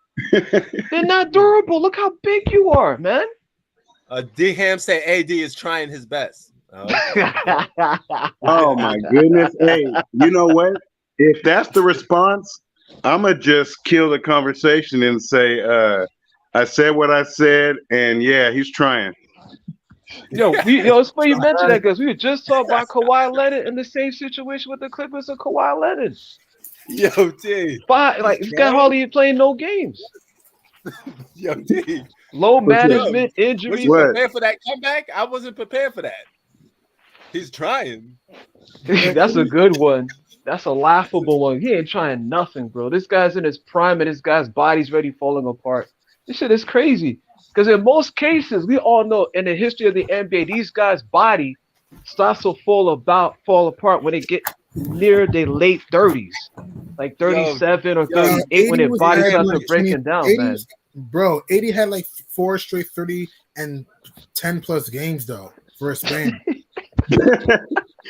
They're not durable. Look how big you are, man. D-Ham say AD is trying his best. Oh my goodness. Hey, you know what? If that's the response, I'ma just kill the conversation and say, I said what I said, and yeah, he's trying. It's funny you mentioned that because we were just talking about Kawhi Leonard in the same situation with the Clippers of Kawhi Leonard. Yo, D. This guy hardly even playing no games. Yo, D. Low What's up? management, Was injuries. you What? prepared for that comeback? I wasn't prepared for that. He's trying. That's a good one. That's a laughable one. He ain't trying nothing, bro. This guy's in his prime and this guy's body's already falling apart. This shit is crazy. Because in most cases, we all know in the history of the NBA, these guys' body starts to fall apart when they get near their late 30s. Like 37 or 38 when their body starts to breaking down, 80, man. Bro, 80 had like 4 straight 30 and 10+ games though for a span.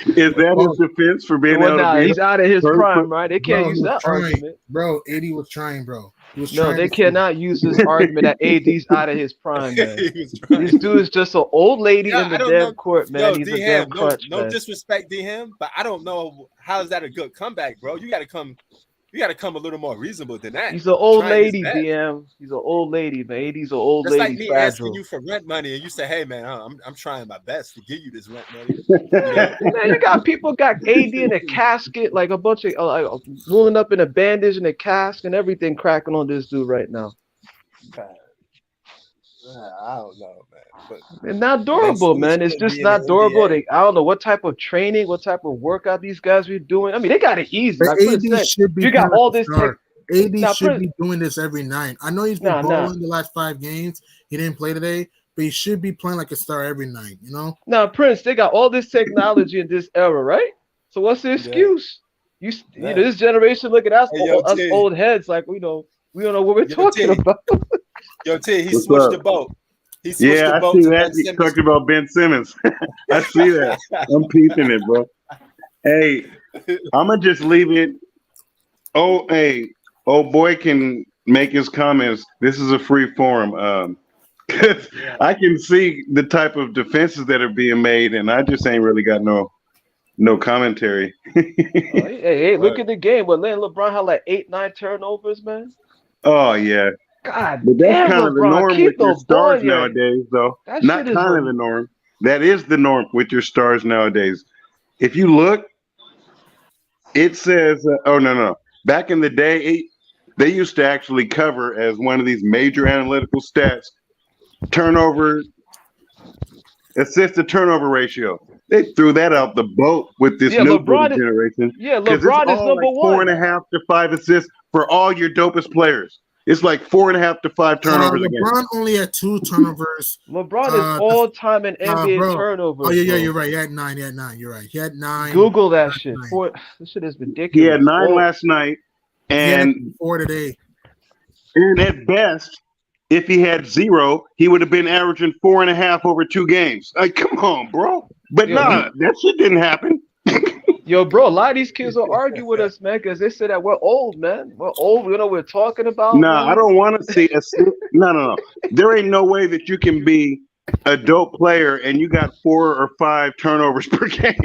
Is that his defense for being Well, able to be he's out of his perfect? prime, right? They can't Bro, use he was that trying. argument. Bro, 80 was trying, bro. He was No, trying they to- cannot use this argument that AD's out of his prime, man. He was trying. This dude is just an old lady Yeah, in the I don't damn know. court, man. Yo, He's a D-Ham, damn crutch, no man. disrespect, D-Ham, but I don't know how is that a good comeback, bro. You gotta come a little more reasonable than that. He's an old Trying his lady, best. DM. He's an old lady, man. AD's an old That's lady, like me fragile. asking you for rent money, and you say, "Hey, man, I'm trying my best to give you this rent money." Man, you got people got AD in a casket, like a bunch of rolling up in a bandage in a cask and everything cracking on this dude right now. I don't know, man. But they're not durable, man. It's just not durable. I don't know what type of training, what type of workout these guys be doing. I mean, they got it easy. But Like AD Prince should be you got all this. AD should be doing this every night. I know he's been balling the last 5 games. He didn't play today, but he should be playing like a star every night. You know. Now, Prince, they got all this technology in this era, right? So what's the excuse? You know, this generation look at us, us old heads, like we don't know what we're talking about. Yo, T, he switched the boat. I see that. You talked about Ben Simmons. I see that. I'm peeping it, bro. Hey, I'm gonna just leave it. Oh, hey, old boy can make his comments. This is a free forum. I can see the type of defenses that are being made, and I just ain't really got no commentary. Hey, look at the game. But then LeBron had like 8-9 turnovers, man. Oh yeah. God, but that's kind LeBron, of the norm with your stars nowadays, though. Not kind of the norm. That is the norm with your stars nowadays. If you look, it says, no. Back in the day, they used to actually cover as one of these major analytical stats, assist to turnover ratio. They threw that out the boat with this new generation. Yeah, LeBron is number one. 4.5 to 5 assists for all your dopest players. It's like 4.5 to 5 turnovers a game. LeBron only had 2 turnovers. LeBron is all time in NBA turnovers. Oh yeah, you're right. He had 9. You're right. He had 9. Google that shit. This shit is ridiculous. He had 9 last night, and 4 today. And at best, if he had 0, he would have been averaging 4.5 over 2 games. Like, come on, bro. But that shit didn't happen. Yo, bro, a lot of these kids will argue with us, man, because they say that we're old, man. We're old. We know what we're talking about. Nah, I don't want to see no. There ain't no way that you can be a dope player and you got 4 or 5 turnovers per game.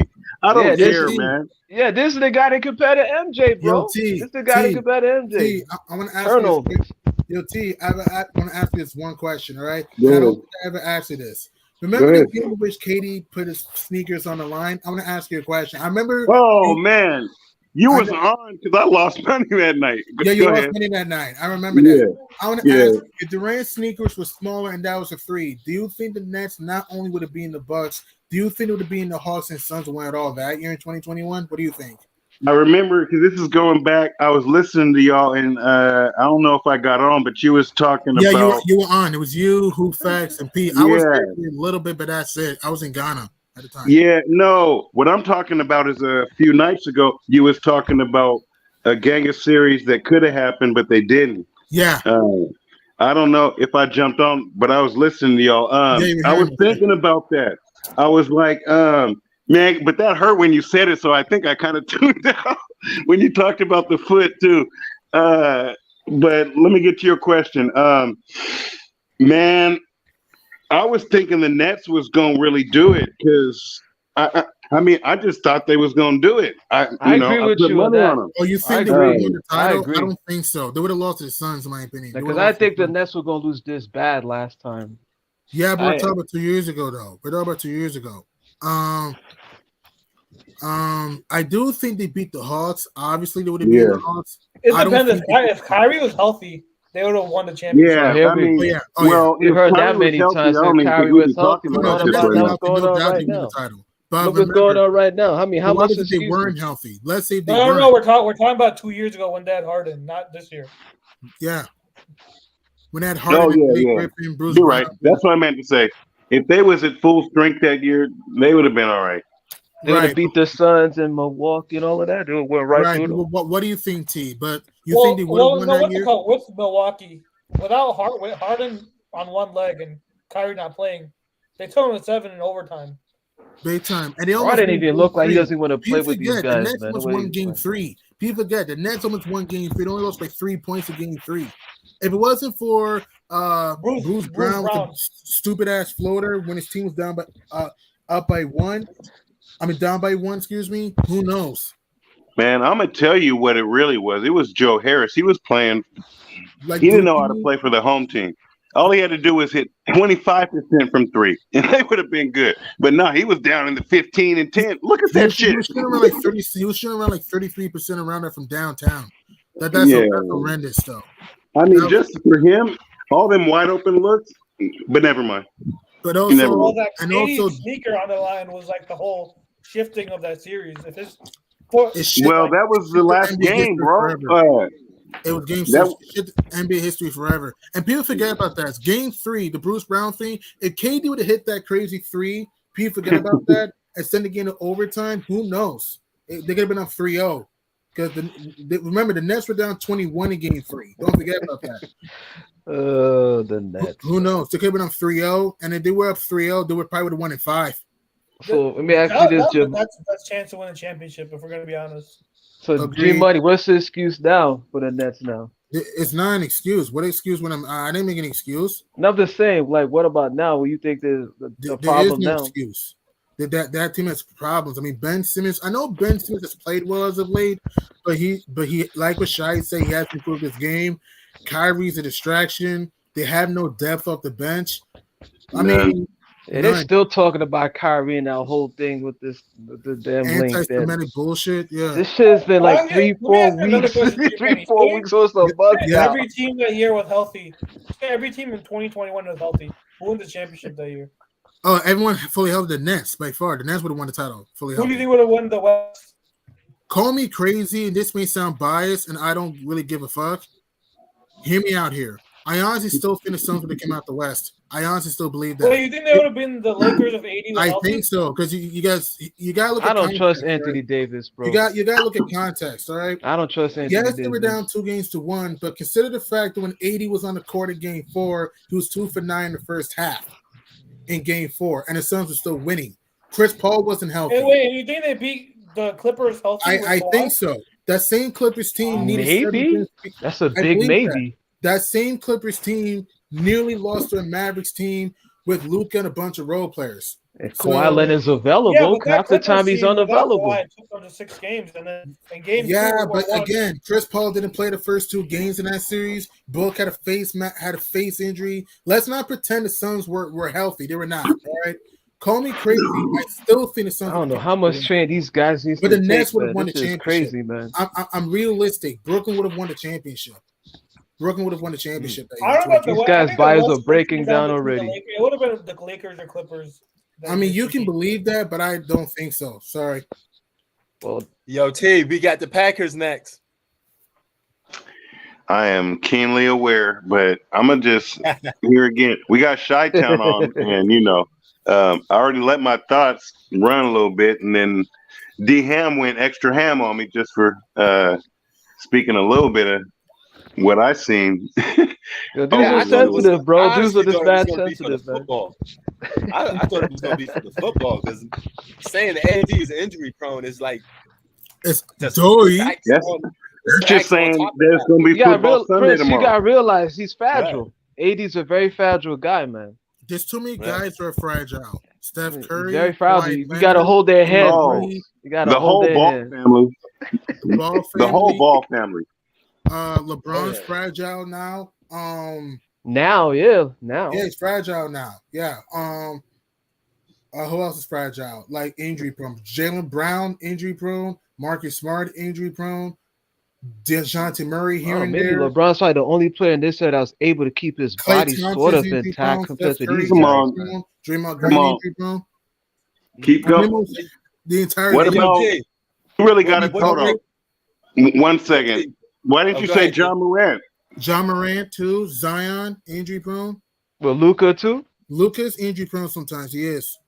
I don't care, man. Yeah, this is the guy that compared to MJ, bro. This is the guy that compared to MJ. I want to ask turnovers. Yo, T, I want to ask you this one question, all right? I don't think I ever asked you this. Remember the game in which KD put his sneakers on the line? I want to ask you a question. I remember. Oh, man. You was on because I lost money that night. Yeah, you lost money that night. I remember that. I want to ask, if Durant's sneakers were smaller and that was a 3, do you think the Nets not only would have been the Bucks, do you think it would have been the Hawks and Suns win it all that year in 2021? What do you think? I remember because this is going back. I was listening to y'all, and I don't know if I got on, but you was talking about. Yeah, you were on. It was you, Hoofax, and Pete. I was there a little bit, but that's it. I was in Ghana at the time. Yeah, no. What I'm talking about is a few nights ago, you was talking about a gang of series that could have happened, but they didn't. Yeah. I don't know if I jumped on, but I was listening to y'all. I was thinking about that. I was like, man, but that hurt when you said it, so I think I kind of tuned out when you talked about the foot too. But let me get to your question. Man, I was thinking the Nets was going to really do it because I just thought they was going to do it. I agree with you on that. Oh, you think they would have won the title? I don't think so. They would have lost to the Suns, in my opinion. Because I think the Nets were going to lose this bad last time. Yeah, but we're talking about 2 years ago, though. I do think they beat the Hawks. Obviously, they would have beat the Hawks. It depends. If Kyrie was healthy, they would have won the championship. Yeah, I mean, well, you heard that many times. If Kyrie was healthy, what's going on right now? Look what's going on right now. I mean, how much if they weren't healthy? Let's say they weren't. No, we're talking about 2 years ago when they had Harden, not this year. Yeah. When that Harden, Griffin, Bruce You're right. That's what I meant to say. If they was at full strength that year, they would have been all right. They would have beat the Suns and Milwaukee and all of that. They went right through them. What do you think, T? But you think they would have won that year? With Milwaukee, without Harden on one leg and Kyrie not playing, they took him to 7 in overtime. Big time. And Harden didn't even look like he doesn't want to play with these guys. The Nets almost won game 3. People forget the Nets almost won game 3. They only lost like 3 points in game 3. If it wasn't for Bruce Brown with a stupid ass floater when his team was down by 1, excuse me, who knows? Man, I'm gonna tell you what it really was. It was Joe Harris. He was playing he didn't know how to play for the home team. All he had to do was hit 25% from 3, and they would have been good. But no, he was down in the 15 and 10. Look at that shit. He was shooting around like 33% around there from downtown. That's horrendous, though. I mean, just for him, all them wide open looks, But never mind. But also, well, that and KD also, sneaker on the line was like the whole shifting of that series. If it's that was the last game, bro. It was game That- 6. Shit, NBA history forever. And people forget about that. It's game 3, the Bruce Brown thing. If KD would have hit that crazy 3, people forget about that and send the game to overtime. Who knows? They could have been up 3-0. Because remember, the Nets were down 21 in game 3. Don't forget about that. The Nets. Who knows? They could have been up 3-0. And if they were up 3-0, they would probably would have won in 5. So let me ask you this, Jim. That's the best chance to win a championship, if we're going to be honest. So, G Money, what's the excuse now for the Nets now? It's not an excuse. What excuse when I didn't make an excuse? No, I'm just saying, like, what about now? What you think there's the problem now? Excuse. That team has problems. I mean, Ben Simmons. I know Ben Simmons has played well as of late, but he like what Shai said, he has to improve his game. Kyrie's a distraction. They have no depth off the bench. I mean, and they're still talking about Kyrie and that whole thing with the damn link. Anti-Semitic bullshit. Yeah, this shit has been like 3-4 weeks or so. Every team that year was healthy. Every team in 2021 was healthy. Who won the championship that year? Oh, everyone fully healthy. The Nets by far. The Nets would have won the title. Fully healthy. Who do you think would have won the West? Call me crazy, and this may sound biased, and I don't really give a fuck. Hear me out here. I honestly still think the Suns would have come out the West. I honestly still believe that. Well, you think they would have been the Lakers of '80? I think so because you guys gotta look. I don't trust Anthony Davis, bro. You gotta look at context, all right? I don't trust Anthony Davis. Yes, they were down 2-1, but consider the fact that when 80 was on the court in Game 4, he was 2 for 9 in the first half in Game 4, and the Suns were still winning. Chris Paul wasn't healthy. Hey, wait, and you think they beat the Clippers healthy? I think so. That same Clippers team needed maybe. That's a big maybe. That same Clippers team nearly lost to a Mavericks team with Luka and a bunch of role players. If Kawhi Leonard's available, half the time he's unavailable. Under 6 games, and then in game but again, Chris Paul didn't play the first 2 games in that series. Book had a face injury. Let's not pretend the Suns were healthy. They were not. All right. Call me crazy. I still think the Suns. I don't know how much training these guys need. But the Nets would have won the championship. Crazy, man. I'm realistic. Brooklyn would have won the championship. Brooklyn would have won the championship. These guys' bodies are breaking down already. It would have been the Lakers or Clippers. I mean, you can believe that, but I don't think so. Sorry. Well, yo, T, we got the Packers next. I am keenly aware, but I'm gonna just here again. We got Chi-Town on, and I already let my thoughts run a little bit, and then D Ham went extra ham on me just for speaking a little bit of what I seen. Yo, these are sensitive, bro. These are just bad sensitive, man. I thought it was gonna be for the football because saying the AD is injury prone is like it's dory. Just saying there's gonna be football Sunday tomorrow. You gotta realize he's fragile. Right. AD's a very fragile guy, man. There's too many guys who are fragile. Steph Curry, very fragile. You gotta hold their head. You gotta hold their head. Family. The whole Ball family. LeBron's fragile now. Now. Yeah, he's fragile now. Yeah. Who else is fragile? Like injury prone. Jaylen Brown injury prone. Marcus Smart injury prone. DeJounte Murray here and there. LeBron's probably the only player in this set that was able to keep his body sort of intact compared to these guys. Draymond Green injury prone. Keep going. The entire. What about? You really got to hold on. 1 second. Why didn't you say John Morant? John Morant too. Zion injury prone. Well, Luka too. Luka's injury prone sometimes. He is.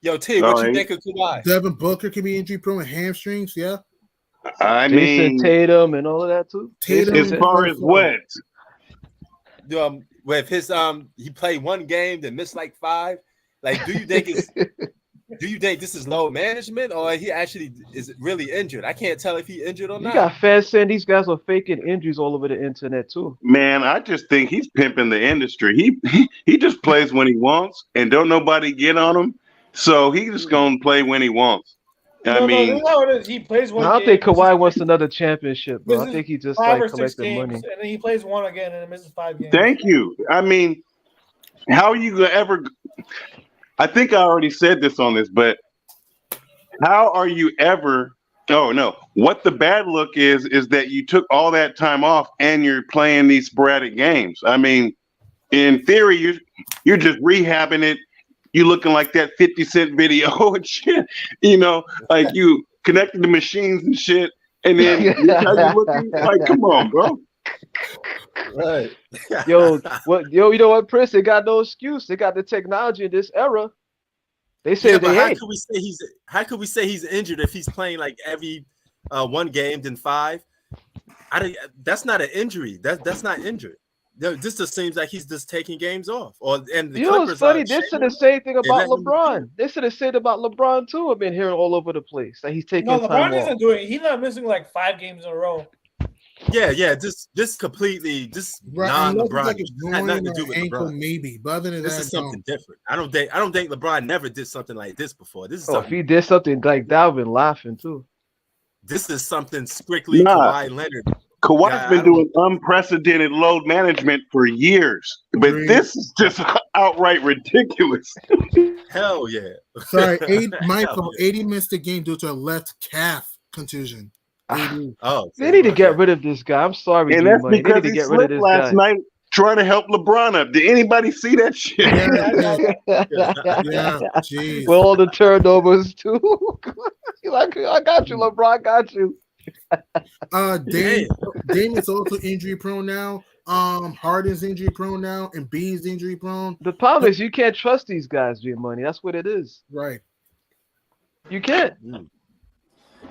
Yo, T, what you think of Kawhi? Devin Booker can be injury prone with hamstrings. Yeah. I mean, Tatum and all of that too. Tatum as far as what? With his he played 1 game, then missed like 5. Like, do you think this is load management or he actually is really injured? I can't tell if he injured or not. You got fans saying these guys are faking injuries all over the internet too. Man, I just think he's pimping the industry. He just plays when he wants and don't nobody get on him. So he's just gonna play when he wants. I mean, no, it is. He plays 1 I don't think Kawhi wants another championship, bro. I think he just like collecting money. And then he plays 1 again and misses 5 games. Thank you. I mean, how are you gonna ever? I think I already said this on this, but how are you ever? Oh no! What the bad look is that you took all that time off and you're playing these sporadic games. I mean, in theory, you're just rehabbing it. You looking like that 50 Cent video and shit. You know, like you connected the machines and shit, and then how you looking? Like, come on, bro. Right. You know what, Prince? They got no excuse. They got the technology in this era. They say they how ain't. could we say he's injured if he's playing like every one game then 5? That's not an injury. That's not injured. This just seems like he's just taking games off. And the Clippers, it's funny. They said the same thing about LeBron. They said the same about LeBron too. I've been hearing all over the place that he's taking time off. LeBron isn't doing it. He's not missing like 5 games in a row. Yeah, just completely, just non-LeBron. Like had nothing to do with ankle, LeBron. Maybe, but other than this that, is something different. I don't think LeBron never did something like this before. This is if he did something like that, I've been laughing too. This is something strictly Kawhi Leonard. Kawhi's been doing unprecedented load management for years, but this is just outright ridiculous. Hell yeah! Sorry, Michael. 80 missed the game due to a left calf contusion. They need to get rid of this guy. I'm sorry, and that's because they need to get rid of this last night trying to help LeBron up. Did anybody see that shit? Yeah, geez. With all the turnovers too. Like, I got you, LeBron. I got you. Dame is also injury prone now. Harden's injury prone now, and B's injury prone. The problem is you can't trust these guys, G-Money. That's what it is. Right. You can't.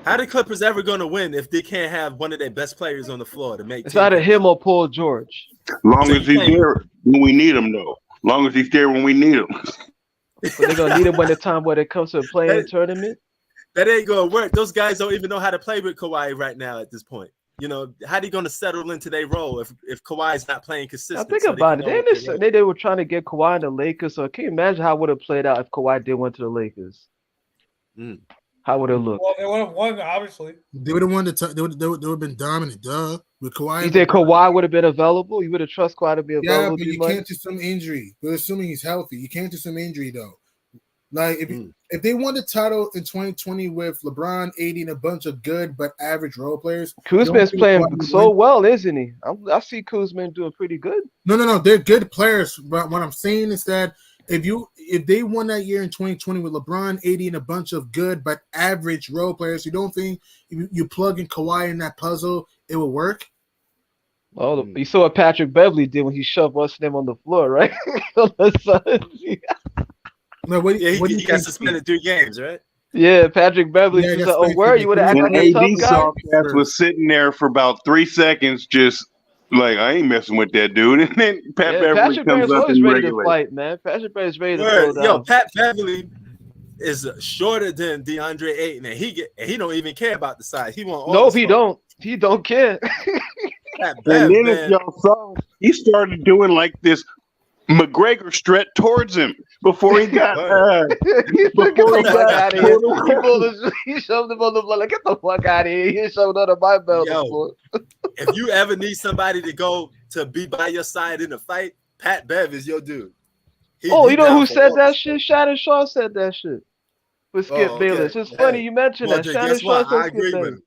How the Clippers ever going to win if they can't have one of their best players on the floor to make? It's either him or Paul George. Long as he's there when we need him, though. Long as he's there when we need him. But they're gonna need him when the time when it comes to playing a tournament. That ain't gonna work. Those guys don't even know how to play with Kawhi right now at this point. You know, how are they gonna settle into their role if Kawhi's not playing consistent? Think about it. They were trying to get Kawhi in the Lakers. So can you imagine how it would have played out if Kawhi did went to the Lakers? How would it look? Well, they would have won, obviously. They would have won they would have been dominant, with Kawhi. You think Kawhi would have been available? You would have trust Kawhi to be available? Yeah, but you can't do some injury. We're assuming he's healthy. You can't do some injury though. Like if they won the title in 2020 with LeBron, AD, and a bunch of good but average role players, Kuzma's playing so well, isn't he? I see Kuzma doing pretty good. No, they're good players. But what I'm saying is that if they won that year in 2020 with LeBron, AD, and a bunch of good but average role players, you don't think if you plug in Kawhi in that puzzle, it will work? Oh, you saw what Patrick Beverly did when he shoved what's name on the floor, right? On the Suns. No, he got suspended 3 games, right? Yeah, Patrick Beverly was like, where you would have acted like a tough guy. Was sitting there for about 3 seconds, just like, I ain't messing with that dude. And then Beverly comes up and ready to fight, man. Patrick Beverly's ready to throw down. Yo, Pat Beverly is shorter than DeAndre Ayton, and he don't even care about the size. He want all. No, he don't. He don't care. And then if y'all saw, he started doing like this McGregor strut towards him before he got he shoved him on the floor. Like, get the fuck out of here. He shoved under my belt. If you ever need somebody to go to be by your side in a fight, Pat Bev is your dude. You know who said that shit? Shannon Shaw said that shit with Skip Bayless. It's funny you mentioned that. Shannon Shaw said Skip Bayless.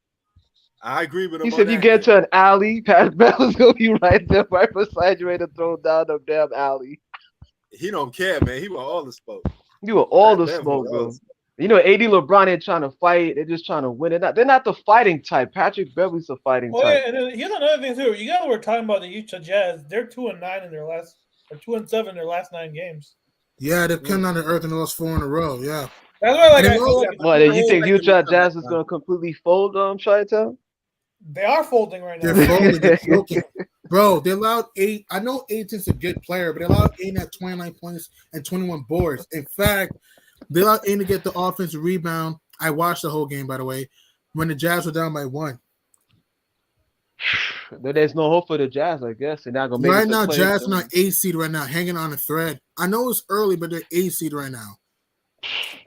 I agree with him. He said, if you get to an alley, Pat Beverly's gonna be right there, right beside you, ready to throw down the damn alley. He don't care, man. He want all the smoke. You want all the smoke, bro. You know, AD LeBron ain't trying to fight. They're just trying to win. They're not the fighting type. Patrick Beverly's the fighting type. Yeah, and here's another thing too. You guys were talking about the Utah Jazz. They're 2-9 in their last, or 2-7 in their last 9 games. Yeah, they've come down to earth and lost 4 in a row. Yeah. That's why, you think Utah Jazz is gonna completely fold? Chi-Town? They are folding right now. They're folding. They're choking. Bro, they allowed 8. I know Aiton's a good player, but they allowed Aiton at 29 points and 21 boards. In fact, they allowed Aiton to get the offensive rebound. I watched the whole game, by the way, when the Jazz were down by 1. There's no hope for the Jazz, I guess. They're not gonna make right now, Jazz are on 8 seed right now, hanging on a thread. I know it's early, but they're 8 seed right now.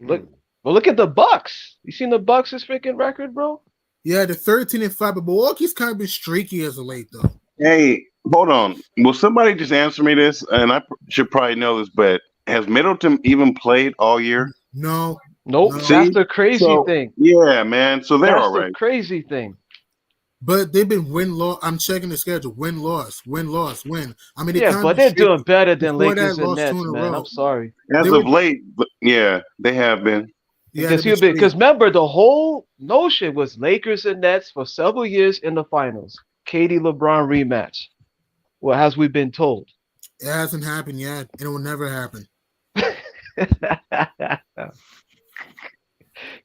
Look at the Bucks. You seen the Bucks' freaking record, bro? Yeah, they're 13-5, but Milwaukee's kind of been streaky as of late, though. Hey, hold on. Will somebody just answer me this? And I should probably know this, but has Middleton even played all year? No. Nope. No. That's the crazy thing. Yeah, man. So they're That's all right. The crazy thing. But they've been win-loss. I'm checking the schedule. Win-loss, win-loss, win. I mean, Yeah, but they're doing better than Lakers and Nets, man. I'm sorry. As of late, yeah, they have been. Yeah, because remember, the whole notion was Lakers and Nets for several years in the finals. KD LeBron rematch. Well, as we've been told. It hasn't happened yet, and it will never happen.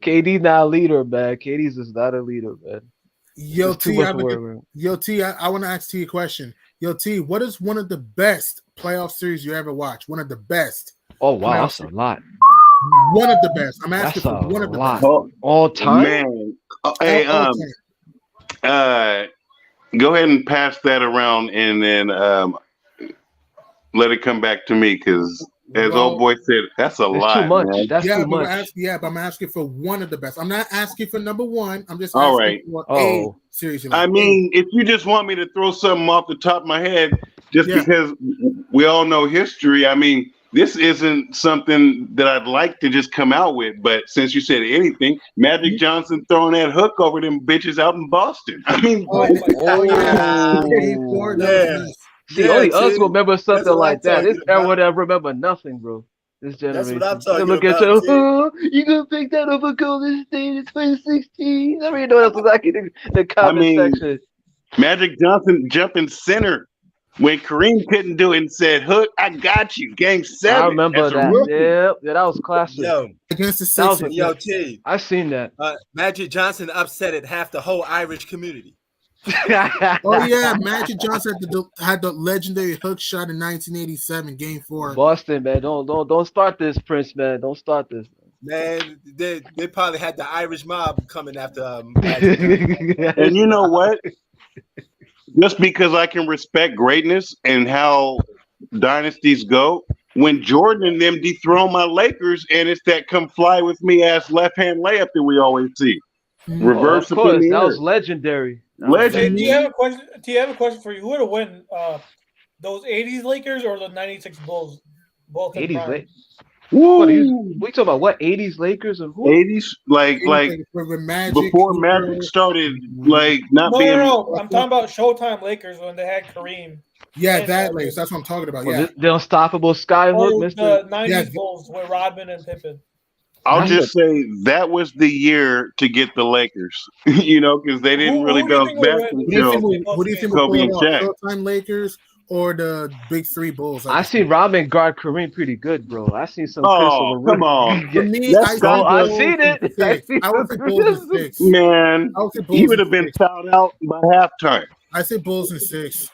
KD not a leader, man. KD's just not a leader, man. Yo, T, I want to ask T a question. Yo, T, what is one of the best playoff series you ever watched? One of the best. Oh, wow, that's a lot. One of the best. I'm asking for one of the best. All time? Man. Hey, go ahead and pass that around and then let it come back to me because as old boy said, that's a lot. Too much. Man. That's too much. But I'm asking for one of the best. I'm not asking for number one. I'm just asking for a series. I mean, if you just want me to throw something off the top of my head, because we all know history, I mean, this isn't something that I'd like to just come out with. But since you said anything, Magic Johnson throwing that hook over them bitches out in Boston. I mean, See, only us will remember something like that. This era would have remember nothing, bro. This generation. That's what I'm talking look about. At you gonna pick that over Golden State in 2016? I mean, know that's exactly the comment section. Magic Johnson jumping center when Kareem couldn't do it and said, "Hook, I got you." Game 7. I remember that. Yeah, that was classic. Yo, against the Sixers. Yo, T. I seen that. Magic Johnson upset half the whole Irish community. Oh yeah, Magic Johnson had the legendary hook shot in 1987, Game 4. Boston, man, don't start this, Prince, man. Don't start this. Man, they probably had the Irish mob coming after Magic. And you know what? Just because I can respect greatness and how dynasties go, when Jordan and them dethrone my Lakers, and it's that "come fly with me" ass left hand layup that we always see. Reverse of course, that was legendary. Legend. Do you have a question for you? Who would have won those 80s Lakers or the 96 Bulls? Both 80s Lakers. We talking about what 80s Lakers or who? 80s like before Magic started being. No. I'm talking about Showtime Lakers when they had Kareem. Yeah, that Lakers. That's what I'm talking about. Yeah, the unstoppable skyhook, the 90s Bulls with Rodman and Pippen. I'll just say that was the year to get the Lakers, because they didn't really bounce back until what do you think Kobe and Shaq. Showtime Lakers or the big three Bulls? I seen Rodman guard Kareem pretty good, bro. I seen some. Oh, come on! For me, I seen it. I would say Bulls in 6. Man, he would have been fouled out by halftime. I say Bulls in 6.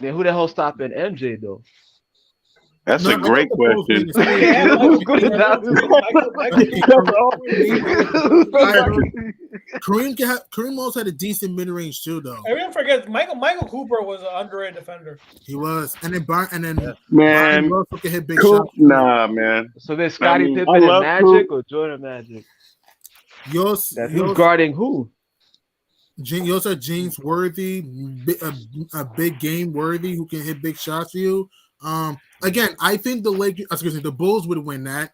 Then who the hell stopping MJ though? That's a great question. Kareem also had a decent mid-range too, though. Everyone forgets Michael Cooper was an underrated defender. He was, and then man, Russell could hit big shots. Nah, man. So there's Scottie Pippen and Magic or Jordan Magic. Who's guarding who? You also have James Worthy, a big game Worthy who can hit big shots for you. Again, I think the Bulls would win that,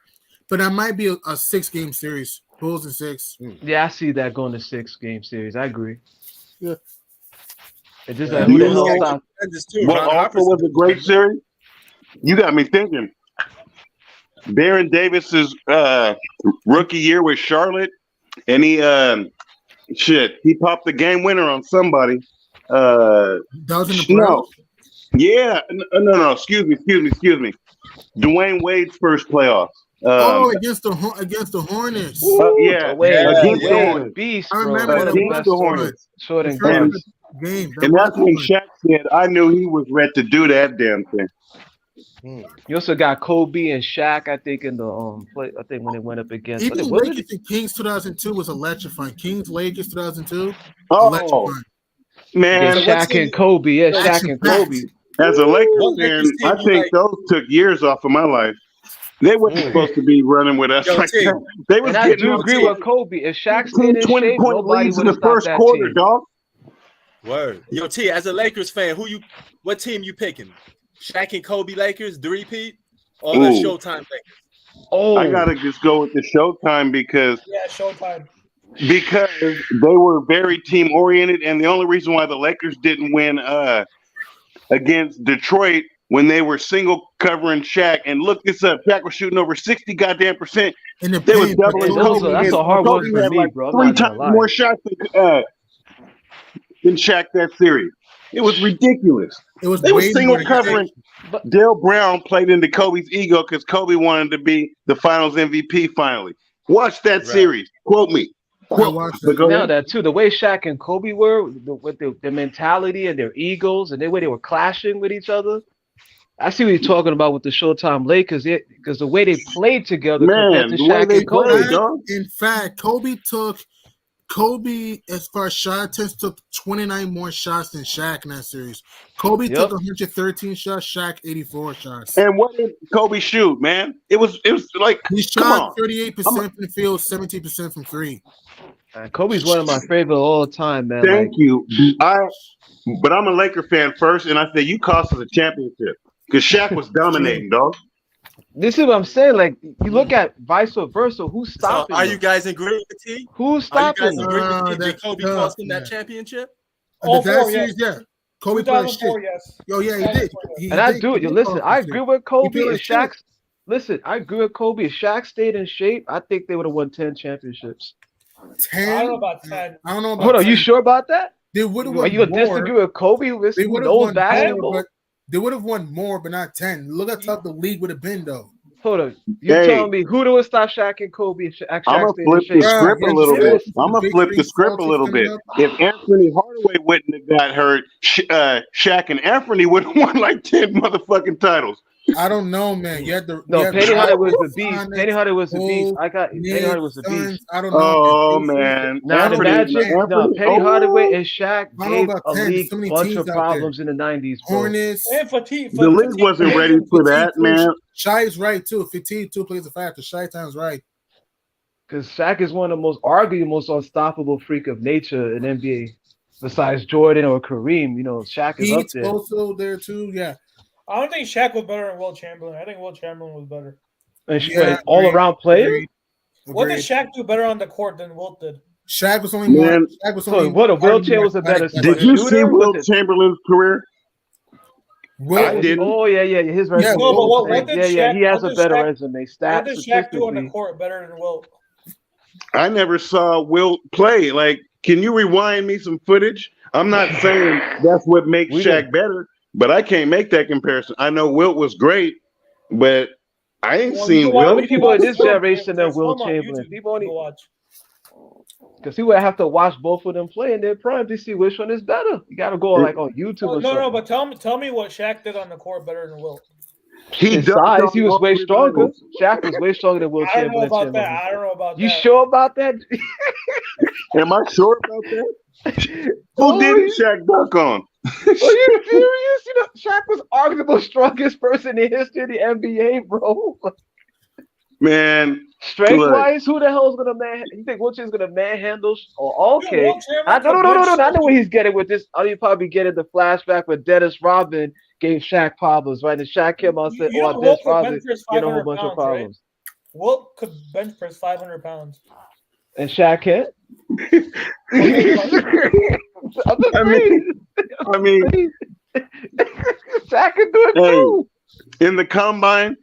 but that might be a 6-game series. Bulls in 6. Yeah, I see that going to 6-game series. I agree. Yeah. It's just who the hell stopped? What also was a great series? You got me thinking. Baron Davis's rookie year with Charlotte, and he popped the game winner on somebody. That was in the playoffs? Yeah, no. Excuse me. Dwayne Wade's first playoffs. Against the Hornets. Against the Hornets. Beast, I remember against the Hornets. Short and game. And that's when Shaq said, "I knew he was ready to do that damn thing." You also got Kobe and Shaq, I think, in the play. I think when they went up against. Even Lakers and Kings 2002 was electrifying. Kings Lakers 2002. Oh man, Shaq and Kobe. Yeah, Shaq and Kobe. As a Lakers fan, I think those took years off of my life. They weren't supposed to be running with us like that. They was I do agree with Kobe. If Shaq stayed in 20-point leads in the first quarter, dog. Word. Yo, T, as a Lakers fan, what team you picking? Shaq and Kobe Lakers, the repeat, or the Showtime Lakers? I gotta just go with the Showtime because Showtime. because they were very team oriented, and the only reason why the Lakers didn't win against Detroit when they were single covering Shaq, and look this up, Shaq was shooting over 60 goddamn percent. In the They were paint, doubling Kobe. That's a hard one for had me, like bro. I'm 3 not gonna times lie. more shots than Shaq that series. It was ridiculous. It was They were way single more covering. Dale Brown played into Kobe's ego because Kobe wanted to be the Finals MVP finally. Watch that series. Quote me. Now that too, the way Shaq and Kobe were, with their mentality and their egos, and the way they were clashing with each other. I see what you're talking about with the Showtime Lakers, because the way they played together compared to Shaq and Kobe. In fact, Kobe, as far as shot attempts, took 29 more shots than Shaq in that series. Kobe took 113 shots, Shaq 84 shots. And what did Kobe shoot, man? It was like he shot 38% from the field, 17% from three. Kobe's one of my favorite of all time, man. Thank you. But I'm a Laker fan first, and I say you cost us a championship because Shaq was dominating, dog. This is what I'm saying. Like, you look at vice versa. Who's stopping? Are you guys agreeing with T? Who's stopping? Are you guys agreeing with T? Did Kobe cost him that championship? That series, yeah. Kobe played shit. Yes. Yo, yeah, he did. And I do it. Listen, I agree with Kobe and Shaq. Listen, I agree with Kobe. If Shaq stayed in shape, I think they would have won 10 championships. 10? I don't know about 10. I don't know about Hold on, 10. you sure about that? They would have won. Are you gonna disagree with Kobe? They would have won basketball. more, but they would have won more, but not 10. Look how tough the league would have been, though. Hold on, you telling me who would stop Shaq and Kobe? I'm gonna flip the script a little bit. If Anthony Hardaway wouldn't have got hurt, Shaq and Anthony would have won like 10 motherfucking titles. I don't know, man. You had the Penny Hardaway was the beast. Penny Hardaway was the beast. Penny Hardaway was the beast. I don't know. Oh man, now the Magic, Penny Hardaway and Shaq gave a league bunch of problems in the '90s. Hornets. The league wasn't ready for that, man. Shy is right too. 15-2 plays a factor. Shy time's right. Because Shaq is one of the arguably most unstoppable freak of nature in NBA, besides Jordan or Kareem. You know, Shaq is up there. Also there too. Yeah. I don't think Shaq was better than Will Chamberlain. I think Will Chamberlain was better. And all-around player? What did Shaq do better on the court than Wilt did? Shaq was only one. Shaq was only what? Will Chamberlain was a better. Did you see Will Chamberlain's career? I didn't. Oh yeah, his resume. Yeah, no, but what did Shaq, he has a better resume. What did Shaq do on the court better than Wilt? I never saw Wilt play. Like, can you rewind me some footage? I'm not saying that's what makes Shaq better, but I can't make that comparison. I know Wilt was great, but I ain't seen Wilt. How many people in this generation know Will Chamberlain? People only watch. Because people have to watch both of them play in their prime to see which one is better. You got to go like on YouTube. No, but tell me what Shaq did on the court better than Wilt. His size, he was way stronger. Shaq was way stronger than Will Chamberlain. I don't know about that. You sure about that? Am I sure about that? Who did Shaq dunk on? Are you serious? You know, Shaq was arguably the strongest person in history of the NBA, bro. Man, strength-wise, who the hell is gonna You think Will Chamberlain's gonna manhandle? Oh, okay. No. I know where he's getting with this. I mean, probably getting the flashback where Dennis Rodman gave Shaq problems, right? And Shaq came out and said, Dennis Rodman get a whole bunch of problems. Right? Wilt could bench press 500 pounds. And Shaq can't? I mean, Shaq can do it too. In the combine,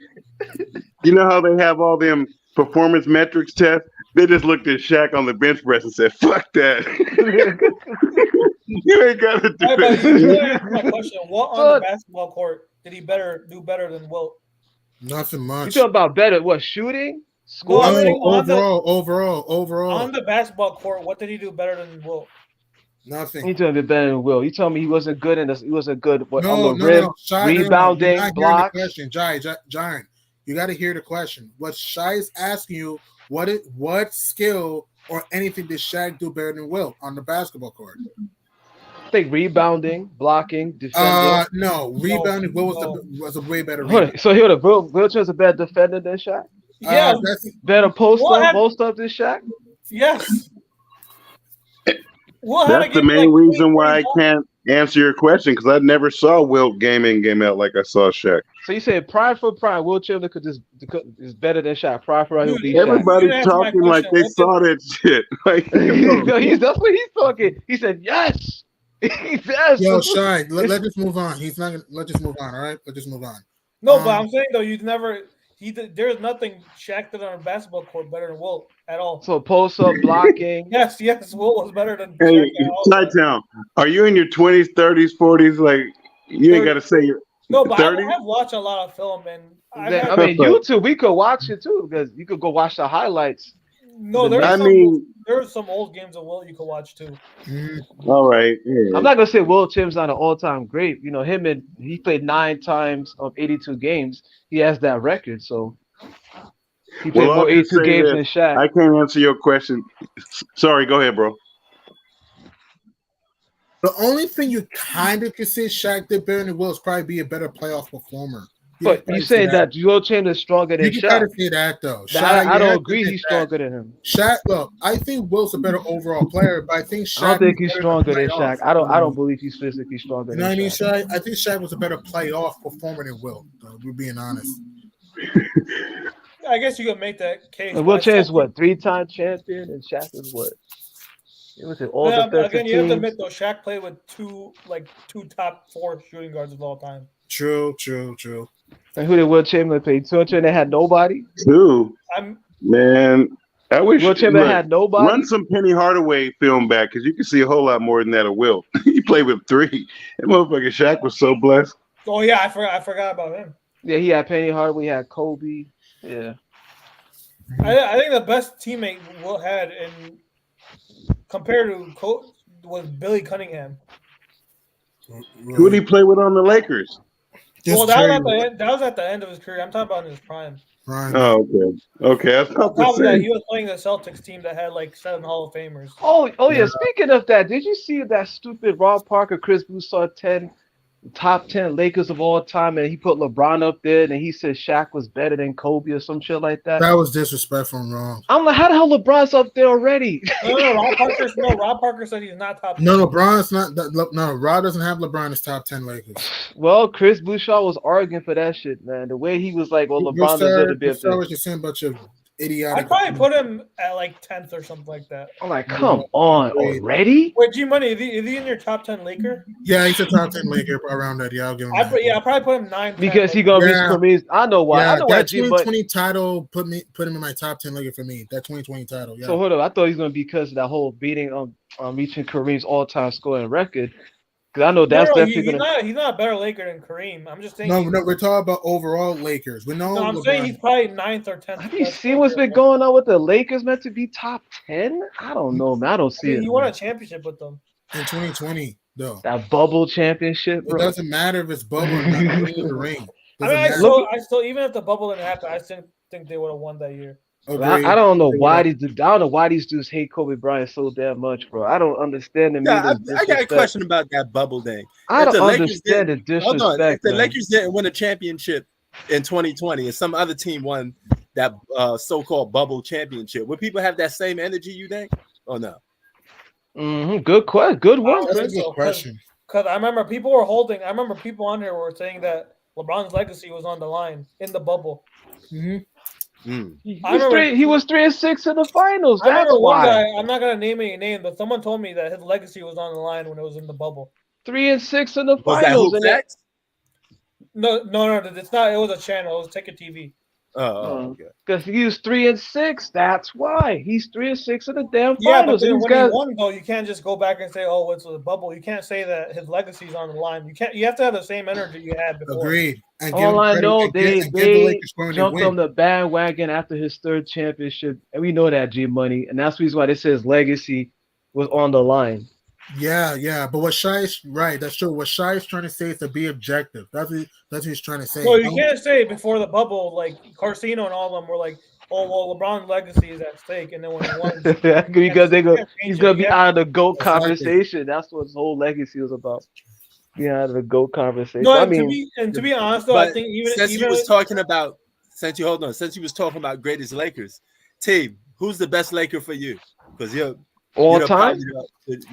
you know how they have all them performance metrics tests? They just looked at Shaq on the bench press and said, "Fuck that." You ain't got to do it. My question: what on the basketball court did he do better than Wilt? Nothing much. You talking about better? What, shooting? Scoring? Overall. On the basketball court, what did he do better than Wilt? Nothing. He told me better than Will. You told me he wasn't good in this. He wasn't good on the rim, rebounding, blocks. Giant, you got to hear the question. What Shai is asking you, what skill or anything did Shaq do better than Will on the basketball court? I think rebounding, blocking, defending. No, rebounding. Will was a way better rebounder. So here, Will Chamberlain's a better defender than Shaq. Yeah, better post up than Shaq. Yes. That's the main reason why I can't answer your question because I never saw Wilt game in, game out like I saw Shaq. So you said prime for prime, Will Chamberlain is better than Shaq. Prime for prime, he'll beat Shaq. Everybody's talking like they saw that shit. Like, that's what he's talking. He said yes. Yes. Yo, Shy, let's just move on. He's not gonna. Let's just move on. All right, let's just move on. No, but I'm saying though, you've never. There's nothing Shaq did on a basketball court better than Wilt at all. So post up blocking. yes, Wilt was better than. Hey, Chi-Town, are you in your 20s, 30s, 40s? Like, you ain't got to say your. No, but 30s? I've watched a lot of film, and I mean, YouTube, we could watch it too because you could go watch the highlights. No, there are some old games of Wilt you could watch too. All right. Yeah. I'm not gonna say Wilt Chamberlain's not an all-time great. You know, he played 9 times of 82 games. He has that record, so he played more 82 games than Shaq. I can't answer your question. Sorry, go ahead, bro. The only thing you kind of could say Shaq did better than Wilt is probably be a better playoff performer. But you saying that Wilt Chamberlain is stronger than Shaq? You gotta say that though. I don't agree. He's stronger than him. Shaq, look, I think Wilt's a better overall player, but I think Shaq. I don't think he's stronger than Shaq. I don't believe he's physically stronger. You know what I mean, Shaq? I think Shaq was a better playoff performer than Wilt. We're being honest. I guess you could make that case. And Wilt Chamberlain's what, 3-time champion, and Shaq is what? It was all defensive again, teams. you have to admit though, Shaq played with two top 4 shooting guards of all time. True. And who did Wilt Chamberlain play? 200 and they had nobody? 2. Man, I wish Wilt Chamberlain had nobody. Run some Penny Hardaway film back because you can see a whole lot more than that of Wilt. He played with 3. That motherfucker Shaq was so blessed. Oh yeah, I forgot about him. Yeah, he had Penny Hardaway, he had Kobe. Yeah. I think the best teammate Wilt had compared to was Billy Cunningham. Who did he play with on the Lakers? Well, that was at the end of his career. I'm talking about in his prime. Right. Oh, okay. I was about to say. He was playing the Celtics team that had like 7 Hall of Famers. Oh yeah. Speaking of that, did you see that stupid Rob Parker, Chris Broussard top 10 Lakers of all time, and he put LeBron up there, and he said Shaq was better than Kobe or some shit like that? That was disrespectful and wrong. I'm like, how the hell LeBron's up there already? No, Rob Parker said he's not top 10. No, LeBron's not. No, Rob doesn't have LeBron as top 10 Lakers. Well, Chris Bouchard was arguing for that shit, man. The way he was like, well, LeBron deserved to be up there. was just saying a bunch of idiotic. I'd probably put him at like 10th or something like that. I'm like, come on, already? Wait, G-Money, is he in your top 10 Laker? Yeah, he's a top 10 Laker around that. Yeah, I'll give him that. I'll probably put him 9. Because he gonna reach Kareem's. I know why. Yeah, I know that why 2020 title put him in my top 10 Laker for me. That 2020 title. Yeah. So hold up, I thought he was gonna be because of that whole beating reaching Kareem's all-time scoring record. Because I know that's definitely he's not a better Laker than Kareem. I'm just saying. No, we're talking about overall Lakers. I'm saying he's probably 9th or 10th. Have you seen what's been going on with the Lakers meant to be top 10? I don't know, man. I don't see it. He won a championship with them in 2020, though. That bubble championship, bro. It doesn't matter if it's bubble or not. Winning the ring. I still, even if the bubble didn't happen, I still think they would have won that year. I don't know why these dudes hate Kobe Bryant so damn much, bro. I don't understand them. I got a question about that bubble thing. I don't understand the disrespect. Hold on. If the Lakers didn't win a championship in 2020 and some other team won that so-called bubble championship, would people have that same energy, you think? Or no? Good question. Good one. That's a good question. Because I remember people on here were saying that LeBron's legacy was on the line in the bubble. Mm-hmm. He was 3-6 in the finals. That's one why. guy, I'm not gonna name any name, but someone told me that his legacy was on the line when it was in the bubble. 3-6 in the finals. No, it's not. It was a channel. It was Ticket TV. Okay. Because he was 3-6. That's why he's 3-6 in the damn finals. Yeah, but then when he won, though, you can't just go back and say, "Oh, it's a bubble." You can't say that his legacy's on the line. You can't. You have to have the same energy you had before. Agreed. All I know, they jumped on the bandwagon after his 3rd championship, and we know that G Money, and that's the reason why they say his legacy was on the line. Yeah, but what Shai is right, that's true. What Shai is trying to say is to be objective. That's what he's trying to say. Well, you can't say before the bubble, like Carcino and all of them were like, "Oh, well, LeBron's legacy is at stake," and then when he won, because he's gonna be out of the GOAT conversation. That's what his whole legacy was about. Being out of the GOAT conversation. No, to be honest, though, I think since you was talking about greatest Lakers, team, who's the best Laker for you? Because All time?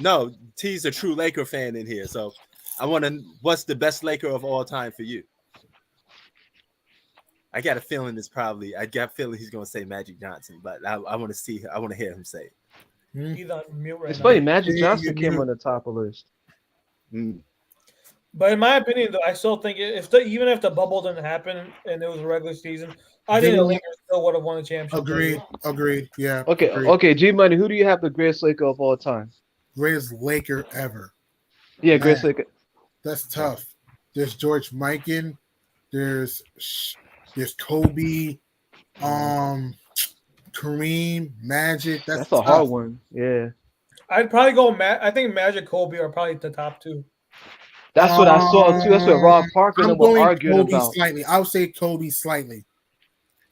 No, T's a true Laker fan in here, so I want to. What's the best Laker of all time for you? I got a feeling he's going to say Magic Johnson, but I want to see. I want to hear him say it. He's on mute right It's now. funny. Magic Johnson came on the top of the list. But in my opinion, though, I still think even if the bubble didn't happen and it was a regular season, I think the Lakers still would have won the championship. Agreed. Yeah. Okay. Agreed. Okay. G Money. Who do you have the greatest Laker of all time? Greatest Laker ever. Yeah, greatest Laker. That's tough. There's George Mikan. There's Kobe. Kareem, Magic. That's a hard one. Yeah. I'd probably go. I think Magic, Kobe are probably the top two. That's what I saw too. That's what Rob Parker and them were arguing Kobe about. Slightly. I would say Kobe slightly.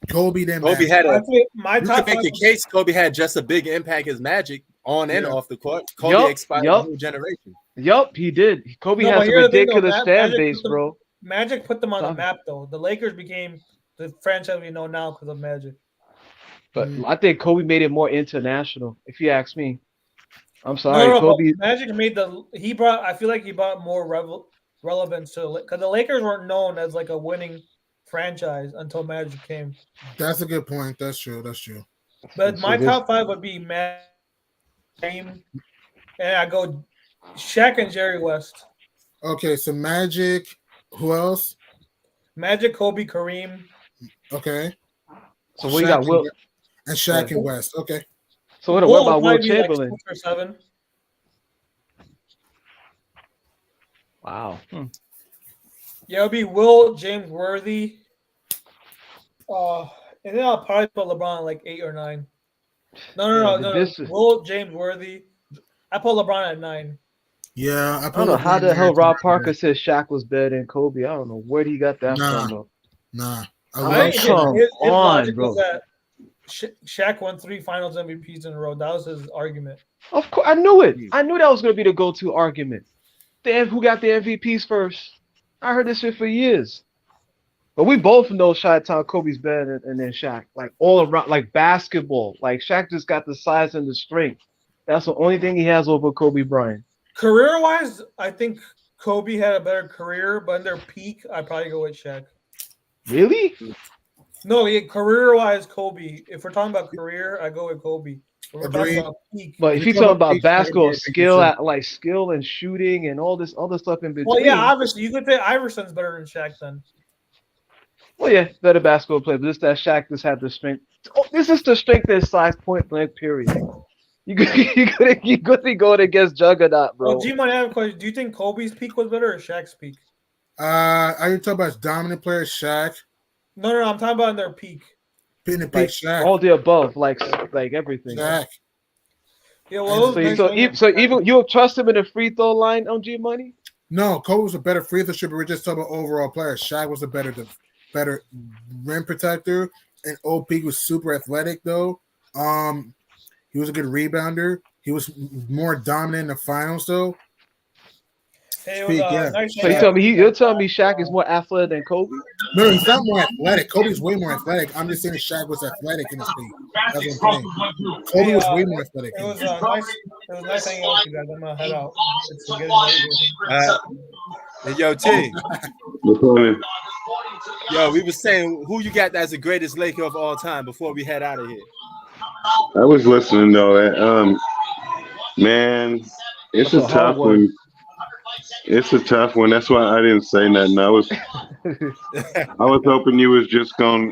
Kobe then Kobe Magic. had you can make a case. Kobe had just a big impact as Magic on and off the court. Kobe expired the whole generation. Yup, he did. Kobe has a ridiculous fan base, bro. Magic put them on the map, though. The Lakers became the franchise we know now because of Magic. But I think Kobe made it more international, if you ask me. I'm sorry, Kobe. Magic made I feel like he brought more relevance to it because the Lakers weren't known as like a winning franchise until Magic came. That's a good point. That's true. But my top five would be Magic, and I go Shaq and Jerry West. Okay, so Magic. Who else? Magic, Kobe, Kareem. Okay. So we got Will and Shaq and West. Okay. So what about Will Chamberlain? Like 6 or 7. Wow. Yeah, it'll be Will, James Worthy. And then I'll probably put LeBron like 8 or 9. No. Will, James Worthy. I put LeBron at 9. Yeah, I don't know how the hell Rob Parker said Shaq was better than Kobe. I don't know where he got that from. Though. Nah. Come on, bro. Shaq won 3 Finals MVPs in a row. That was his argument. Of course, I knew it. I knew that was going to be the go-to argument. Damn, who got the MVPs first? I heard this shit for years. But we both know Shaq Kobe's better than Shaq. Like all around, like basketball. Like Shaq just got the size and the strength. That's the only thing he has over Kobe Bryant. Career-wise, I think Kobe had a better career, but in their peak, I'd probably go with Shaq. Really? No, career-wise, Kobe. If we're talking about career, I go with Kobe. But if you're talking about basketball skill, skill and shooting and all this other stuff in between. Well, yeah, obviously you could say Iverson's better than Shaq then. Well, yeah, better basketball player, but just that Shaq just had the strength. Oh, this is the strength and size point blank period. You couldn't go against Juggernaut, bro. Well, G-Money, I have a question. Do you think Kobe's peak was better or Shaq's peak? Are you talking about dominant player Shaq? No, I'm talking about in their peak. In the peak, Shaq. All the above, like everything. Shaq. Yeah, well, so even you trust him in the free throw line on G Money? No, Kobe was a better free throw shooter. We're just talking about overall player. Shaq was a better rim protector, and OP was super athletic though. He was a good rebounder. He was more dominant in the finals though. Hey, nice so you're telling me Shaq is more athletic than Kobe? No, he's not more athletic. Kobe's way more athletic. I'm just saying Shaq was athletic in his peak. That's what I'm saying. Kobe was way more athletic. It was nice hanging out with you guys. I'm gonna head out. Yo, T. Yo, we were saying who you got as the greatest Laker of all time before we head out of here. I was listening though. Man, it's a tough one. It's a tough one. That's why I didn't say nothing. I was hoping you was just gonna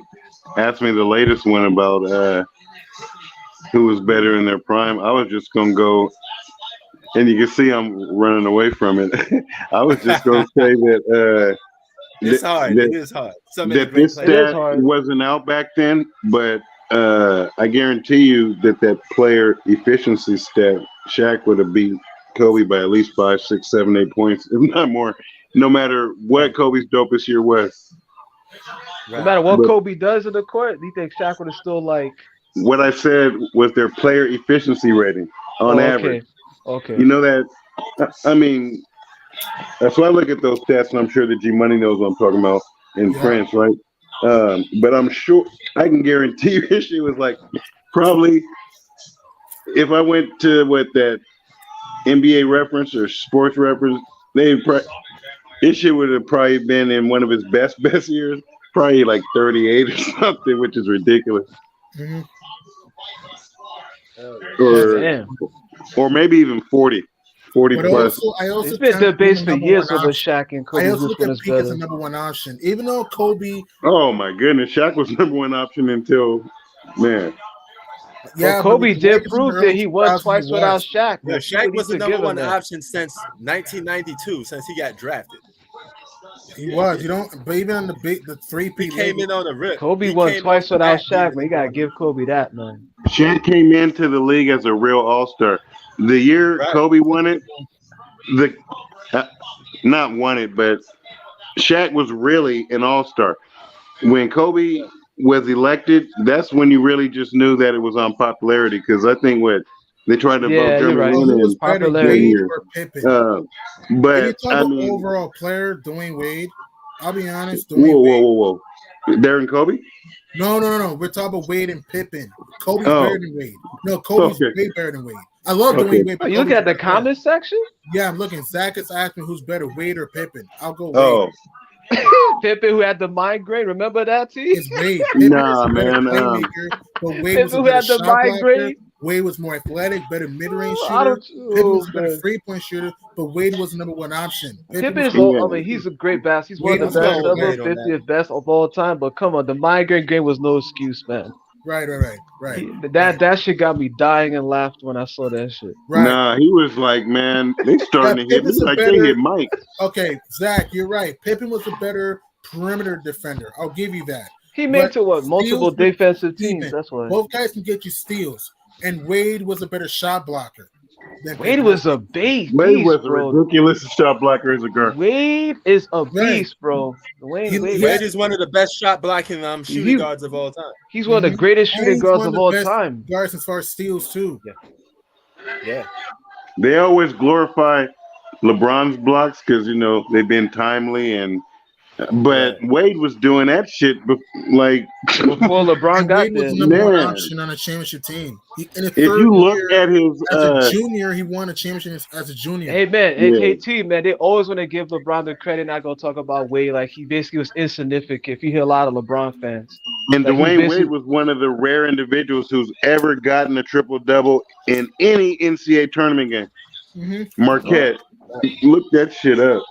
ask me the latest one about who was better in their prime. I was just gonna go, and you can see I'm running away from it. I was just gonna say that it's hard. It is hard. That this stat wasn't out back then, but I guarantee you that player efficiency stat, Shaq would have beat Kobe by at least 5, 6, 7, 8 points, if not more, no matter what Kobe's dopest year was. Right. No matter what Kobe does in the court, do you think Shaq would have still like? What I said was their player efficiency rating on average. Okay. You know that, I mean, that's why I look at those stats, and I'm sure that G Money knows what I'm talking about in France, right? But I'm sure I can guarantee you his shit was like probably if I went to that NBA reference or sports reference, this shit would have probably been in one of his best years, probably like 38 or something, which is ridiculous. Mm-hmm. Or maybe even 40 but plus. I also it's been debates for years over Shaq and Kobe. I also look at Peak as a number one option, even though Kobe. Oh my goodness, Shaq was number one option until man. Yeah, well, Kobe did prove that he won twice without Shaq. Yeah, Shaq was the number one option since 1992, since he got drafted. He was. You don't. But even on the 3P, he came in on the rip. Kobe won twice without Shaq, man. You gotta give Kobe that, man. Shaq came into the league as a real all-star. The year Kobe won it, not won it, but Shaq was really an all-star. When Kobe was elected, that's when you really just knew that it was on popularity. Because I think they tried to vote Jeremy Lin in popularity or Pippen. But I mean, overall player, Dwayne Wade. I'll be honest. Whoa. Darren Kobe? No. We're talking about Wade and Pippen. Kobe's better than Wade. No, Kobe's way better than Wade. I love Dwayne Wade. You look at the comment section? Yeah, I'm looking. Zach is asking who's better, Wade or Pippen. I'll go Wade. Pippen, who had the migraine, remember that? It's Wade. Nah, man. But Wade was who had the migraine. Wade was more athletic, better mid-range shooter. Pippen was a better three-point shooter, but Wade was the number one option. Pippen is, he's a great basketball. He's one of the best ever, 50th best of all time. But come on, the migraine game was no excuse, man. Right. That shit got me dying and laughed when I saw that shit. Right. Nah, he was like, man, they starting to hit me like they hit Mike. Okay, Zach, you're right. Pippen was a better perimeter defender. I'll give you that. He made to multiple defensive teams. That's why both guys can get you steals. And Wade was a better shot blocker. Wade was a beast. Wade was a ridiculous shot blocker as a girl. Wade is a beast, bro. Wade is one of the best shot blocking shooting guards of all time. He's one of the greatest shooting guards of all time. Guards as far as steals too. Yeah. They always glorify LeBron's blocks because they've been timely but Wade was doing that shit like before LeBron got there. Wade was the number one option on a championship team. If you look at his as a junior, he won a championship as a junior. Hey man, KT man, they always want to give LeBron the credit. Not gonna talk about Wade like he basically was insignificant. If you hear a lot of LeBron fans, and Dwayne Wade was one of the rare individuals who's ever gotten a triple double in any NCAA tournament game. Mm-hmm. Marquette, look that shit up.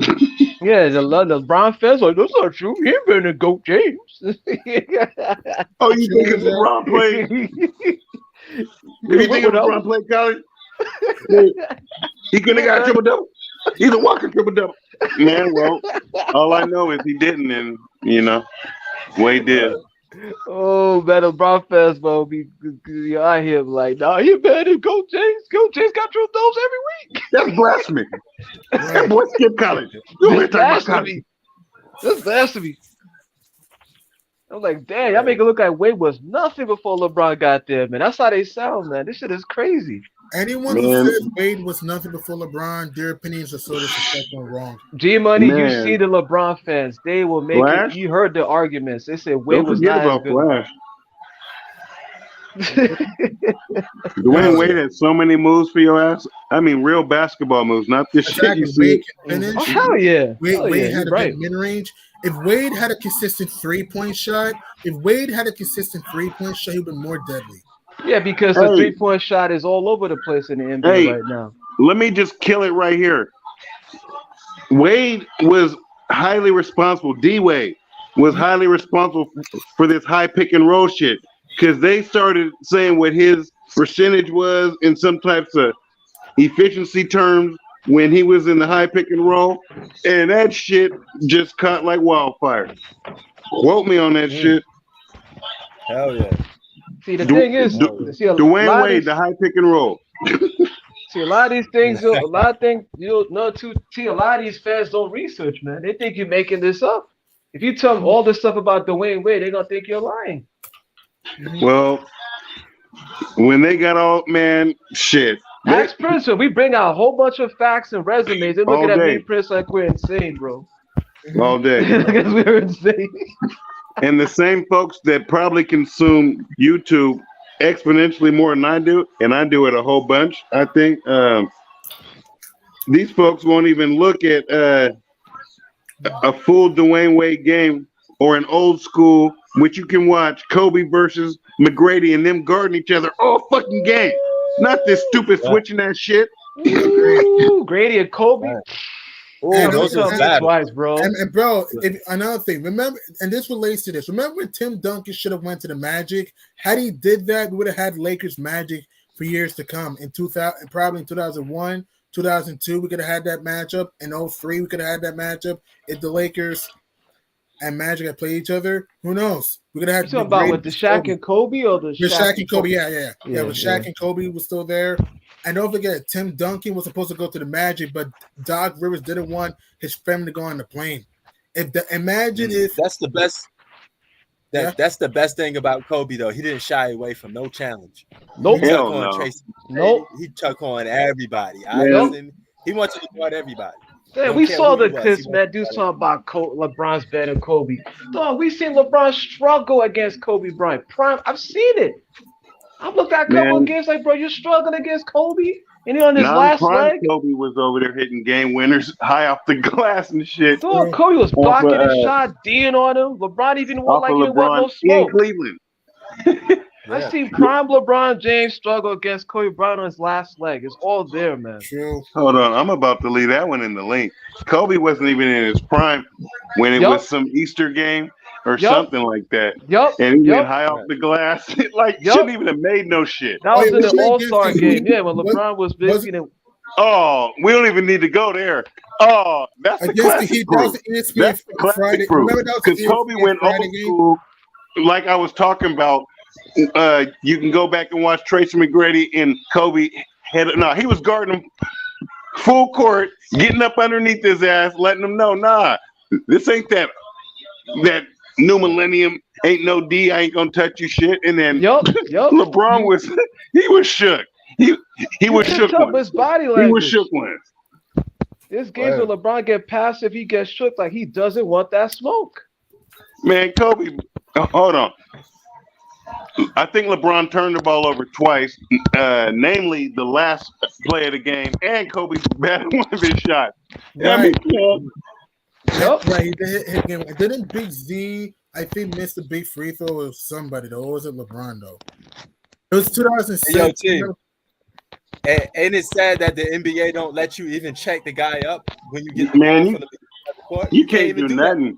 Yeah, the LeBron fans like that's not true. He better than Goat James. Oh, you think it's LeBron played? You think LeBron played college? He could have got a triple double. He's a walking triple double. Man, well, all I know is he didn't, and Wade did. Oh man, LeBron fans, bro, I hear him like, nah, he better than Goat James. Goat James got triple doubles every week. That's blasphemy. That boy skipped college. That's blasphemy. I'm like, damn, y'all make it look like Wade was nothing before LeBron got there, man. That's how they sound, man. This shit is crazy. Anyone who says Wade was nothing before LeBron, their opinions are so disrespectful and wrong. G-Money, you see the LeBron fans. They will make it. You heard the arguments. They said Wade was not as good. Flash. Dwayne Wade had so many moves for your ass. I mean, real basketball moves, not this shit you see. Oh, hell yeah. Wade had a good mid-range. If Wade had a consistent three-point shot, he would have been more deadly. Yeah, because the three-point shot is all over the place in the NBA right now. Let me just kill it right here. Wade was highly responsible. D-Wade was highly responsible for this high pick and roll shit because they started saying what his percentage was in some types of efficiency terms when he was in the high pick and roll, and that shit just caught like wildfire. Quote me on that shit. Hell yeah. See, the thing is, Dwayne Wade, the high pick and roll. See, a lot of these things, a lot of these fans don't research, man. They think you're making this up. If you tell them all this stuff about Dwayne Wade, they're going to think you're lying. Well, when they got all, man, shit. Ask Prince, we bring out a whole bunch of facts and resumes. They're looking at me and Prince like we're insane, bro. All day. Because we're insane. And the same folks that probably consume YouTube exponentially more than I do, and I do it a whole bunch. I think these folks won't even look at a full Dwayne Wade game or an old school, which you can watch Kobe versus McGrady and them guarding each other all fucking game. Not this stupid switching that shit. Ooh, Grady and Kobe. Right. Oh, those don't are tell me bad. twice, bro. And bro, another thing, remember, and this relates to this. Remember when Tim Duncan should have went to the Magic? Had he did that, we would have had Lakers Magic for years to come. In 2000, probably in 2001, 2002, we could have had that matchup. In 03, we could have had that matchup. If the Lakers and Magic had played each other, who knows? We could have had. You talking about with the Shaq and Kobe or the Shaq and Kobe? Yeah. With Shaq yeah. and Kobe was still there. And don't forget, Tim Duncan was supposed to go to the Magic, but Doc Rivers didn't want his family to go on the plane. Imagine if that's the best. That's the best thing about Kobe, though. He didn't shy away from no challenge. Nope. He Hell took on no. Tracy. Nope. He took on everybody. He wanted to guard everybody. Yeah, Don't we care saw who he the was. clips, He man. wanted Do to something about LeBron's better than Kobe. Dog, we seen LeBron struggle against Kobe Bryant. Prime, I've seen it. I've looked at a couple of games like, bro, you're struggling against Kobe, and he on his last leg. Kobe was over there hitting game winners high off the glass and shit. Dog, Kobe was blocking his shot, D'ing on him. LeBron even went like he didn't want no smoke. In Cleveland. I seen prime LeBron James struggle against Kobe Bryant on his last leg. It's all there, man. True. Hold on, I'm about to leave that one in the link. Kobe wasn't even in his prime when it was some Easter game or something like that. And he went high off the glass. Shouldn't even have made no shit. That was in the All-Star game. Yeah, when LeBron was busy. Oh, we don't even need to go there. Oh, that's the classic proof. That's the classic proof. Because Kobe went old school, like I was talking about. You can go back and watch Tracy McGrady and Kobe. He was guarding him full court, getting up underneath his ass, letting him know, this ain't that new millennium. Ain't no D. I ain't gonna touch you shit. And then LeBron was shook. He was shook once. His body language. He was shook once. This game's when LeBron get passive, he gets shook like he doesn't want that smoke. Man, Kobe, hold on. I think LeBron turned the ball over twice, namely the last play of the game, and Kobe batted one of his shots. Right. Right. He did hit game. Didn't Big Z, I think, miss the big free throw with somebody, though? Or was it LeBron, though? It was 2006. Hey, and it's sad that the NBA don't let you even check the guy up when you get the ball from the court. You can't do nothing.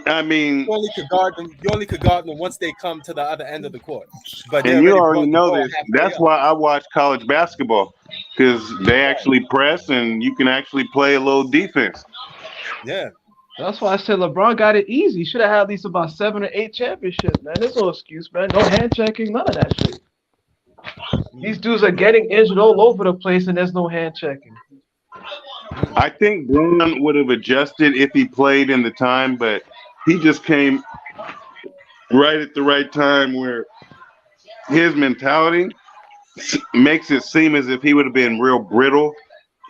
I mean, you only could guard them. You only could guard them once they come to the other end of the court. But and you already know this. That's why I watch college basketball, because they actually press and you can actually play a little defense. Yeah, that's why I said LeBron got it easy. He should have had at least about 7 or 8 championships, man. There's no excuse, man. No hand checking, none of that shit. These dudes are getting injured all over the place, and there's no hand checking. I think Brown would have adjusted if he played in the time, but he just came right at the right time where his mentality makes it seem as if he would have been real brittle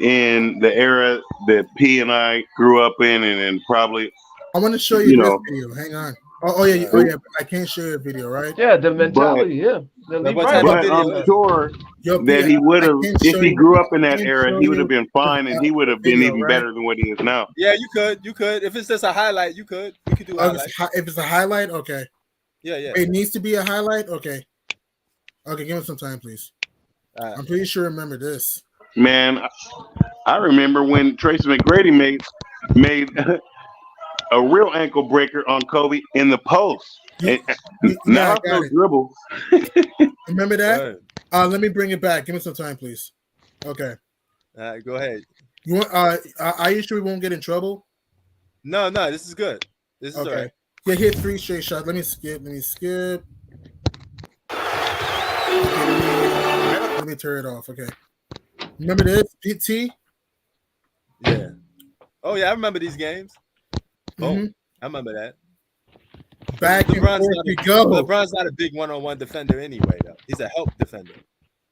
in the era that P and I grew up in, and probably. I want to show you this video. Hang on. Oh yeah. I can't show you a video, right? Yeah, the mentality. But I'm sure that he would have, if he grew up in that era, he would have been fine, and he would have been even better than what he is now. Yeah, you could. If it's just a highlight, you could. You could do a highlight. If it's a highlight, okay. Yeah. It needs to be a highlight, okay. Okay, give me some time, please. I'm pretty sure I remember this. Man, I remember when Tracy McGrady made a real ankle breaker on Kobe in the post. Not no dribble. Remember that? Let me bring it back. Give me some time, please. Okay. Go ahead. You want? Are you sure we won't get in trouble? No. This is good. This is okay. All right. Yeah, hit 3 straight shots. Let me skip. Let me turn it off. Okay. Remember this, PT? Yeah. Oh yeah, I remember these games. I remember that. Back and forth we go. LeBron's not a big one-on-one defender anyway, though. He's a help defender.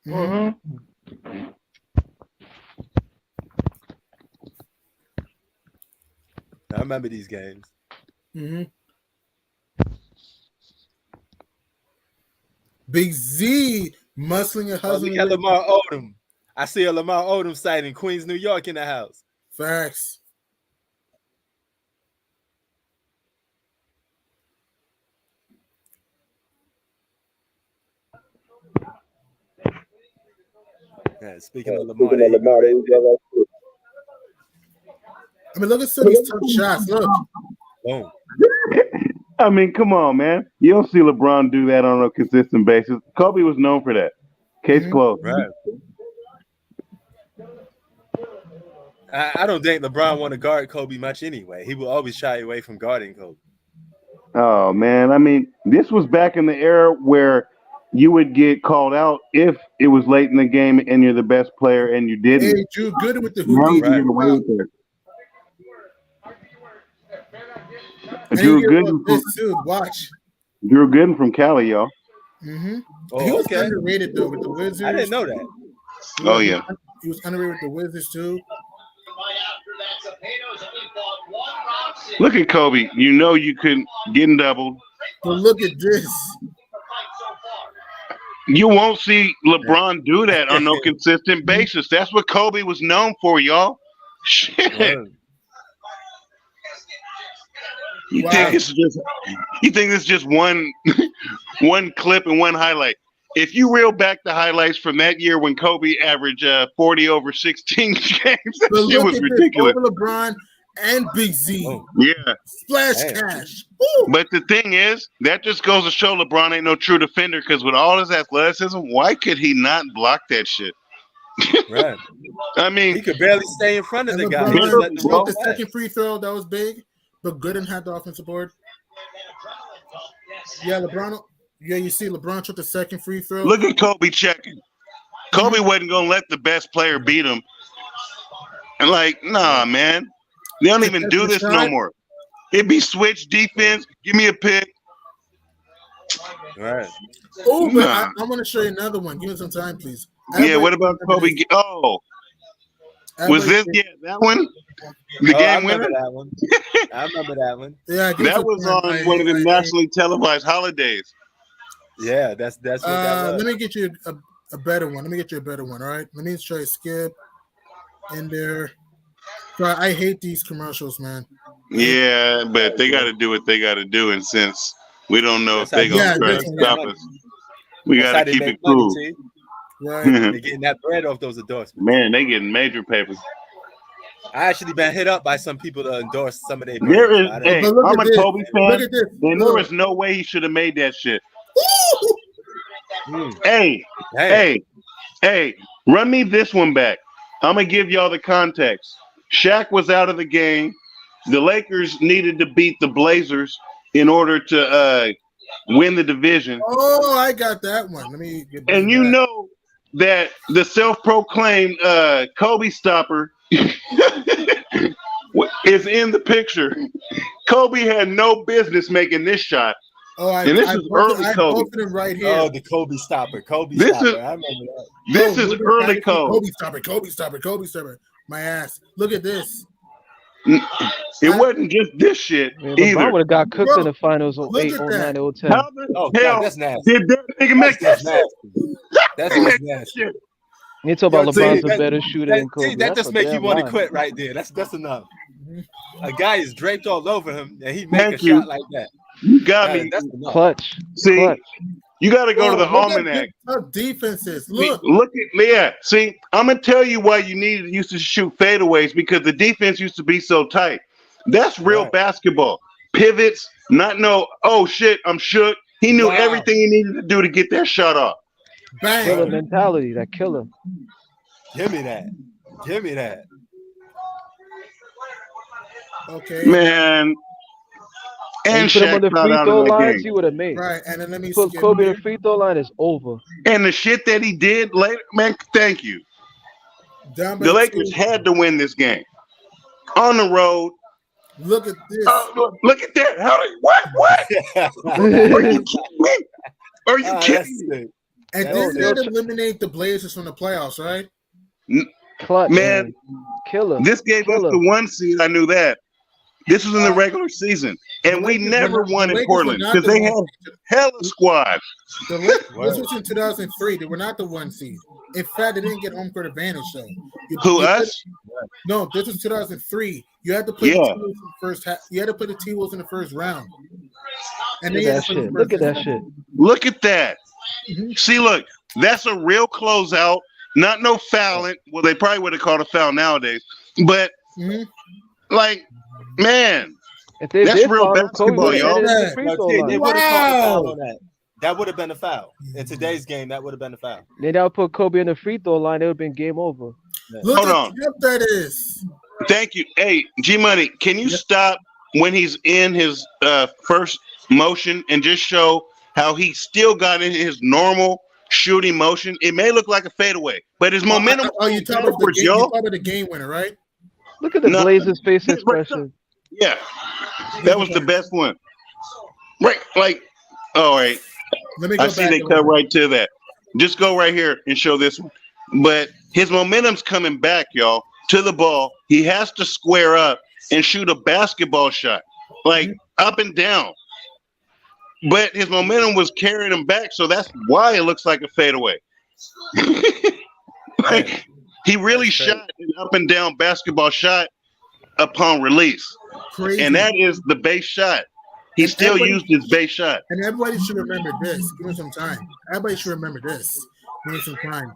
I remember these Big Z muscling and hustling. Look at Lamar Odom. I see a Lamar Odom site in Queens, New York in the house. Facts. Yeah, speaking of Lamar, there you go. I mean, look at some of these tough shots. Look. Boom. I mean, come on, man. You don't see LeBron do that on a consistent basis. Kobe was known for that. Case closed. Right. I don't think LeBron want to guard Kobe much anyway. He will always shy away from guarding Kobe. Oh, man. I mean, this was back in the era where you would get called out if it was late in the game and you're the best player and you didn't. Hey, Drew Gooden with the Now you Houdini. can get away with it. And Drew he Gooden, this dude, watch. Drew Gooden from Cali, y'all. Mm-hmm. Oh, He was okay. underrated though with the Wizards. I didn't know that. Oh, yeah. He was underrated with the Wizards too. Look at Kobe. You know you couldn't get doubled. But look at this. You won't see LeBron do that on no consistent basis. That's what Kobe was known for, y'all. Shit. You think it's just one clip and one highlight. If you reel back the highlights from that year when Kobe averaged 40 over 16 games, that shit was ridiculous. Over LeBron and Big Z. Yeah. Splash cash. Woo. But the thing is, that just goes to show LeBron ain't no true defender because with all his athleticism, why could he not block that shit? Right. I mean, he could barely stay in front of the guy. The second free throw, that was big, but Gooden had the offensive board. Yeah, LeBron. Yeah, you see LeBron took the second free throw. Look at Kobe checking. Kobe wasn't going to let the best player beat him. And like, nah, man. They don't even do this no more. It'd be switch defense. Give me a pick. Right. Oh, but I want to show you another one. Give me some time, please. Yeah, what about Kobe? Oh. Was this that one? The game winner? I remember that one. Yeah, that was on one of the nationally televised holidays. Yeah, that's what that was. Let me get you a better one. Let me get you a better one. All right. Let me try to skip in there. But I hate these commercials, man. Yeah, but they got to do what they got to do, and since we don't know if they're gonna try to stop us, we got to keep it cool. Right. They're getting that bread off those endorsements. Man, they getting major papers. I actually been hit up by some people to endorse some of their. There is, hey, I'm a Kobe fan, and there was no way he should have made that shit. Hey, run me this one back. I'm gonna give y'all the context. Shaq was out of the game. The Lakers needed to beat the Blazers in order to win the division. Oh, I got that one. Let me get and you know that the self-proclaimed Kobe stopper is in the picture. Kobe had no business making this shot. Oh, this is early Kobe. Right here. Oh, the Kobe stopper. I remember that. This is early Kobe. Kobe stopper. My ass. Look at this. It wasn't just this shit either. LeBron would have got cooked in the finals of 08, 09, 010. How the hell that's nasty. did that nigga make that shit? That's nasty. You talk about LeBron's a better shooter than Kobe. That just makes you want to quit right there. That's enough. A guy is draped all over him, and he make a shot like that. You got me. That's enough. Clutch. See, Clutch. you got to go to the almanac. Defenses. See, I'm gonna tell you why you used to shoot fadeaways because the defense used to be so tight. That's real basketball. Pivots, oh shit, I'm shook. He knew everything he needed to do to get that shot off. Bang. Killer mentality, that killer. Give me that. Okay. Man. And put him on the free throw lines, he would have made. Right, and then let me put Kobe on the free throw line is over. And the shit that he did later, man, thank you. The Lakers had to win this game. On the road. Look at this. Look at that. What? Are you kidding me? Are you kidding me? And this did eliminate the Blazers from the playoffs, right? Clutch, man. Killer. This gave us the 1 seed. I knew that. This was in the regular season, and we never won in Portland because they had hella squad. This was in 2003. They were not the 1 seed. In fact, they didn't get home court advantage though. Us? No, this was 2003. You had to play the T-Wolves in the first half. You had to play the T-Wolves in the first round. And Look at that shit. Look at that shit. Look at that. See, look, that's a real closeout. Not no fouling. Well, they probably would have called a foul nowadays. But like, man, that's real basketball, y'all. They would have called a foul on that. That would have been a foul. In today's game, that would have been a foul. They would put Kobe in the free throw line. It would have been game over. Look Hold on. What that is. Thank you. Hey, G Money, can you stop when he's in his first motion and just show how he still got in his normal shooting motion? It may look like a fadeaway, but his momentum. You talking about the game winner, right? Look at the Blazers' face expression. Yeah, that was the best one. Right, like, all right. I see they cut right to that. Just go right here and show this one. But his momentum's coming back, y'all, to the ball. He has to square up and shoot a basketball shot, like up and down. But his momentum was carrying him back, so that's why it looks like a fadeaway. Like, he really shot an up and down basketball shot upon release. Crazy. And that is the base shot. He still used his base shot. And everybody should remember this. Give me some time. Everybody should remember this. Give me some time.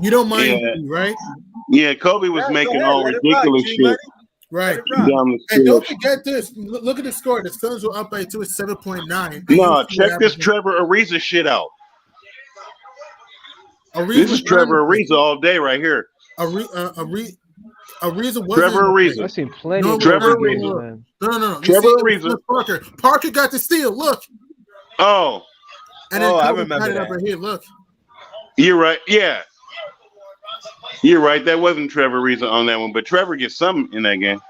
You don't mind, right? Yeah, Kobe was making all ridiculous shit. Right. And don't forget this. Look at the score. The Suns were up by 2 at 7.9. No, check this Trevor Ariza shit out. This is Trevor Ariza all day right here. Ariza was Trevor Ariza. I've seen plenty of Trevor Ariza. No. Trevor Ariza. Parker got the steal. Look. Oh. And then I remember that. Right here. Look. You're right. Yeah. You're right. That wasn't Trevor Ariza on that one, but Trevor gets something in that game.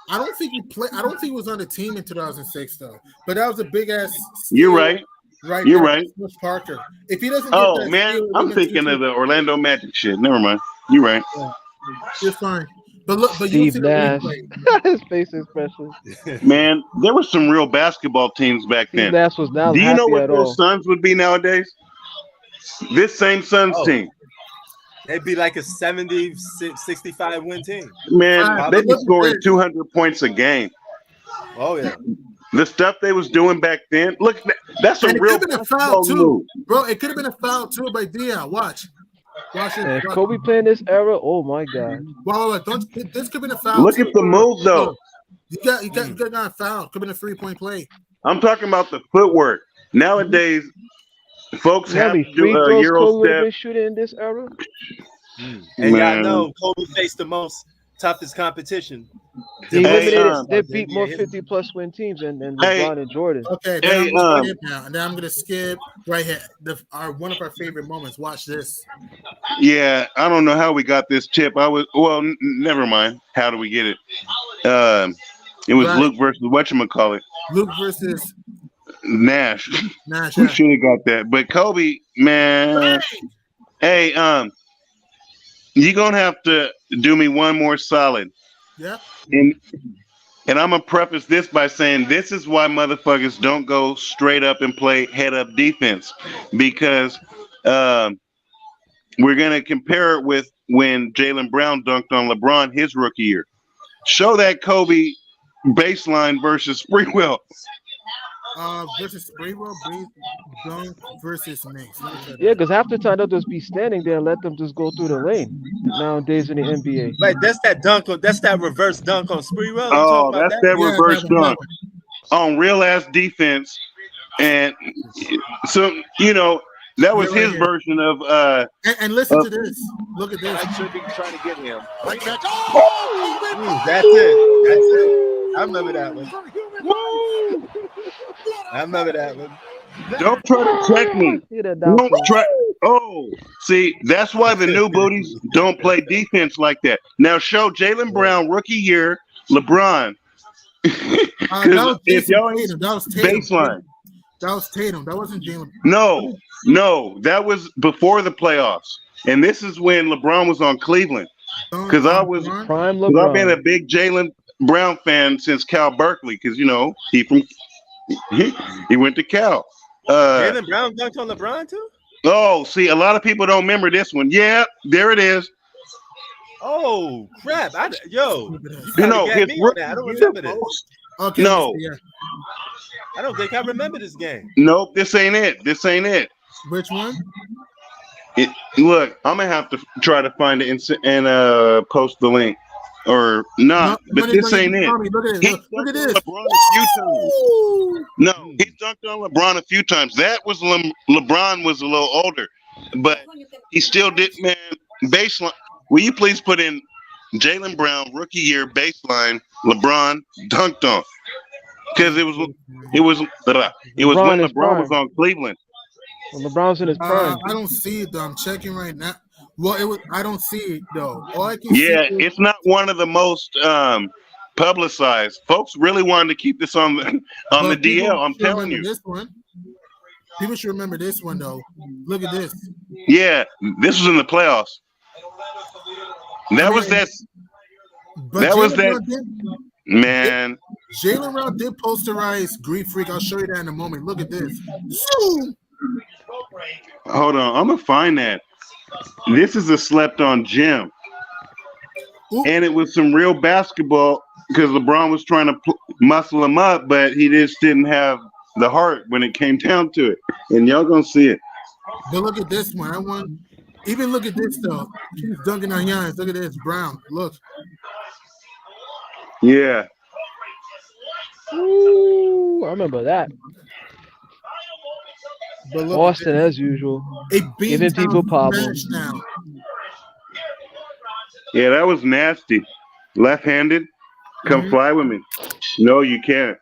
I don't think he played. I don't think he was on the team in 2006 though. But that was a big ass steal. You're right. Right. You're right. Parker. If he doesn't. Oh man, steal, I'm thinking of the Orlando Magic shit. Never mind. You're right. Yeah. You're fine. But look, but Steve Nash. His face expression. Man, there were some real basketball teams back then. Steve Nash was not. Do you know what those Suns would be nowadays? This same Suns team. They'd be like a 70, 65 win team. Man, they'd be scoring 200 points a game. Oh yeah. The stuff they was doing back then. Look, that's a real foul too, move. Bro. It could have been a foul too by Dion. Watch it. Kobe playing this era. Oh my God. Wow, this could have been a foul. Look at the move though. You got a foul. Could have been a 3-point play. I'm talking about the footwork. Nowadays, folks have to do a Euro step. Been shooting in this era. And y'all know Kobe faced the most toughest competition. They beat more 50+ win teams than LeBron and Jordan. Okay, now and then I'm gonna skip right here. One of our favorite moments. Watch this. Yeah, I don't know how we got this tip. Never mind. How do we get it? It was Luke versus whatchamacallit. Luke versus Nash. We should have got that. But Kobe, man, hey, you're gonna have to do me one more solid. Yeah. And I'm gonna preface this by saying this is why motherfuckers don't go straight up and play head up defense, because we're gonna compare it with when Jaylen Brown dunked on LeBron his rookie year. Show that Kobe baseline versus Sprewell. Versus Sprewell, dunk versus Mace. Yeah, because half the time they'll just be standing there and let them just go through the lane nowadays in the NBA. Right, that's that reverse dunk on Sprewell. Oh, that's that reverse dunk on real ass defense. And so, that was his version of and listen to this. Look at this. I should be trying to get him. Like that. That's it. I remember that one. Don't try to check me. Don't try. Oh, see, that's why the new booties don't play defense like that. Now show Jaylen Brown rookie year, LeBron. If y'all baseline. That was Tatum. That wasn't Jaylen. No, that was before the playoffs. And this is when LeBron was on Cleveland. Because I've been a big Jaylen Brown fan since Cal Berkeley. Because he went to Cal. Jaylen Brown dunked on LeBron too. Oh, see, a lot of people don't remember this one. Yeah, there it is. Oh crap! I don't remember this. Okay, no, I don't think I remember this game. Nope, this ain't it. Which one? Look, I'm gonna have to try to find it and post the link or not. But this ain't it. Look at this. LeBron a few times. No, he dunked on LeBron a few times. That was LeBron was a little older, but he still did. Man, baseline. Will you please put in Jaylen Brown rookie year baseline? LeBron dunked on because it was when LeBron was on Cleveland. When LeBron's in his prime. I don't see it though. I'm checking right now. Well, I don't see it though. All I can see it's not one of the most publicized. Folks really wanted to keep this on the DL. I'm telling you. This one. People should remember this one though. Look at this. Yeah, this was in the playoffs. That was that. Man. Jaylen Brown did posterize Greek Freak. I'll show you that in a moment. Look at this. Hold on, I'm gonna find that. This is a slept-on gem, and it was some real basketball because LeBron was trying to muscle him up, but he just didn't have the heart when it came down to it. And y'all gonna see it. But look at this one. Even look at this though. He's dunking on Giannis. Look at this, Brown. Look. Yeah. Ooh, I remember that. Austin, as usual, giving people problems. Yeah, that was nasty. Left-handed, come fly with me. No, you can't.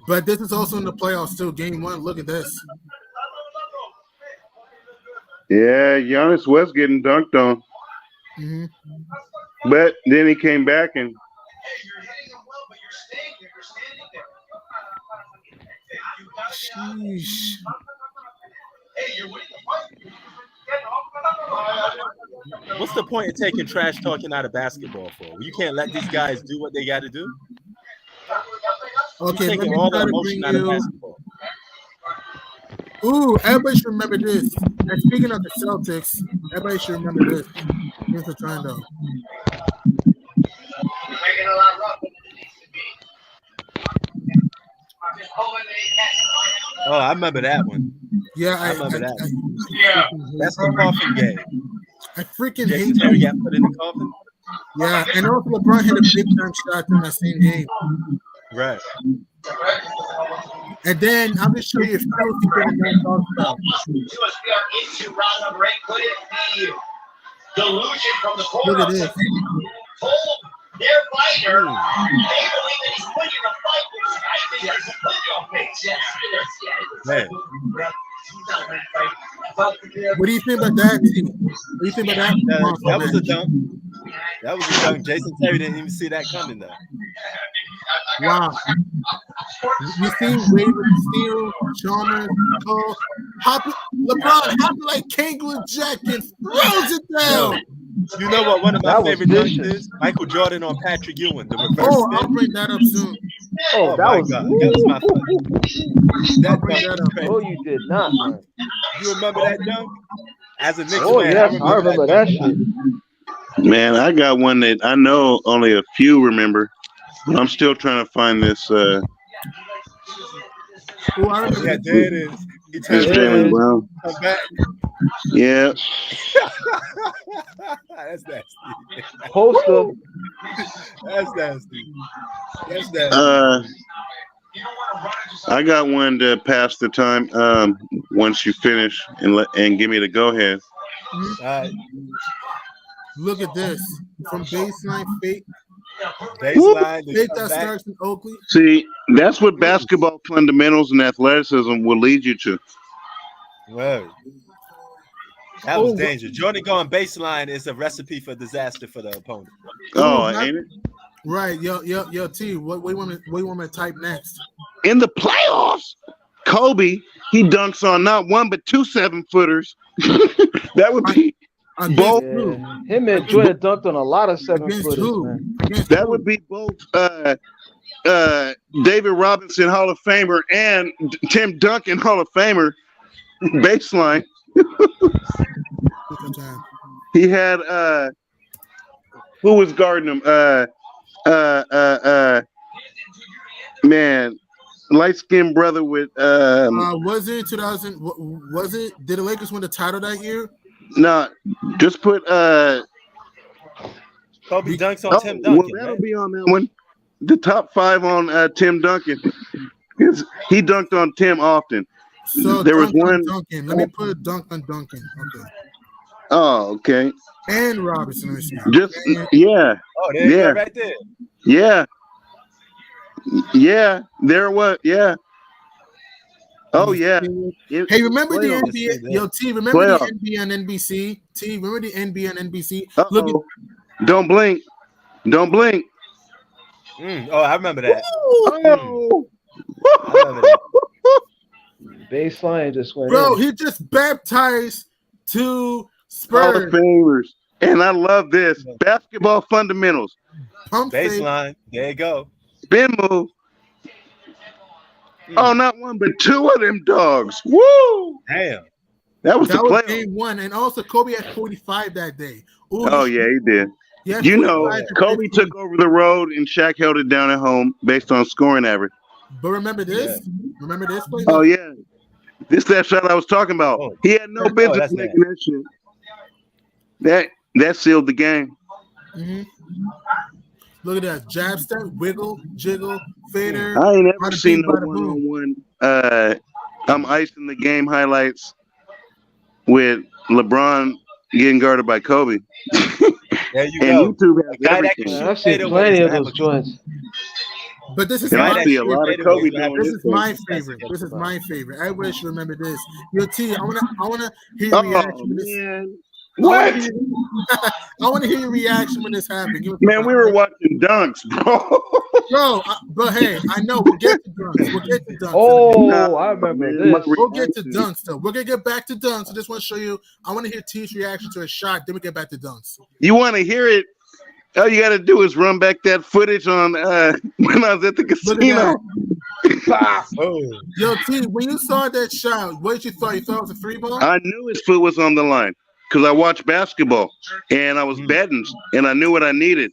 But this is also in the playoffs too. Game 1. Look at this. Yeah, Giannis was getting dunked on. But then he came back and. Sheesh. What's the point of taking trash talking out of basketball for? You can't let these guys do what they got to do. Okay, taking all the emotion out of basketball. Ooh, everybody should remember this. And speaking of the Celtics, everybody should remember this. Here's the time though. Oh, I remember that one. Yeah, I remember that. That's the coffin game. I freaking Jason hate Terry got put in the coffin. Yeah, and also LeBron hit a big time shot in that same game. Right. And then I'm just show you if Chelsea didn't talk about. Look at this. Their fighter, they believe that he's winning the fight, which I think there's a look on face. What do you think about that? What do you think about that? That was a dunk. That was a dunk. Jason Terry didn't even see that coming though. Wow. You see Wade with the steal, Chalmers, Cole, LeBron hopping like Kangaroo Jack and throws it down. You know what one of my favorite dunks is? Michael Jordan on Patrick Ewing, the reverse spin. I'll bring that up soon. Oh, that was God. That was my favorite. That dunk. Oh, you did not, man. You remember that dunk? As a Knicks fan, yes, I remember that shit. Man, I got one that I know only a few remember, but I'm still trying to find this. Yeah, there it is. He turns Jaylen Brown. Come back. Yeah. That's nasty. Poster. That's nasty. That's nasty. I got one to pass the time. Once you finish and give me the go ahead. Look at this from baseline fake. Baseline. Fake that starts in Oakley. See, that's what basketball fundamentals and athleticism will lead you to. Whoa. That was dangerous. Jordan going baseline is a recipe for disaster for the opponent. Ain't it? Right, yo, T. What you want me to type next? In the playoffs, Kobe he dunks on not one but two 7-footers. That would be Both. Him and Jordan dunked on a lot of 7-footers, man. That would be both David Robinson Hall of Famer and Tim Duncan Hall of Famer baseline. He had who was guarding him? Man, light skinned brother with was it 2000? Was it? Did the Lakers win the title that year? No, just put Kobe dunks on Tim Duncan. Well, that'll be on that one. The top 5 on Tim Duncan. He dunked on Tim often. So there was one. Duncan. Let me put a dunk on Duncan. Okay. Oh, okay. And Robinson. Just yeah. Oh, there you go, right there. Yeah. Yeah. There was. Yeah. Oh yeah. Hey, remember the NBA? Yo, T, remember the NBA on NBC? T, remember the NBA on NBC? Look at. Don't blink. Don't blink. Oh, I remember that. Oh. I remember that. Baseline just went. Bro, in. he just baptized 2 Spurs. Hall of Famers. And I love this. Basketball fundamentals. Pump baseline. There you go. Spin move. Oh, not 1, but 2 of them dogs. Woo! Damn. That was the play. Game 1. And also, Kobe had 45 that day. Ooh, oh, yeah, he did. You know, Kobe took over the road and Shaq held it down at home based on scoring average. But remember this? Yeah. Remember this? Oh, yeah. That shot I was talking about. Oh. He had no business making that shit. That sealed the game. Mm-hmm. Look at that. Jab step, wiggle, jiggle, fader. I ain't ever seen no one-on-one. I'm icing the game highlights with LeBron getting guarded by Kobe. There you go. YouTube has I've seen plenty of those joints. But this is my favorite. This is my favorite. This is my favorite. Everybody should remember this. Yo, T, I wanna hear your reaction to this. What? I want to hear your reaction when this happened. Man, we were watching dunks, bro. But hey, I know we'll get to dunks. Oh, I remember this. We'll get to dunks though. We're gonna get back to dunks. I just want to show you. I want to hear T's reaction to a shot. Then we get back to dunks. You want to hear it? All you got to do is run back that footage on when I was at the casino. Yo, T, when you saw that shot, what did you thought? You thought it was a 3-ball? I knew his foot was on the line because I watched basketball and I was betting and I knew what I needed.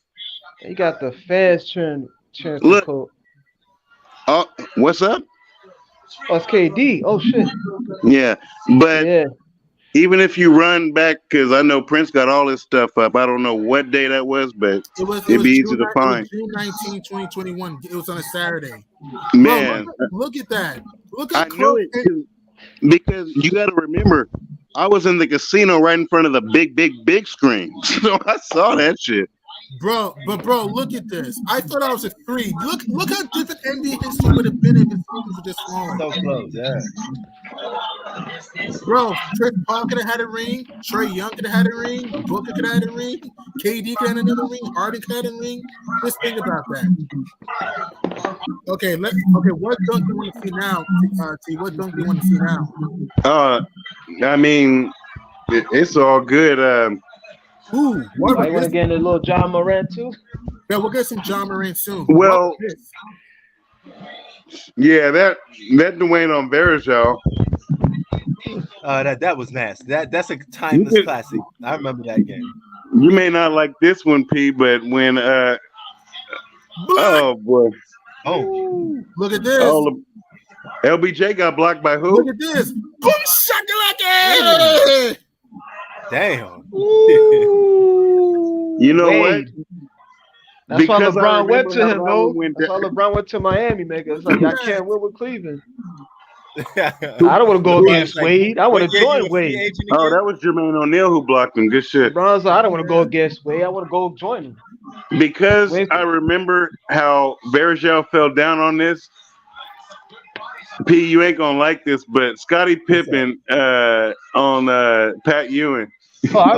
He got the fast turn. Look. What's up? Oh, it's KD. Oh shit. Yeah, but even if you run back, because I know Prince got all his stuff up. I don't know what day that was, but it'd be easy to find. June 19, 2021. It was on a Saturday. Man, bro, look at that. Look at I knew it because you got to remember, I was in the casino right in front of the big screen, so I saw that shit. Bro, look at this. I thought I was a 3. Look how different NBA history would have been if his fingers were just smaller. So close, yeah. Bro, Chris Paul could have had a ring. Trae Young could have had a ring. Booker could have had a ring. KD could have had another ring. Harden could have had a ring. Just think about that. Okay, what dunk do you want to see now, T? What dunk do you want to see now? I mean, it's all good. Ooh, you want to get a little John Morant too? Yeah, we'll get some John Morant soon. Well, yeah, that Dwayne on Varejao. That was nasty. That's a timeless classic. I remember that game. You may not like this one, P, but when oh boy, look at this. LBJ got blocked by who? Look at this. Boom shakalaka! Damn. You know what? That's why LeBron went to him, though. That's why LeBron went to Miami, nigga. It's like, I can't win with Cleveland. I don't want to go against Wade. I want to join Wade. Oh, that was Jermaine O'Neal who blocked him. Good shit. LeBron's like, I don't want to go against Wade. I want to go join him. Because I remember how Varejao fell down on this. P, you ain't gonna like this, but Scottie Pippen on Pat Ewing. Oh, I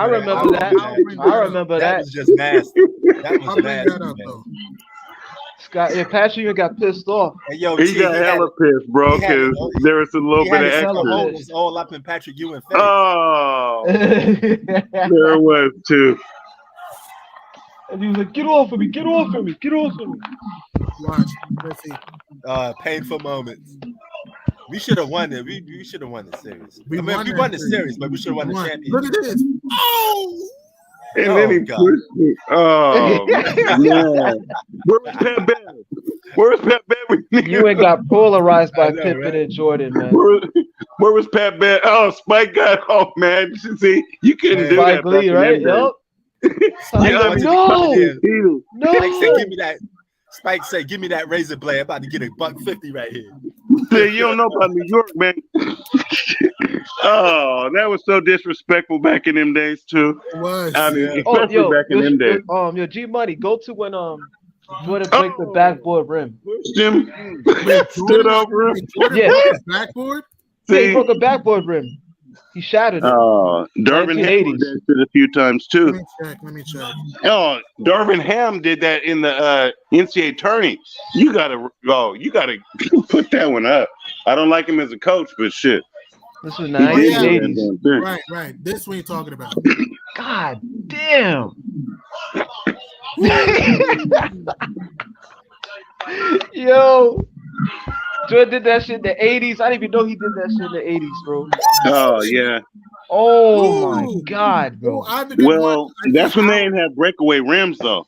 remember that. I remember that. That was just nasty. That was nasty. Scott, yeah, Patrick even got pissed off. And yo, He got hella pissed, bro, because there was a little bit of his extra. was all up in Patrick Ewing face. Oh, there was too. And he was like, "Get off of me! Get off of me! Get off of me!" Watch. Let's see. Painful moments. We should have won it. We should have won the series. We we won the series, but we should have won the championship. Look at this. Oh! And then he pushed it. Oh, man. Where was Pat Bev? Where's Pat Bev? You ain't got polarized by Pippen and Jordan, man. Where was Pat Bev? Oh, Spike got off, man. See, you couldn't do Spike that. Lee, right? Yup. No. Spike said, give me that. Spike said, "Give me that razor blade. I'm about to get $150 right here." See, you don't know about New York, man. Oh, that was so disrespectful back in them days too. It was. I mean, especially back in them days. Yo, G Money, go to when Jordan break the backboard rim. Jim stood over him. Yeah, backboard. Yeah, he broke a backboard rim. He shattered it. Darvin Ham did that shit a few times too. Let me check. Oh, Darvin Ham did that in the NCAA tourney. You gotta put that one up. I don't like him as a coach, but shit. This was 1980s. Right. This one you're talking about. God damn. Yo, Jordan did that shit in the 80s. I didn't even know he did that shit in the 80s, bro. Oh, yeah. Oh, my God, bro. Well, that's when they didn't have breakaway rims, though.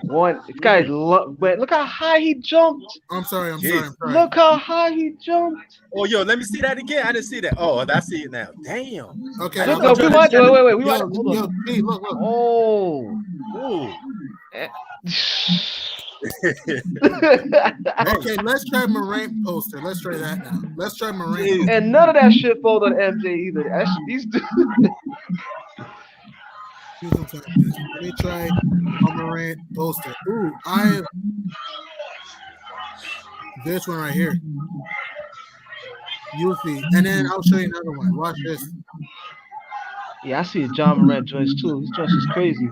This guy's but look how high he jumped. I'm sorry. Look how high he jumped. Oh, yo, let me see that again. I didn't see that. Oh, I see it now. Damn. Okay. Wait. We want. Look. Oh. Okay, let's try Morant poster. Let's try that now. Let's try Morant. And none of that shit fold on MJ either. These dudes. Let me try a Morant poster. Ooh, this one right here. You'll see. And then I'll show you another one. Watch this. Yeah, I see John Morant joints too. His joints is crazy.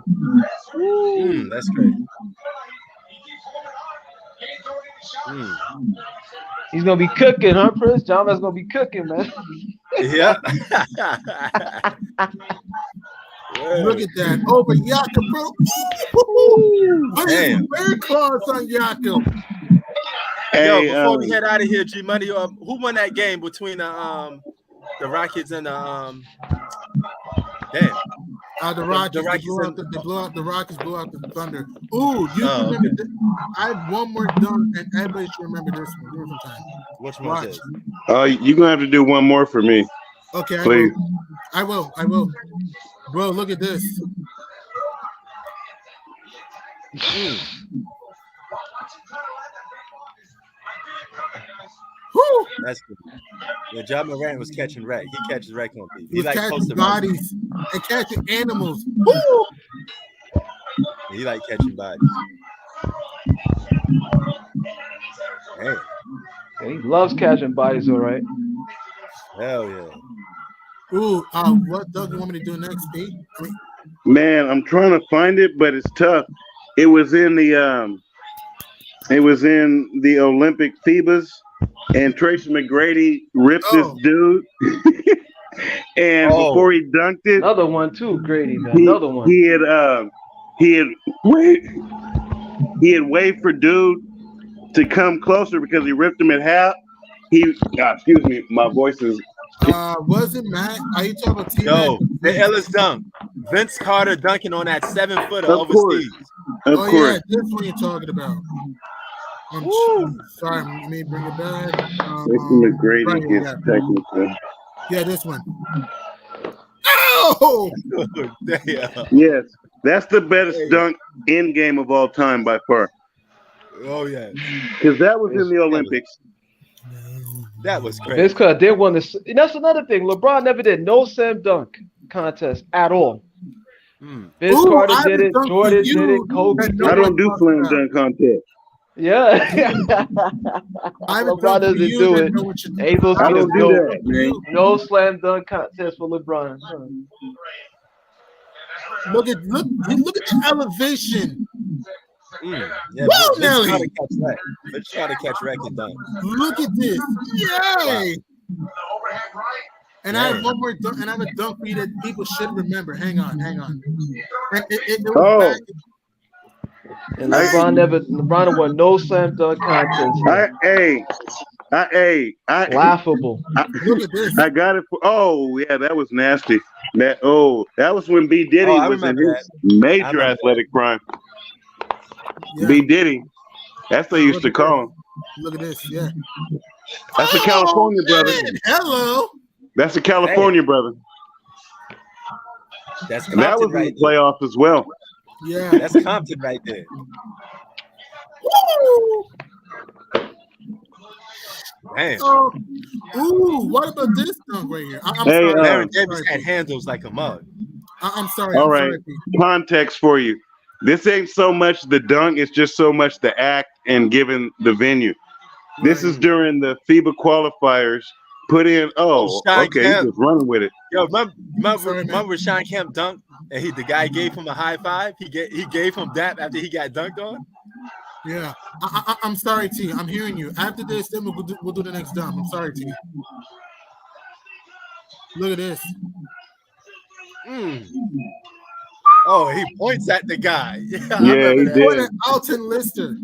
That's crazy. He's gonna be cooking, huh, Chris? John Morant's gonna be cooking, man. Yeah. Look at that. Over Jakob, bro. Damn. Very close on Jakob. Hey, before we head out of here, G Money, who won that game between the Rockets and the the Rockets blew out the Thunder. Ooh, remember this? I have one more done, and everybody should remember this one. Which one is it? You're gonna have to do one more for me. Okay, please. I will. Bro, look at this. Woo! That's good. Yeah, John Morant was catching wreck. He catches wreck on people. He like catching bodies and catching animals. Woo! He like catching bodies. Hey. He loves catching bodies, all right. Hell yeah. Ooh, what Doug you want me to do next, Pete? Man, I'm trying to find it, but it's tough. It was in the Olympic FIBAs, and Tracy McGrady ripped this dude. And before he dunked it, another one too, Grady, man. Another one. He had waited for dude to come closer because he ripped him in half. Excuse me, my voice is. Was it Matt? Are you talking about Yo, the Ellis dunk. Vince Carter dunking on that 7-footer overseas. Of course. Yeah, this one you're talking about. Sorry, let me bring it back. McGrady gets technical. Yeah, this one. Oh! Damn. Yes, that's the best dunk in game of all time by far. Oh yeah, because that was in the Olympics. That was great. Vince Carter did one. That's another thing. LeBron never did no slam dunk contest at all. Vince Carter did it. Jordan did it. Kobe. I don't do slam dunk contest. Yeah. LeBron doesn't do it. I don't do that, man. No slam dunk contest for LeBron. Look at the elevation. Yeah, Woo, Vince Nelly! trying to catch wreck. Vince trying to catch wreck and dunk. Look at this! Yay! And I have Damn. one more dunk, and I have a dunk for you that people should remember. Hang on. And it was back. And LeBron won no slam dunk contest. Laughable. Look at this. I got it. Yeah, that was nasty. That was when B Diddy was in his major athletic prime. Yeah. B Diddy, that's what they used to call him. Look at this. Yeah. That's a California brother. Hello. That's a California brother. That's and that was right in the playoffs as well. Yeah. That's Compton right there. Woo! Damn. Ooh, what about this dunk right here? I'm Hey, sorry. Aaron Davis had handles like a mug. I'm sorry. All I'm right. sorry. Context for you. This ain't so much the dunk, it's just so much the act and giving the venue. This is during the FIBA qualifiers. Put in, Sean okay, Kemp. he's just running with it. Yo, remember Sean Kemp dunked and the guy gave him a high five? He gave him that after he got dunked on? Yeah. I'm sorry, T. I'm hearing you. After this, then we'll do the next dunk. I'm sorry, T. Look at this. Oh, he points at the guy. Yeah, he did. At Alton Lister.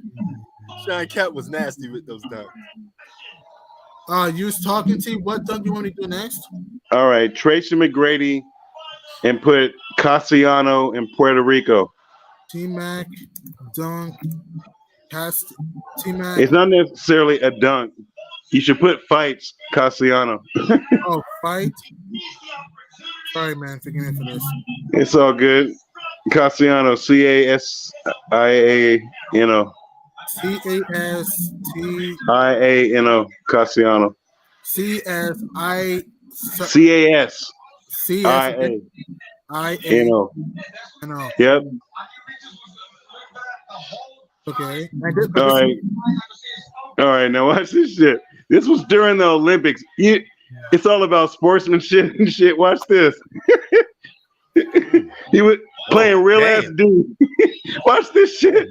Sean Kemp was nasty with those dunks. You was talking, T. What dunk you want me to do next? All right, Tracy McGrady and put Cassiano in Puerto Rico. T-Mac, dunk, T-Mac. It's not necessarily a dunk. You should put fights, Cassiano. Oh, fight. Sorry, man. Forgive me for this. It's all good. Cassiano, Cassiano. Castiano. Cassiano. CASIANO. Yep. Okay. All right. Now watch this shit. This was during the Olympics. It's all about sportsmanship and shit. Watch this. He was playing real ass dude. Watch this shit.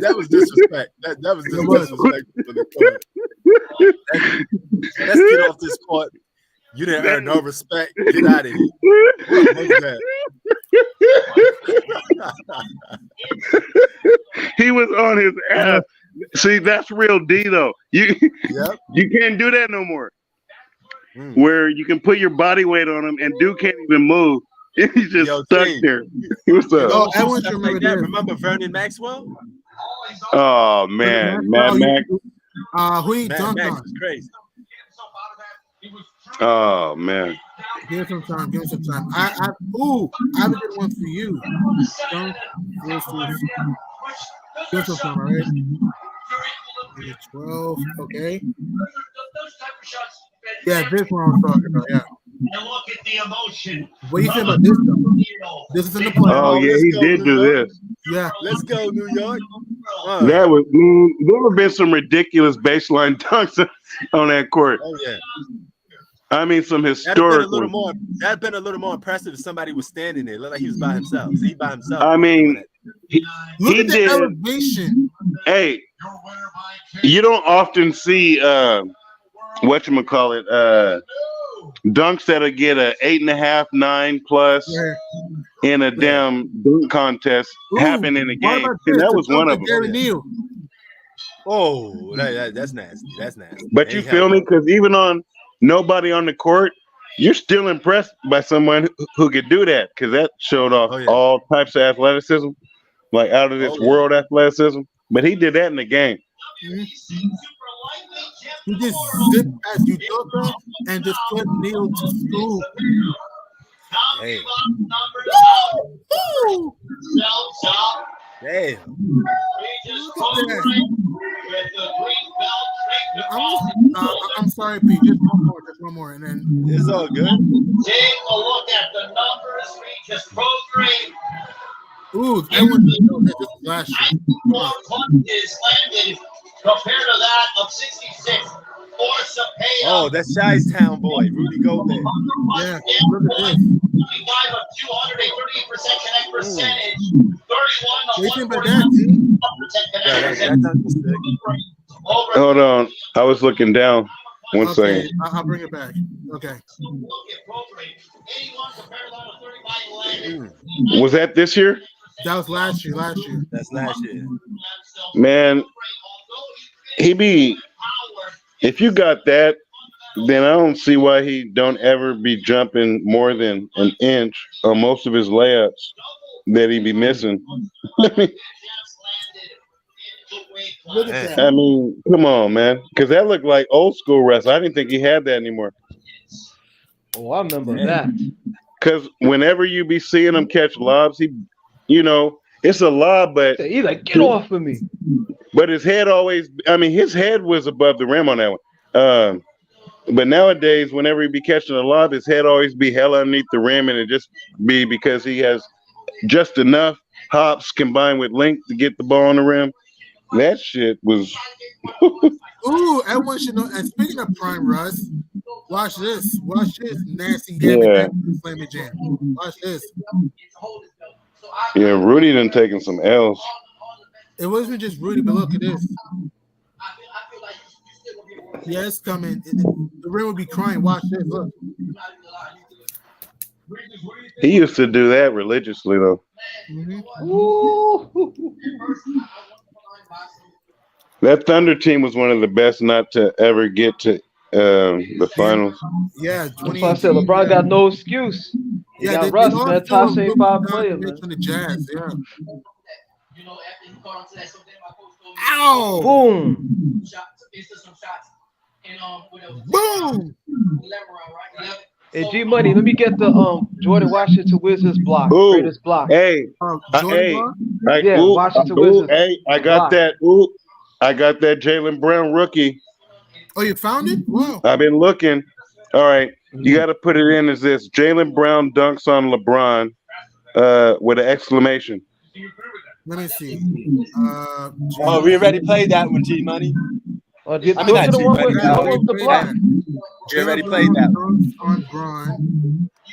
That was disrespect. That was disrespect for the court. Let's get off this court. You didn't earn no respect. Get out of here. What was that? He was on his ass. See, that's real D though. You can't do that no more. Where you can put your body weight on him and dude can't even move. He's just stuck there. What's up? Remember Vernon Maxwell? Oh man, Mad Max. Who he dunked Max on? is crazy. Oh man. Give him some time. I have a good one for you. Give some time, all right? 12, okay. Yeah, this one I was talking about, yeah. And look at the emotion. What do you think about this stuff? This is in the playoffs. Oh yeah, he did do this. Yeah. Let's go, New York. That was there have been some ridiculous baseline dunks on that court. Oh yeah. I mean, some historic. That'd been a little more impressive if somebody was standing there. Looked like he was by himself. He by himself. I mean, look at the did. Elevation. Hey, you don't often see whatchamacallit, dunks that'll get a 8.5, 9+ in a damn dunk contest happen in a game. And that was one of them. Oh, that's nasty. That's nasty. But you feel me? Because even on nobody on the court, you're still impressed by someone who could do that, because that showed off all types of athleticism, like out of this world athleticism. But he did that in the game. He just zipped past Udoka and just put Neil to school. Damn. I'm sorry, Pete. Just one more, and then it's all good. Take a look at the numbers we just programmed. Ooh, that one. This is last year. Is landed Compared to that of 66 for Cepeda. Oh, that's Shy's town boy, Rudy Gobert. Yeah, look at this. 25 of 238% connect percentage. 31 of What do you think about 141% that, T? Yeah, that dunk was sick. Hold on. I was looking down. One Okay, second. I'll bring it back. Okay. Was that this year? That was last year. Last year. That's last year. Man, if you got that, then I don't see why he don't ever be jumping more than an inch on most of his layups that he be missing. Look at that. I mean, come on, man. Because that looked like old school wrestling. I didn't think he had that anymore. Oh, I remember that. Because whenever you be seeing him catch lobs, it's a lob, but He's like, get off of me. But his head his head was above the rim on that one. But nowadays, whenever he be catching a lob, his head always be hell underneath the rim, and it just be because he has just enough hops combined with length to get the ball on the rim. That shit was. Ooh, everyone should know. And speaking of prime Russ, watch this. Watch this nasty slammy jam. Watch this. Yeah, Rudy done taken some L's. It wasn't just Rudy, but look at this. Yeah, it's coming. The rim would be crying. Watch this. Look. He used to do that religiously, though. That Thunder team was one of the best not to ever get to the finals. Yeah, that's why I said LeBron got no excuse. He got Russ, man. Top 5 player, man. The Jazz, yeah. Ow! Boom! Boom! Hey, G Money, let me get the Jordan Washington Wizards block. Ooh, Greatest block. Hey, Washington Wizards. Hey, I got that. Ooh, I got that Jaylen Brown rookie. Oh, you found it? Wow. I've been looking. All right, you got to put it in as this: Jaylen Brown dunks on LeBron with an exclamation. Let me see. We already played that one, G Money. Not G Money. We already played that one.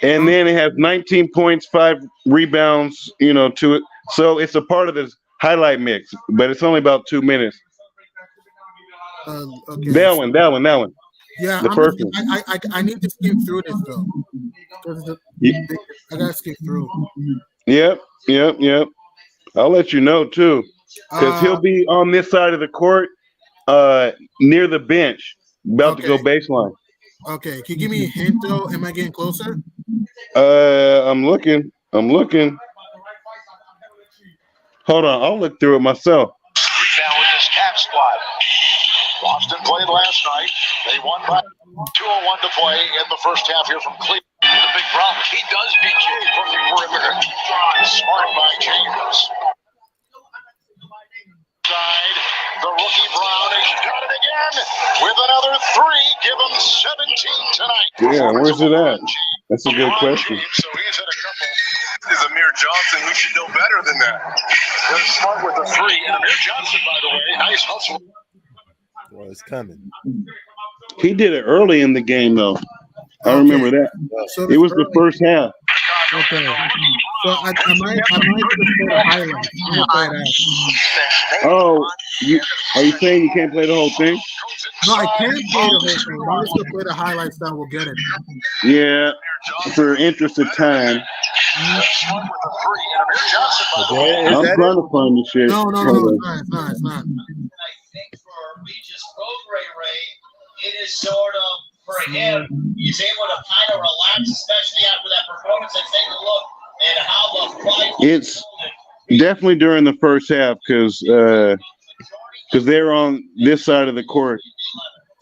And then it has 19 points, 5 rebounds, to it. So it's a part of this highlight mix, but it's only about 2 minutes. Okay. That one. Yeah, the first one. I need to skim through this though. I gotta skip through. Yep. I'll let you know too, because he'll be on this side of the court, near the bench, about to go baseline. Okay, can you give me a hint though? Am I getting closer? I'm looking. Hold on, I'll look through it myself. Down with this Cap squad. Boston played last night. They won by 2:01 to play in the first half here from Cleveland. The big problem, he does beat you from the perimeter. Smart by James. Side, the rookie Brown has got it again with another 3. Give him 17 tonight. Yeah, where's it at? That's a good question. So he's had a couple. This is Amir Johnson, who should know better than that. Very smart with the 3. And Amir Johnson, by the way, nice hustle. Well, it's coming. He did it early in the game, though. I remember that. So it was the first half. Okay. So I might just play the highlights. Oh, are you saying you can't play the whole thing? No, I can play the whole thing. I'm just gonna play the highlights that will get it. Yeah, for interest of time. I'm trying to find the shit. No, it's not. It is sort of for him. He's able to kind of relax, especially after that performance. And take a look at how the fight. It's definitely during the first half because they're on this side of the court.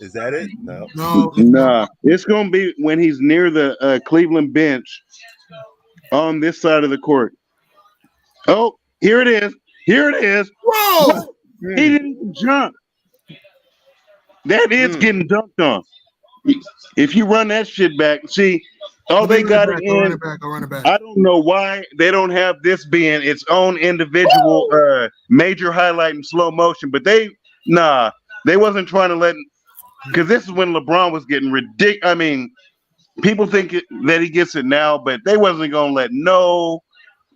Is that it? No. Nah, it's gonna be when he's near the Cleveland bench on this side of the court. Oh, here it is. Whoa! He didn't even jump. That is getting dunked on. If you run that shit back, see, they got it in. I'll run it back. I don't know why they don't have this being its own individual major highlight in slow motion, but They wasn't trying to let, because this is when LeBron was getting ridiculous. I mean, people think that he gets it now, but they wasn't gonna let no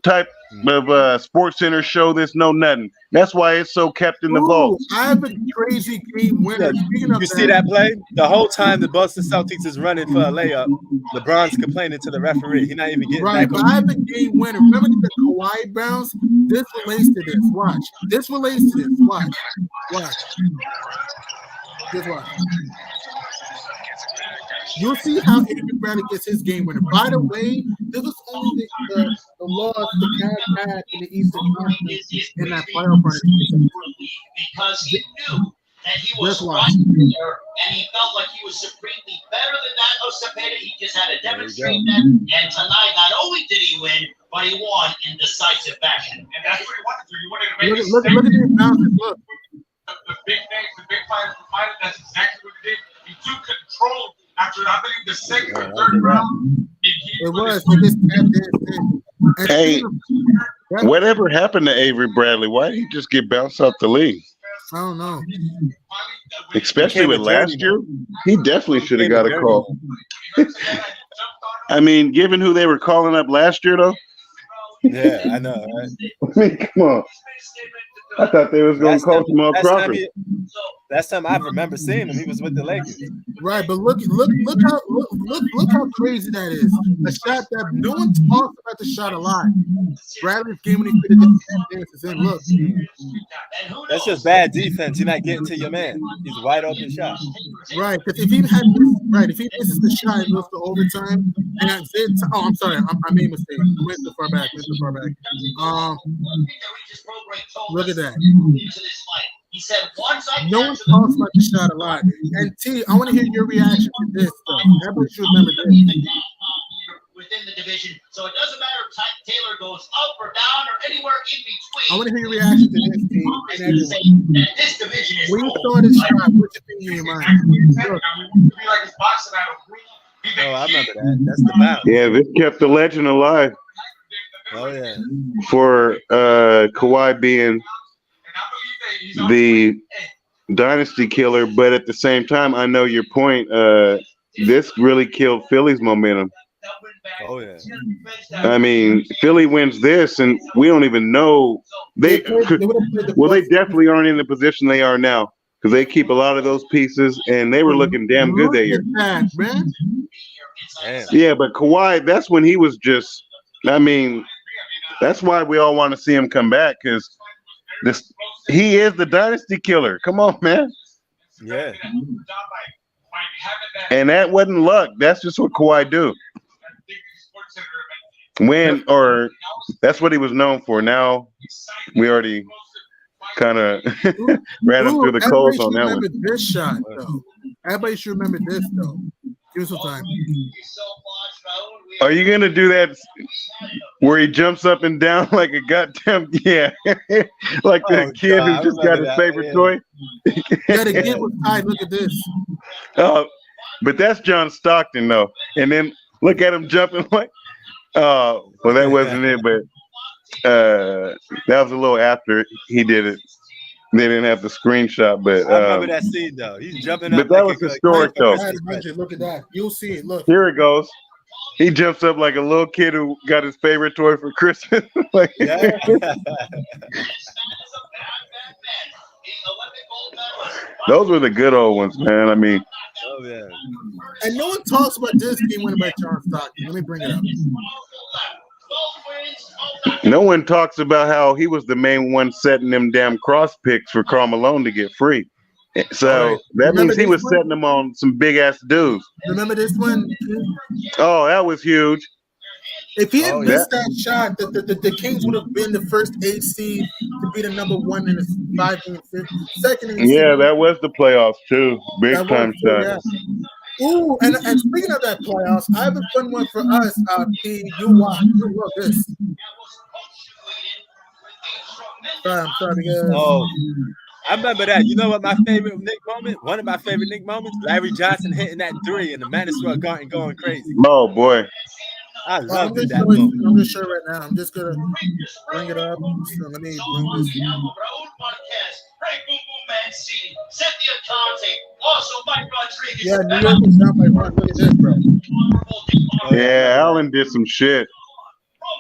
type of Sports Center show this, no nothing. That's why it's so kept in the vault. I have a crazy game winner. Yeah, you see that play? The whole time the Boston Celtics is running for a layup, LeBron's complaining to the referee. He's not even getting right. back. But I have a game winner. Remember the Kawhi bounce? This relates to this. Watch. This relates to this. Watch. Just watch. You'll see how Avery Bradley gets his game winner. By the way, this was only the loss the Cavs had in the Eastern Conference in that playoff run. Because he knew that he was right there, and he felt like he was supremely better than that of Cepeda. He just had to demonstrate that. And tonight, not only did he win, but he won in decisive fashion. And that's what he wanted to do. He wanted to make look at the bounces. Look. The big names, the big players, that's exactly what he did. He took control after, I believe, the second or third round. It was. It just kept Hey, whatever happened to Avery Bradley? Why did he just get bounced out the league? I don't know. Especially with last year, he definitely should have got a call. I mean, given who they were calling up last year, though. Yeah, I know. Right? I mean, come on. I thought they was going to call Jamal Crawford. Last time I remember seeing him, he was with the Lakers. Right, but look how crazy that is. A shot that no one talks about the shot a lot. Bradley's game when he could have just in. Look, that's just bad defense. You're not getting to your man. He's a wide open shot. Right, because if he misses the shot, it goes to overtime. And that's it. Oh, I'm sorry, I made a mistake. I went too far back. Look at that. No one talks about the shot a lot. And T, I want to hear your reaction to this stuff. Everybody should remember this. Within the division, so it doesn't matter if Taylor goes up or down or anywhere in between. I want to hear your reaction to this, T. This division is when you saw this shot, what's your thing in your mind? Oh, I remember that. That's the bounce. Yeah, this kept the legend alive. Oh yeah. For Kawhi being the dynasty killer, but at the same time, I know your point. This really killed Philly's momentum. Oh yeah. I mean, Philly wins this, and we don't even know they definitely aren't in the position they are now because they keep a lot of those pieces, and they were looking damn good that year. Yeah, but Kawhi, that's when he was just. I mean, that's why we all want to see him come back because he is the dynasty killer. Come on, man. Yeah. And that wasn't luck. That's just what Kawhi do. That's what he was known for. Now we already kind of ran him through the coals on that one. This shot, though. Everybody should remember this, though. Give us some time. Are you gonna do that where he jumps up and down like a goddamn like the kid who just got his favorite toy? Yeah, the kid was tight. Look at this. But that's John Stockton though, and then look at him jumping like. Well, that wasn't it, but that was a little after he did it. They didn't have the screenshot, but I remember that scene though. He's jumping up. But that was historic though. Look at that. You'll see it. Look. Here it goes. He jumps up like a little kid who got his favorite toy for Christmas. Those were the good old ones, man. I mean. Oh yeah. And no one talks about this game winner by John Stockton. Let me bring it up. No one talks about how he was the main one setting them damn cross picks for Karl Malone to get free. So that means he was setting them on some big ass dudes. Remember this one? Oh, that was huge. If he had missed that shot, the Kings would have been the first 8 seed to be the number 1 in the 5 and 5. Second. Yeah, that was the playoffs too. Big time shot. Yeah. Ooh, and speaking of that playoffs, I have a fun one for us. P, you watch. You love this. I'm sorry, because I remember that. You know what my favorite Nick moment? One of my favorite Nick moments? Larry Johnson hitting that 3 and the Madison Garden going crazy. Oh boy. I love I'm that. just sure right now. I'm just gonna bring it up. So let me bring this. Yeah, New York is down by 1. Look at this, bro. Yeah, Allen did some shit.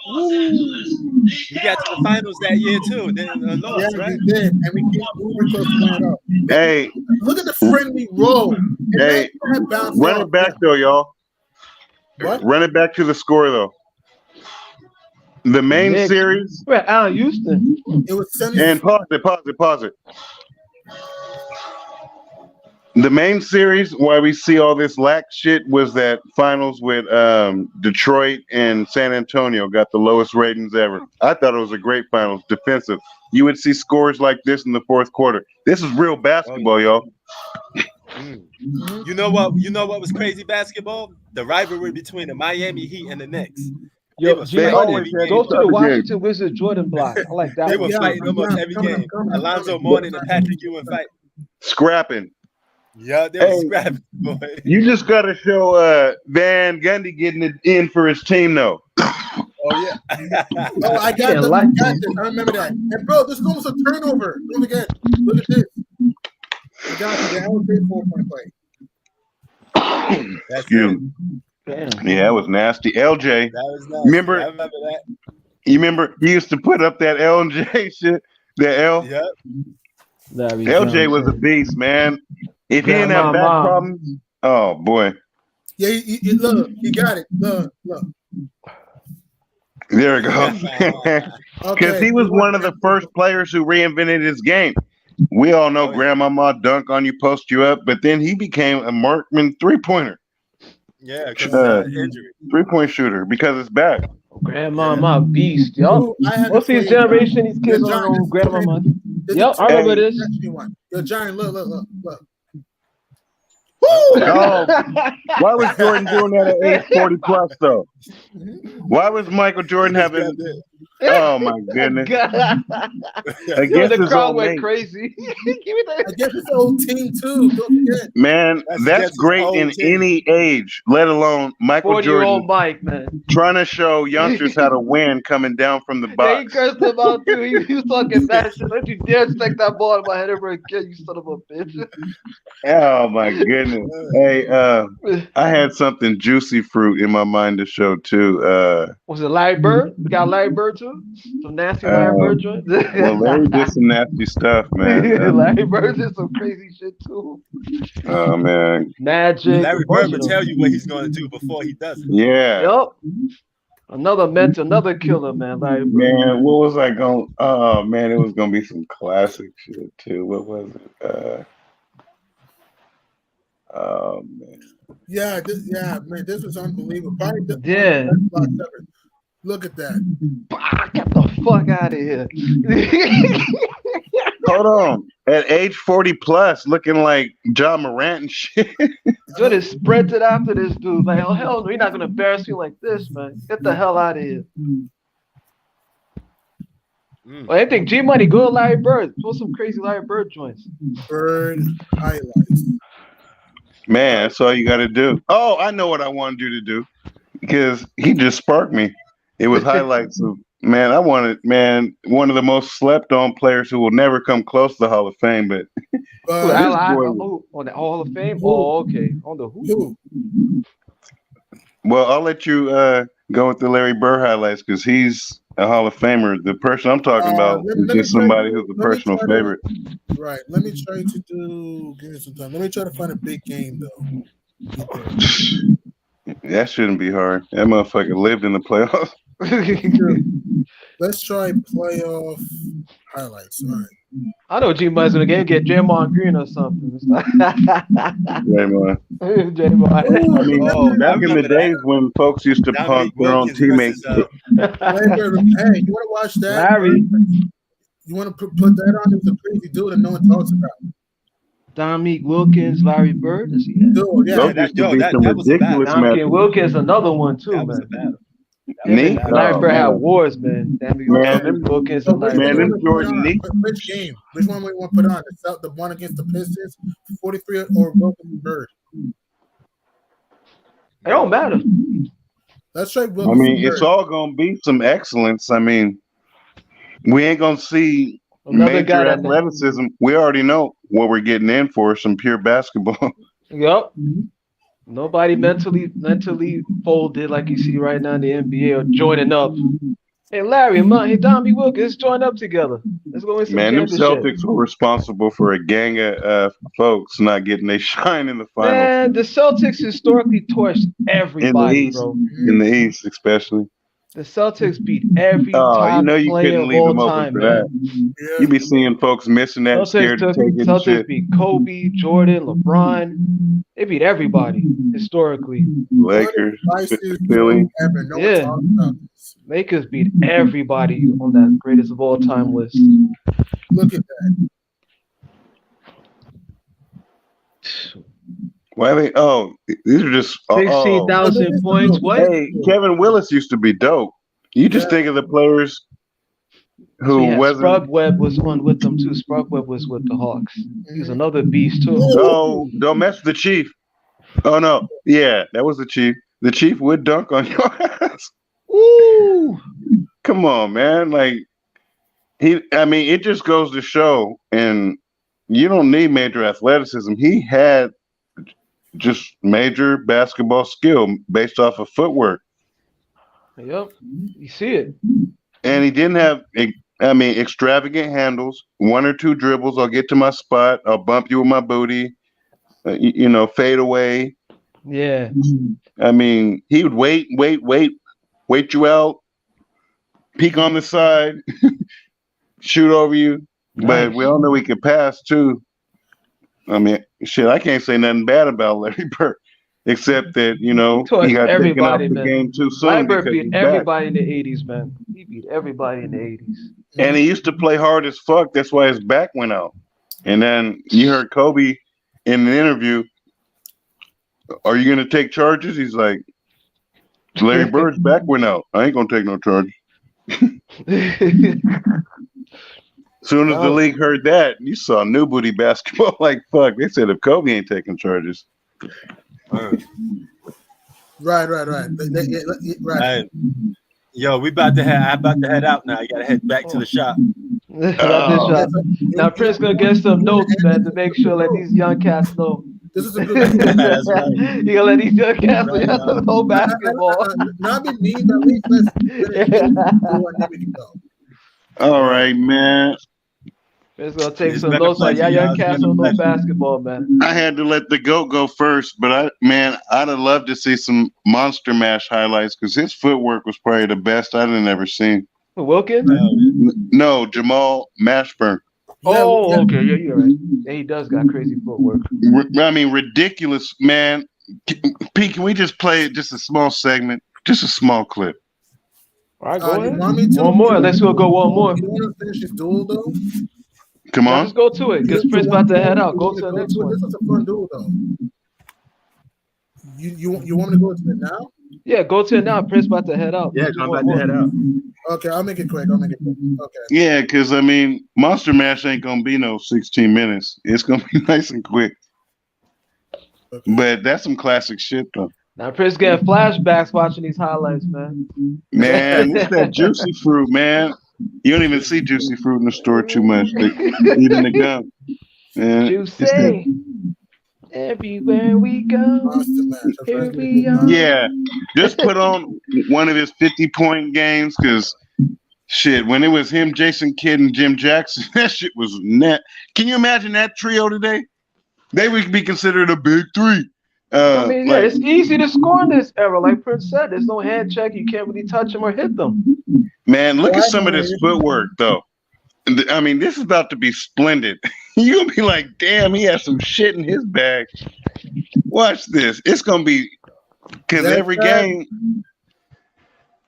We got to the finals that year too. Then lost, right? We did, and we came uber close to winning it up. Hey, look at the friendly roll. Hey, run it back though, y'all. What? Run it back to the score though. The main series. We're at Allen Houston. It was 70. And pause it. The main series, why we see all this lax shit, was that finals with Detroit and San Antonio got the lowest ratings ever. I thought it was a great finals, defensive. You would see scores like this in the fourth quarter. This is real basketball, y'all. You know what? You know what was crazy basketball? The rivalry between the Miami Heat and the Knicks. Yo, G Money, go to the Washington Wizards Jordan block. I like that. They were fighting almost every game. Alonzo Mourning and Patrick Ewing fight. Scrapping. Yeah, they were scrapping, boy. You just got to show Van Gundy getting it in for his team, though. Oh, yeah. Oh, I got this. I remember that. And, bro, this is almost a turnover. Don't forget. Look at this. I got you. That was a 4-point play. Excuse me. Yeah, that was nasty. LJ. That was nasty. Remember? I remember that. You remember he used to put up that LJ shit? The L? Yep. LJ was a beast, man. If he didn't have back problems, oh boy. Yeah, look, he got it. Look. There it goes. Because he was one of the first players who reinvented his game. We all know Grandmama dunk on you, post you up, but then he became a markman three-pointer. Yeah, because injury. 3-point shooter because it's back. Grandmama beast, yo. What's these generation? These kids don't know Grandmama. Yep, I remember this. Yo, Johnny, look. Oh, why was Jordan doing that at 840 plus though? Why was Michael Jordan having? Oh my goodness! I guess the crowd went crazy. I guess it's the old team too. Don't forget. Man, that's great in any age, let alone Michael Jordan. Mike, man, trying to show youngsters how to win coming down from the box. Yeah, he cursed him out too. He was talking bad shit. Don't you dare stick that ball in my head ever again, you son of a bitch. Oh my goodness! Hey, I had something juicy fruit in my mind to show too. Was it Larry Bird? We got Larry Bird too. Some nasty Larry Bird joint. Well, Larry did some nasty stuff, man. Larry Bird did some crazy shit too. Oh man, magic. Larry Bird will tell you what he's going to do before he does it. Yeah. Yep. Another killer, man. Larry Bird. Man, what was I going? Oh man, it was gonna be some classic shit too. What was it? Oh man. Yeah, man, this was unbelievable. Yeah. Look at that. Get the fuck out of here. Hold on. At age 40 plus, looking like John Morant and shit. Jordan sprinted after this dude. Like, oh hell no, you're not gonna embarrass you like this, man. Get the hell out of here. Well, I think G Money, go to Larry Bird. Pull some crazy Larry Bird joints. Bird highlights. Man, that's all you gotta do. Oh, I know what I wanted you to do. Because he just sparked me. It was highlights of one of the most slept on players who will never come close to the Hall of Fame, but on the Hall of Fame? Oh, okay. On the who? Well, I'll let you go with the Larry Bird highlights because he's a Hall of Famer. The person I'm talking about is just somebody who's a personal favorite. Right. Let me try to give me some time. Let me try to find a big game though. That shouldn't be hard. That motherfucker lived in the playoffs. Let's try playoff highlights. All right. I know G Money's gonna get Draymond Green or something. Draymond. Draymond. I mean, back in the days when folks used to punk their own teammates. Hey, you want to watch that? Larry. You want to put that on? It's a crazy dude that no one talks about. Dominique Wilkins, Larry Bird. Dude, yeah. That was ridiculous, man. Dominique Wilkins, another one too, man. Neat. Larry Bird had wars, man. Wilkins and Larry Bird. Which game? Which one we want to put on? The one against the Pistons, 43 or Wilkins Bird? It don't matter. That's right. I mean, it's all gonna be some excellence. I mean, we ain't gonna see Another guy major that athleticism. We already know what we're getting in for, some pure basketball. Yep. Nobody mentally folded like you see right now in the NBA or joining up. Hey Larry, hey Domby Wilkins, join up together. Let's go win some Man, them championship. Celtics were responsible for a gang of folks not getting their shine in the finals. Man, the Celtics historically torched everybody, bro. In the East, especially. The Celtics beat every top you player couldn't of leave all them open time, for man. that. You be seeing folks missing that, scared to take it. Celtics beat Kobe, Jordan, LeBron. They beat everybody historically. Lakers, Philly. Yeah. Lakers beat everybody on that greatest of all time list. Look at that. Why are they? Oh, these are just 16,000 points. What? Hey, Kevin Willis used to be dope. You just think of the players who wasn't. Sprug Webb was on with them too. Sprug Webb was with the Hawks. He's another beast too. Oh, don't mess with the Chief. Oh no, yeah, that was the Chief. The Chief would dunk on your ass. Ooh, come on, man! Like I mean, it just goes to show, and you don't need major athleticism. He had just major basketball skill based off of footwork. Yep, you see it. And he didn't have, extravagant handles. 1 or 2 dribbles. I'll get to my spot. I'll bump you with my booty. Fade away. Yeah. I mean, he would wait you out, peek on the side, shoot over you. Nice. But we all know he could pass too. I mean, shit, I can't say nothing bad about Larry Bird, except that, he got taken out the game too soon. Larry Bird beat everybody in the 80s, man. He beat everybody in the 80s. And he used to play hard as fuck. That's why his back went out. And then you heard Kobe in the interview, are you going to take charges? He's like, Larry Bird's back went out. I ain't going to take no charges. Soon as the league heard that, you saw new booty basketball like fuck. They said if Kobe ain't taking charges. Right. Hey, yo, I'm about to head out now. I gotta head back to the shop. Now Prince gonna get some notes, man, to make sure that these young cats know. This is a good That's right. You gonna let these young cats know basketball. Not be mean, but let's go. All right, man. It's gonna take some notes on y'all young cats don't know basketball, man. I had to let the GOAT go first, but I'd have loved to see some Monster Mash highlights because his footwork was probably the best I'd ever seen. Wilkins? No, Jamal Mashburn. Oh, okay, yeah, you're right. Yeah, he does got crazy footwork. I mean, ridiculous, man. Pete, can we just play just a small segment, just a small clip? All right, go ahead. One more. Let's go one more. You want to finish this duel, though? Come on. Let's go to it, because Prince about to head out. Go to the next one. This is a fun duel, though. You want me to go to it now? Yeah, go to it now. Prince about to head out. Yeah, I'm about to head out. Okay, I'll make it quick. Okay. Yeah, because, Monster Mash ain't going to be no 16 minutes. It's going to be nice and quick. Okay. But that's some classic shit, though. Now Prince getting flashbacks watching these highlights, man. Man, it's that juicy fruit, man. You don't even see juicy fruit in the store too much. Even the gum. Juicy. Everywhere we go. Here we are. Yeah. Just put on one of his 50-point games because shit, when it was him, Jason Kidd, and Jim Jackson, that shit was net. Can you imagine that trio today? They would be considered a big three. It's easy to score in this era. Like Prince said, there's no hand check. You can't really touch them or hit them. Man, look at some of this footwork, though. I mean, this is about to be splendid. You'll be like, damn, he has some shit in his bag. Watch this. It's going to be, because every game,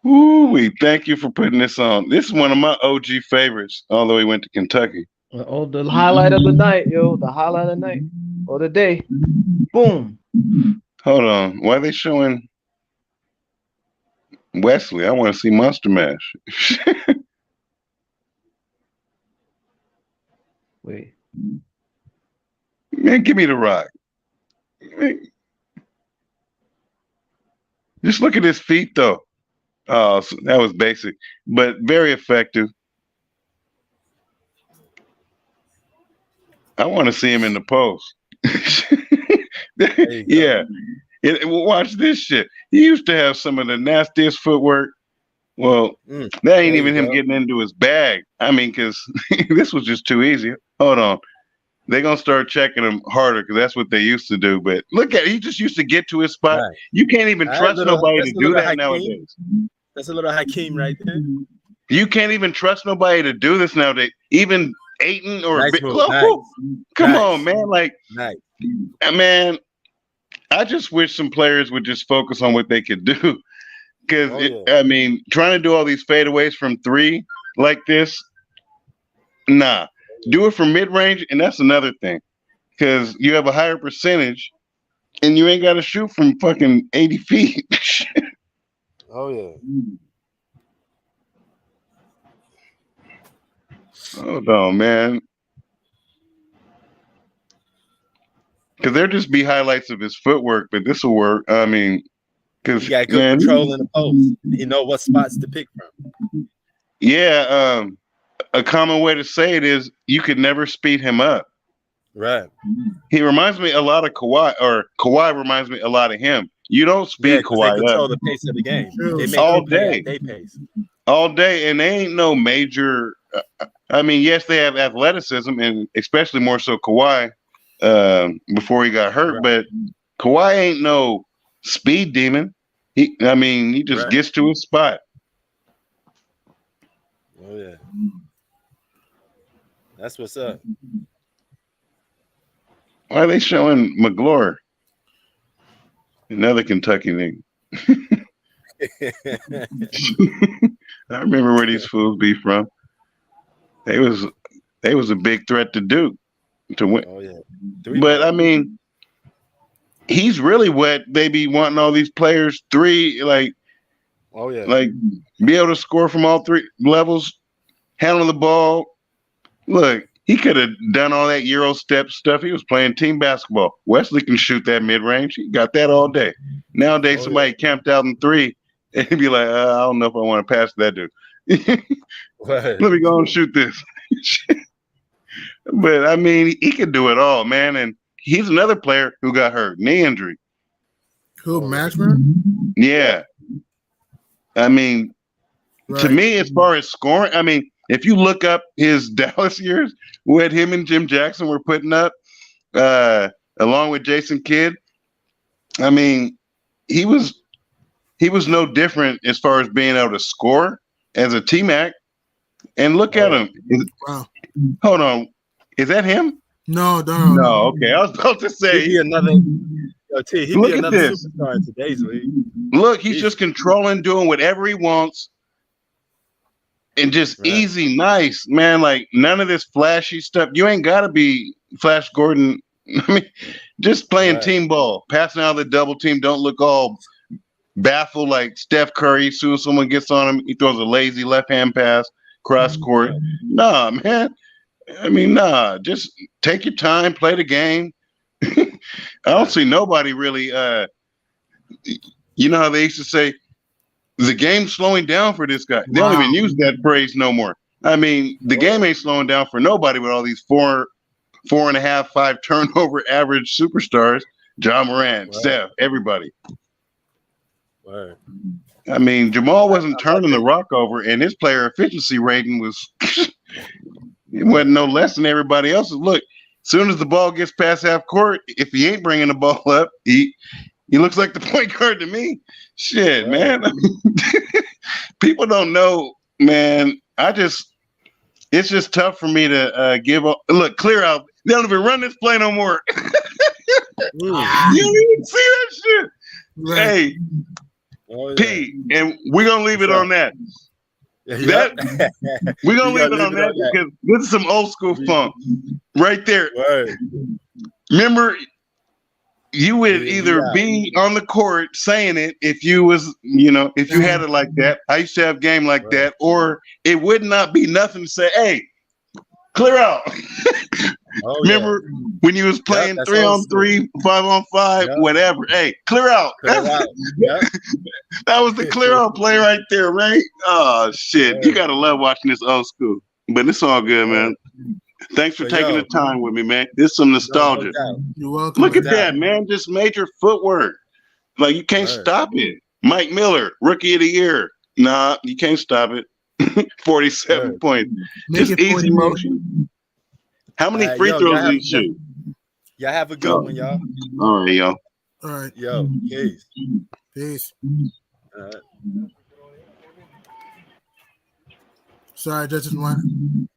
we thank you for putting this on. This is one of my OG favorites, although he went to Kentucky. Oh, the highlight of the night, yo. The highlight of the night. Or the day. Boom. Hold on. Why are they showing Wesley? I want to see Monster Mash. Wait. Man, give me the rock. Just look at his feet, though. Oh, so that was basic, but very effective. I want to see him in the post. Yeah. Watch this shit. He used to have some of the nastiest footwork. Well, that ain't even him getting into his bag. I mean, because this was just too easy. Hold on. They're going to start checking him harder because that's what they used to do. But look at it. He just used to get to his spot. Right. You can't even trust nobody to do that nowadays. That's a little Hakeem right there. You can't even trust nobody to do this nowadays. Even Ayton or nice come on, man. Like, man, I just wish some players would just focus on what they could do. Because, I mean, trying to do all these fadeaways from three like this, nah. Do it from mid-range, and that's another thing. Because you have a higher percentage, and you ain't got to shoot from fucking 80 feet. Oh, yeah. Hold on, man. Because there'll just be highlights of his footwork, but this will work. I mean, because he got good control in the post. He know what spots to pick from. Yeah, a common way to say it is you could never speed him up. Right. He reminds me a lot of Kawhi, or Kawhi reminds me a lot of him. You don't speed Kawhi they control up. the pace of the game. They make all day. day. Pace. All day, and they ain't no major. I mean, yes, they have athleticism, and especially more so Kawhi before he got hurt. But Kawhi ain't no speed demon. He just gets to his spot. Oh yeah, that's what's up. Why are they showing McGlure? Another Kentucky nigga. I remember where these fools be from. They was a big threat to Duke to win. Oh yeah. But I mean, he's really what they be wanting all these players three, like, oh yeah, like be able to score from all three levels, handle the ball. Look, he could have done all that Euro step stuff. He was playing team basketball. Wesley can shoot that mid range. He got that all day. Nowadays, somebody camped out in three and be like, I don't know if I want to pass that dude. Let me go and shoot this. But I mean, he could do it all, man. And he's another player who got hurt, knee injury. Who, Maxman? Yeah. I mean, to me, as far as scoring, I mean, if you look up his Dallas years, what him and Jim Jackson were putting up, along with Jason Kidd, I mean, he was no different as far as being able to score as a T-Mac. And look at him. Hold on. Is that him? No. Okay, I was about to say he'd be another superstar in today's league. Look, he's just controlling, doing whatever he wants, and just easy, nice, man. Like none of this flashy stuff. You ain't got to be Flash Gordon. I mean, just playing team ball, passing out of the double team. Don't look all baffled like Steph Curry. As soon as someone gets on him, he throws a lazy left hand pass cross court. Nah, man. I mean, nah. Just take your time, play the game. I don't see nobody really. You know how they used to say, the game's slowing down for this guy. They don't even use that phrase no more. I mean, the game ain't slowing down for nobody with all these 4.5, 5 turnover average superstars. John Morant, Steph, everybody. I mean, Jamal wasn't turning the rock over, and his player efficiency rating was it wasn't no less than everybody else's. Look, as soon as the ball gets past half court, if he ain't bringing the ball up, he looks like the point guard to me. Shit, man. People don't know, man. It's just tough for me to give up. Look, clear out. They don't even run this play no more. You don't even see that shit. Hey, P, and we're gonna leave it on that. We're gonna leave it on that because this is some old school funk right there. Remember, you would either be on the court saying it if you was, if you had it like that. I used to have game like that, or it would not be nothing to say, hey, clear out. Oh, Remember when you was playing 3-on-3, 5-on-5, whatever. Hey, clear out. Clear out. Yep. That was the clear out play right there, right? Oh shit. You gotta love watching this old school. But it's all good, man. Thanks for taking the time with me, man. This is some nostalgia. You're welcome. Look at that, man. Just major footwork. Like you can't stop it. Mike Miller, rookie of the year. Nah, you can't stop it. 47 points. Just easy motion. How many free throws did he shoot? Y'all have a good one, y'all. All right, y'all. All right. Yo, peace. Peace. All right. Sorry, Justice one.